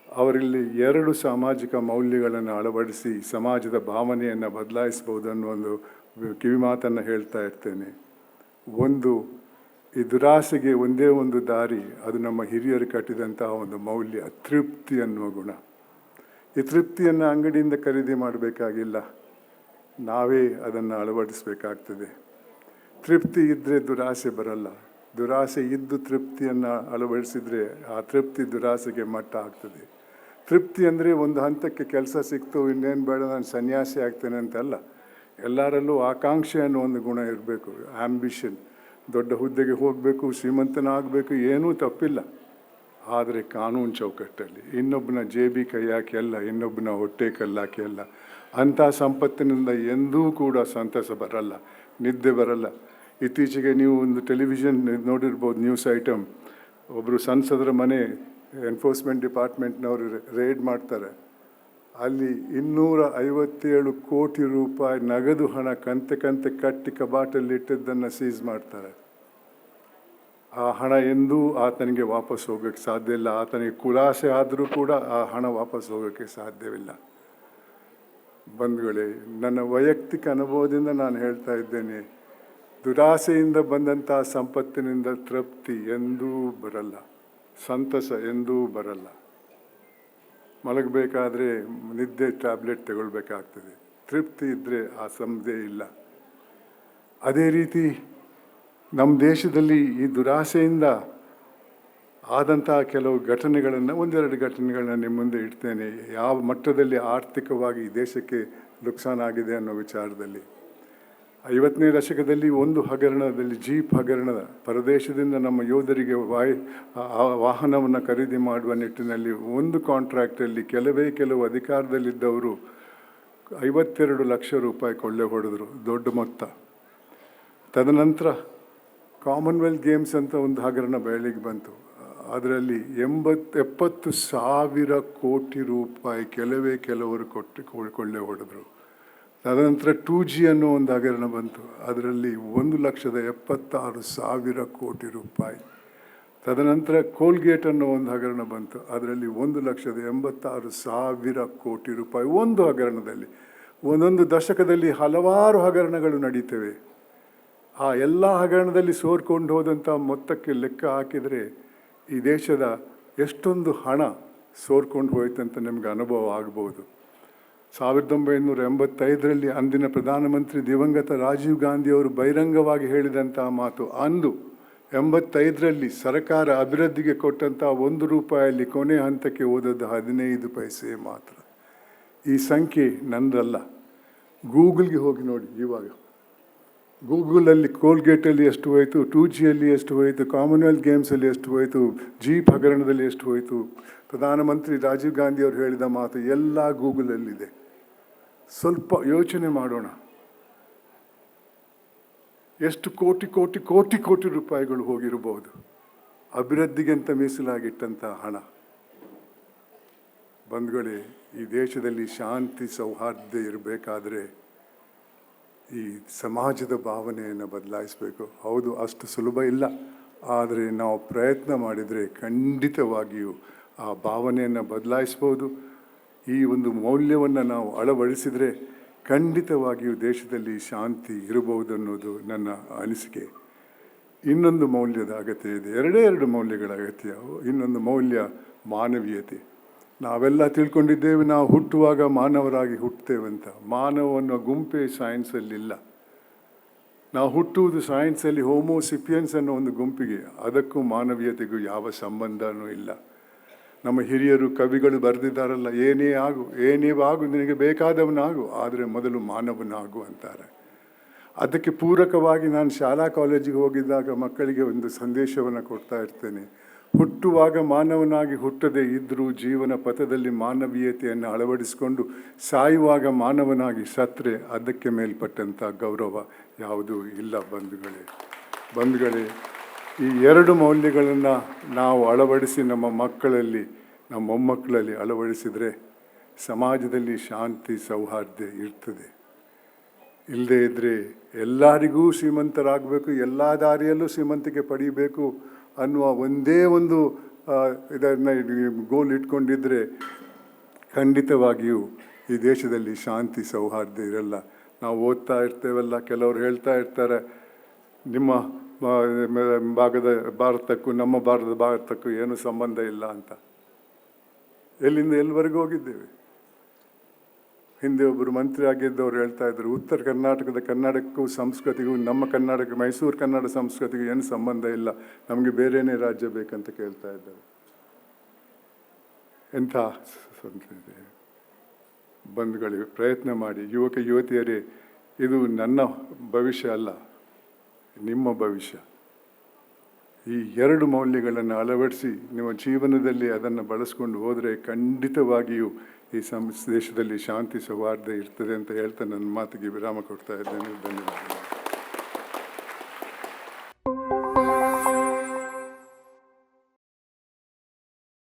ಅವರಲ್ಲಿ 2 ಸಾಮಾಜಿಕ ಮೌಲ್ಯಗಳನ್ನು ಅಳವಡಿಸಿ ಸಮಾಜದ ಭಾವನೆಯನ್ನು ಬದಲಾಯಿಸ್ಬೋದು ಅನ್ನೋ ಒಂದು ಕಿವಿಮಾತನ್ನು ಹೇಳ್ತಾ ಇರ್ತೇನೆ. ಒಂದು, ಈ ದುರಾಸೆಗೆ ಒಂದೇ ಒಂದು ದಾರಿ, ಅದು ನಮ್ಮ ಹಿರಿಯರು ಕಟ್ಟಿದಂತಹ ಒಂದು ಮೌಲ್ಯ, ತೃಪ್ತಿ ಅನ್ನುವ ಗುಣ. ಈ ತೃಪ್ತಿಯನ್ನು ಅಂಗಡಿಯಿಂದ ಖರೀದಿ ಮಾಡಬೇಕಾಗಿಲ್ಲ, ನಾವೇ ಅದನ್ನು ಅಳವಡಿಸಬೇಕಾಗ್ತದೆ. ತೃಪ್ತಿ ಇದ್ದರೆ ದುರಾಸೆ ಬರಲ್ಲ. ದುರಾಸೆ ಇದ್ದು ತೃಪ್ತಿಯನ್ನು ಅಳವಡಿಸಿದರೆ ಆ ತೃಪ್ತಿ ದುರಾಸೆಗೆ ಮಟ್ಟ ಆಗ್ತದೆ. ತೃಪ್ತಿ ಅಂದರೆ ಒಂದು ಹಂತಕ್ಕೆ ಕೆಲಸ ಸಿಕ್ತು, ಇನ್ನೇನು ಬೇಡ, ನಾನು ಸನ್ಯಾಸಿ ಆಗ್ತೇನೆ ಅಂತಲ್ಲ. ಎಲ್ಲರಲ್ಲೂ ಆಕಾಂಕ್ಷೆ ಅನ್ನೋ ಒಂದು ಗುಣ ಇರಬೇಕು, ಆ್ಯಂಬಿಷನ್. ದೊಡ್ಡ ಹುದ್ದೆಗೆ ಹೋಗಬೇಕು, ಶ್ರೀಮಂತನಾಗಬೇಕು, ಏನೂ ತಪ್ಪಿಲ್ಲ. ಆದರೆ ಕಾನೂನು ಚೌಕಟ್ಟಲ್ಲಿ ಇನ್ನೊಬ್ಬನ ಜೇಬಿ ಕೈ ಹಾಕಿ ಅಲ್ಲ, ಇನ್ನೊಬ್ಬನ ಹೊಟ್ಟೆ ಕಲ್ಲಾಕಿ ಅಲ್ಲ. ಅಂಥ ಸಂಪತ್ತಿನಿಂದ ಎಂದೂ ಕೂಡ ಸಂತಸ ಬರಲ್ಲ, ನಿದ್ದೆ ಬರಲ್ಲ. ಇತ್ತೀಚೆಗೆ ನೀವು ಒಂದು ಟೆಲಿವಿಷನ್ ನೋಡಿರ್ಬೋದು, ನ್ಯೂಸ್ ಐಟಮ್. ಒಬ್ಬರು ಸಂಸದರ ಮನೆ ಎನ್ಫೋರ್ಸ್ಮೆಂಟ್ ಡಿಪಾರ್ಟ್ಮೆಂಟ್ನವರು ರೇಡ್ ಮಾಡ್ತಾರೆ. ಅಲ್ಲಿ 257 ಕೋಟಿ ರೂಪಾಯಿ ನಗದು ಹಣ ಕಂತೆ ಕಟ್ಟಿ ಕಬಾಟಲ್ಲಿ ಇಟ್ಟಿದ್ದನ್ನು ಸೀಸ್ ಮಾಡ್ತಾರೆ. ಆ ಹಣ ಎಂದೂ ಆತನಿಗೆ ವಾಪಸ್ ಹೋಗೋಕ್ಕೆ ಸಾಧ್ಯ ಇಲ್ಲ. ಆತನಿಗೆ ಖುಲಾಸೆ ಆದರೂ ಕೂಡ ಆ ಹಣ ವಾಪಸ್ ಹೋಗೋಕ್ಕೆ ಸಾಧ್ಯವಿಲ್ಲ. ಬಂಧುಗಳೇ, ನನ್ನ ವೈಯಕ್ತಿಕ ಅನುಭವದಿಂದ ನಾನು ಹೇಳ್ತಾ ಇದ್ದೇನೆ, ದುರಾಸೆಯಿಂದ ಬಂದಂಥ ಸಂಪತ್ತಿನಿಂದ ತೃಪ್ತಿ ಎಂದೂ ಬರಲ್ಲ, ಸಂತಸ ಎಂದೂ ಬರಲ್ಲ. ಮಲಗಬೇಕಾದ್ರೆ ನಿದ್ದೆ ಟ್ಯಾಬ್ಲೆಟ್ ತಗೊಳ್ಬೇಕಾಗ್ತದೆ. ತೃಪ್ತಿ ಇದ್ದರೆ ಆ ಸಮಸ್ಯೆ ಇಲ್ಲ. ಅದೇ ರೀತಿ ನಮ್ಮ ದೇಶದಲ್ಲಿ ಈ ದುರಾಸೆಯಿಂದ ಆದಂತಹ ಕೆಲವು ಘಟನೆಗಳನ್ನು, 1-2 ಘಟನೆಗಳನ್ನ ನಿಮ್ಮ ಮುಂದೆ ಇಡ್ತೇನೆ. ಯಾವ ಮಟ್ಟದಲ್ಲಿ ಆರ್ಥಿಕವಾಗಿ ಈ ದೇಶಕ್ಕೆ ನುಕ್ಸಾನಾಗಿದೆ ಅನ್ನೋ ವಿಚಾರದಲ್ಲಿ. 50ನೇ ದಶಕದಲ್ಲಿ ಒಂದು ಹಗರಣದಲ್ಲಿ, ಜೀಪ್ ಹಗರಣದ, ಪರದೇಶದಿಂದ ನಮ್ಮ ಯೋಧರಿಗೆ ವಾಹನವನ್ನು ಖರೀದಿ ಮಾಡುವ ನಿಟ್ಟಿನಲ್ಲಿ ಒಂದು ಕಾಂಟ್ರಾಕ್ಟಲ್ಲಿ ಕೆಲವು ಅಧಿಕಾರದಲ್ಲಿದ್ದವರು 52 ಲಕ್ಷ ರೂಪಾಯಿ ಕೊಳ್ಳೆ ಹೊಡೆದರು, ದೊಡ್ಡ ಮೊತ್ತ. ತದನಂತರ ಕಾಮನ್ವೆಲ್ತ್ ಗೇಮ್ಸ್ ಅಂತ ಒಂದು ಹಗರಣ ಬೆಳಗ್ಗೆ ಬಂತು. ಅದರಲ್ಲಿ 70 ಕೋಟಿ ರೂಪಾಯಿ ಕೆಲವರು ಕೊಳ್ಳೆ ಹೊಡೆದರು. ತದನಂತರ 2G ಅನ್ನೋ ಒಂದು ಹಗರಣ ಬಂತು. ಅದರಲ್ಲಿ 1,76,000 ಕೋಟಿ ರೂಪಾಯಿ. ತದನಂತರ ಕೋಲ್ಗೇಟ್ ಅನ್ನೋ ಒಂದು ಹಗರಣ ಬಂತು. ಅದರಲ್ಲಿ 1,86,000 ಕೋಟಿ ರೂಪಾಯಿ ಒಂದು ಹಗರಣದಲ್ಲಿ. ಒಂದೊಂದು ದಶಕದಲ್ಲಿ ಹಲವಾರು ಹಗರಣಗಳು ನಡೀತವೆ. ಆ ಎಲ್ಲ ಹಗರಣದಲ್ಲಿ ಸೋರ್ಕೊಂಡು ಹೋದಂಥ ಮೊತ್ತಕ್ಕೆ ಲೆಕ್ಕ ಹಾಕಿದರೆ ಈ ದೇಶದ ಎಷ್ಟೊಂದು ಹಣ ಸೋರ್ಕೊಂಡು ಹೋಯ್ತಂತ ನಮಗೆ ಅನುಭವ ಆಗ್ಬೋದು. 1985ರಲ್ಲಿ ಅಂದಿನ ಪ್ರಧಾನಮಂತ್ರಿ ದಿವಂಗತ ರಾಜೀವ್ ಗಾಂಧಿಯವರು ಬಹಿರಂಗವಾಗಿ ಹೇಳಿದಂಥ ಮಾತು, ಅಂದು 85ರಲ್ಲಿ ಸರ್ಕಾರ ಅಭಿವೃದ್ಧಿಗೆ ಕೊಟ್ಟಂಥ 1 ರೂಪಾಯಲ್ಲಿ ಕೊನೆ ಹಂತಕ್ಕೆ ಓದದ್ದು 15 ಪೈಸೆ ಮಾತ್ರ. ಈ ಸಂಖ್ಯೆ ನನ್ನದಲ್ಲ. ಗೂಗಲ್ಗೆ ಹೋಗಿ ನೋಡಿ. ಇವಾಗ ಗೂಗಲಲ್ಲಿ ಕೋಲ್ಗೇಟಲ್ಲಿ ಎಷ್ಟು ಹೋಯಿತು, 2Gಯಲ್ಲಿ ಎಷ್ಟು ಹೋಯಿತು, ಕಾಮನ್ವೆಲ್ತ್ ಗೇಮ್ಸಲ್ಲಿ ಎಷ್ಟು ಹೋಯಿತು, ಜೀಪ್ ಹಗರಣದಲ್ಲಿ ಎಷ್ಟು ಹೋಯಿತು, ಪ್ರಧಾನಮಂತ್ರಿ ರಾಜೀವ್ ಗಾಂಧಿಯವರು ಹೇಳಿದ ಮಾತು ಎಲ್ಲ ಗೂಗಲಲ್ಲಿದೆ. ಸ್ವಲ್ಪ ಯೋಚನೆ ಮಾಡೋಣ. ಎಷ್ಟು ಕೋಟಿ ಕೋಟಿ ಕೋಟಿ ಕೋಟಿ ರೂಪಾಯಿಗಳು ಹೋಗಿರಬಹುದು ಅಭಿವೃದ್ಧಿಗೆಂತ ಮೀಸಲಾಗಿಟ್ಟಂಥ ಹಣ. ಬಂಧುಗಳೇ, ಈ ದೇಶದಲ್ಲಿ ಶಾಂತಿ ಸೌಹಾರ್ದ ಇರಬೇಕಾದ್ರೆ ಈ ಸಮಾಜದ ಭಾವನೆಯನ್ನು ಬದಲಾಯಿಸಬೇಕು. ಹೌದು, ಅಷ್ಟು ಸುಲಭ ಇಲ್ಲ. ಆದರೆ ನಾವು ಪ್ರಯತ್ನ ಮಾಡಿದರೆ ಖಂಡಿತವಾಗಿಯೂ ಆ ಭಾವನೆಯನ್ನು ಬದಲಾಯಿಸ್ಬೋದು. ಈ ಒಂದು ಮೌಲ್ಯವನ್ನು ನಾವು ಅಳವಡಿಸಿದರೆ ಖಂಡಿತವಾಗಿಯೂ ದೇಶದಲ್ಲಿ ಶಾಂತಿ ಇರಬಹುದು ಅನ್ನೋದು ನನ್ನ ಅನಿಸಿಕೆ. ಇನ್ನೊಂದು ಮೌಲ್ಯದ ಅಗತ್ಯ ಇದೆ. ಎರಡು ಮೌಲ್ಯಗಳ ಅಗತ್ಯ. ಇನ್ನೊಂದು ಮೌಲ್ಯ ಮಾನವೀಯತೆ. ನಾವೆಲ್ಲ ತಿಳ್ಕೊಂಡಿದ್ದೇವೆ ನಾವು ಹುಟ್ಟುವಾಗ ಮಾನವರಾಗಿ ಹುಟ್ಟುತ್ತೇವಂತ. ಮಾನವ ಅನ್ನೋ ಗುಂಪೇ ಸೈನ್ಸಲ್ಲಿಲ್ಲ. ನಾವು ಹುಟ್ಟುವುದು ಸೈನ್ಸಲ್ಲಿ ಹೋಮೋಸಿಪಿಯನ್ಸ್ ಅನ್ನೋ ಒಂದು ಗುಂಪಿಗೆ. ಅದಕ್ಕೂ ಮಾನವೀಯತೆಗೂ ಯಾವ ಸಂಬಂಧನೂ ಇಲ್ಲ. ನಮ್ಮ ಹಿರಿಯರು ಕವಿಗಳು ಬರೆದಿದ್ದಾರಲ್ಲ, ಏನೇ ಆಗು ನಿನಗೆ ಬೇಕಾದವನಾಗು, ಆದರೆ ಮೊದಲು ಮಾನವನಾಗು ಅಂತಾರೆ. ಅದಕ್ಕೆ ಪೂರಕವಾಗಿ ನಾನು ಶಾಲಾ ಕಾಲೇಜಿಗೆ ಹೋಗಿದ್ದಾಗ ಮಕ್ಕಳಿಗೆ ಒಂದು ಸಂದೇಶವನ್ನು ಕೊಡ್ತಾ ಇರ್ತೇನೆ. ಹುಟ್ಟುವಾಗ ಮಾನವನಾಗಿ ಹುಟ್ಟದೇ ಇದ್ದರೂ ಜೀವನ ಪಥದಲ್ಲಿ ಮಾನವೀಯತೆಯನ್ನು ಅಳವಡಿಸಿಕೊಂಡು ಸಾಯುವಾಗ ಮಾನವನಾಗಿ ಸತ್ತರೆ ಅದಕ್ಕೆ ಮೇಲ್ಪಟ್ಟಂಥ ಗೌರವ ಯಾವುದೂ ಇಲ್ಲ. ಬಂಧುಗಳೇ, ಈ ಎರಡು ಮೌಲ್ಯಗಳನ್ನು ನಾವು ಅಳವಡಿಸಿ ನಮ್ಮ ಮಕ್ಕಳಲ್ಲಿ, ನಮ್ಮ ಮೊಮ್ಮಕ್ಕಳಲ್ಲಿ ಅಳವಡಿಸಿದರೆ ಸಮಾಜದಲ್ಲಿ ಶಾಂತಿ ಸೌಹಾರ್ದ ಇರ್ತದೆ. ಇಲ್ಲದೇ ಇದ್ದರೆ ಎಲ್ಲರಿಗೂ ಶ್ರೀಮಂತರಾಗಬೇಕು, ಎಲ್ಲ ದಾರಿಯಲ್ಲೂ ಶ್ರೀಮಂತಿಕೆ ಪಡೀಬೇಕು ಅನ್ನುವ ಒಂದೇ ಒಂದು ಇದನ್ನು ಗೋಲ್ ಇಟ್ಕೊಂಡಿದ್ದರೆ ಖಂಡಿತವಾಗಿಯೂ ಈ ದೇಶದಲ್ಲಿ ಶಾಂತಿ ಸೌಹಾರ್ದ ಇರಲ್ಲ. ನಾವು ಓದ್ತಾ ಇರ್ತೇವಲ್ಲ, ಕೆಲವರು ಹೇಳ್ತಾ ಇರ್ತಾರೆ ನಿಮ್ಮ ಭಾಗದ ಭಾರತಕ್ಕೂ ನಮ್ಮ ಭಾರತಕ್ಕೂ ಏನೂ ಸಂಬಂಧ ಇಲ್ಲ ಅಂತ. ಎಲ್ಲಿಂದ ಎಲ್ಲಿವರೆಗೂ ಹೋಗಿದ್ದೇವೆ. ಹಿಂದೆ ಒಬ್ಬರು ಮಂತ್ರಿ ಆಗಿದ್ದವರು ಹೇಳ್ತಾ ಇದ್ರು, ಉತ್ತರ ಕರ್ನಾಟಕದ ಕನ್ನಡಕ್ಕೂ ಸಂಸ್ಕೃತಿಗೂ ನಮ್ಮ ಕರ್ನಾಟಕ ಮೈಸೂರು ಕನ್ನಡ ಸಂಸ್ಕೃತಿಗೂ ಏನು ಸಂಬಂಧ ಇಲ್ಲ, ನಮಗೆ ಬೇರೆಯೇ ರಾಜ್ಯ ಬೇಕಂತ ಕೇಳ್ತಾ ಇದ್ದಾರೆ. ಎಂಥ ಸಂಸ್ಕೃತಿ. ಬಂಧುಗಳಿಗೆ ಪ್ರಯತ್ನ ಮಾಡಿ, ಯುವಕ ಯುವತಿಯರೇ, ಇದು ನನ್ನ ಭವಿಷ್ಯ ಅಲ್ಲ, ನಿಮ್ಮ ಭವಿಷ್ಯ. ಈ ಎರಡು ಮೌಲ್ಯಗಳನ್ನು ಅಳವಡಿಸಿ ನಿಮ್ಮ ಜೀವನದಲ್ಲಿ ಅದನ್ನು ಬಳಸ್ಕೊಂಡು ಹೋದರೆ ಖಂಡಿತವಾಗಿಯೂ ಈ ದೇಶದಲ್ಲಿ ಶಾಂತಿ ಸೌಹಾರ್ದ ಇರ್ತದೆ ಅಂತ ಹೇಳ್ತಾ ನನ್ನ ಮಾತಿಗೆ ವಿರಾಮ ಕೊಡ್ತಾ ಇದ್ದೇನೆ. ಧನ್ಯವಾದ.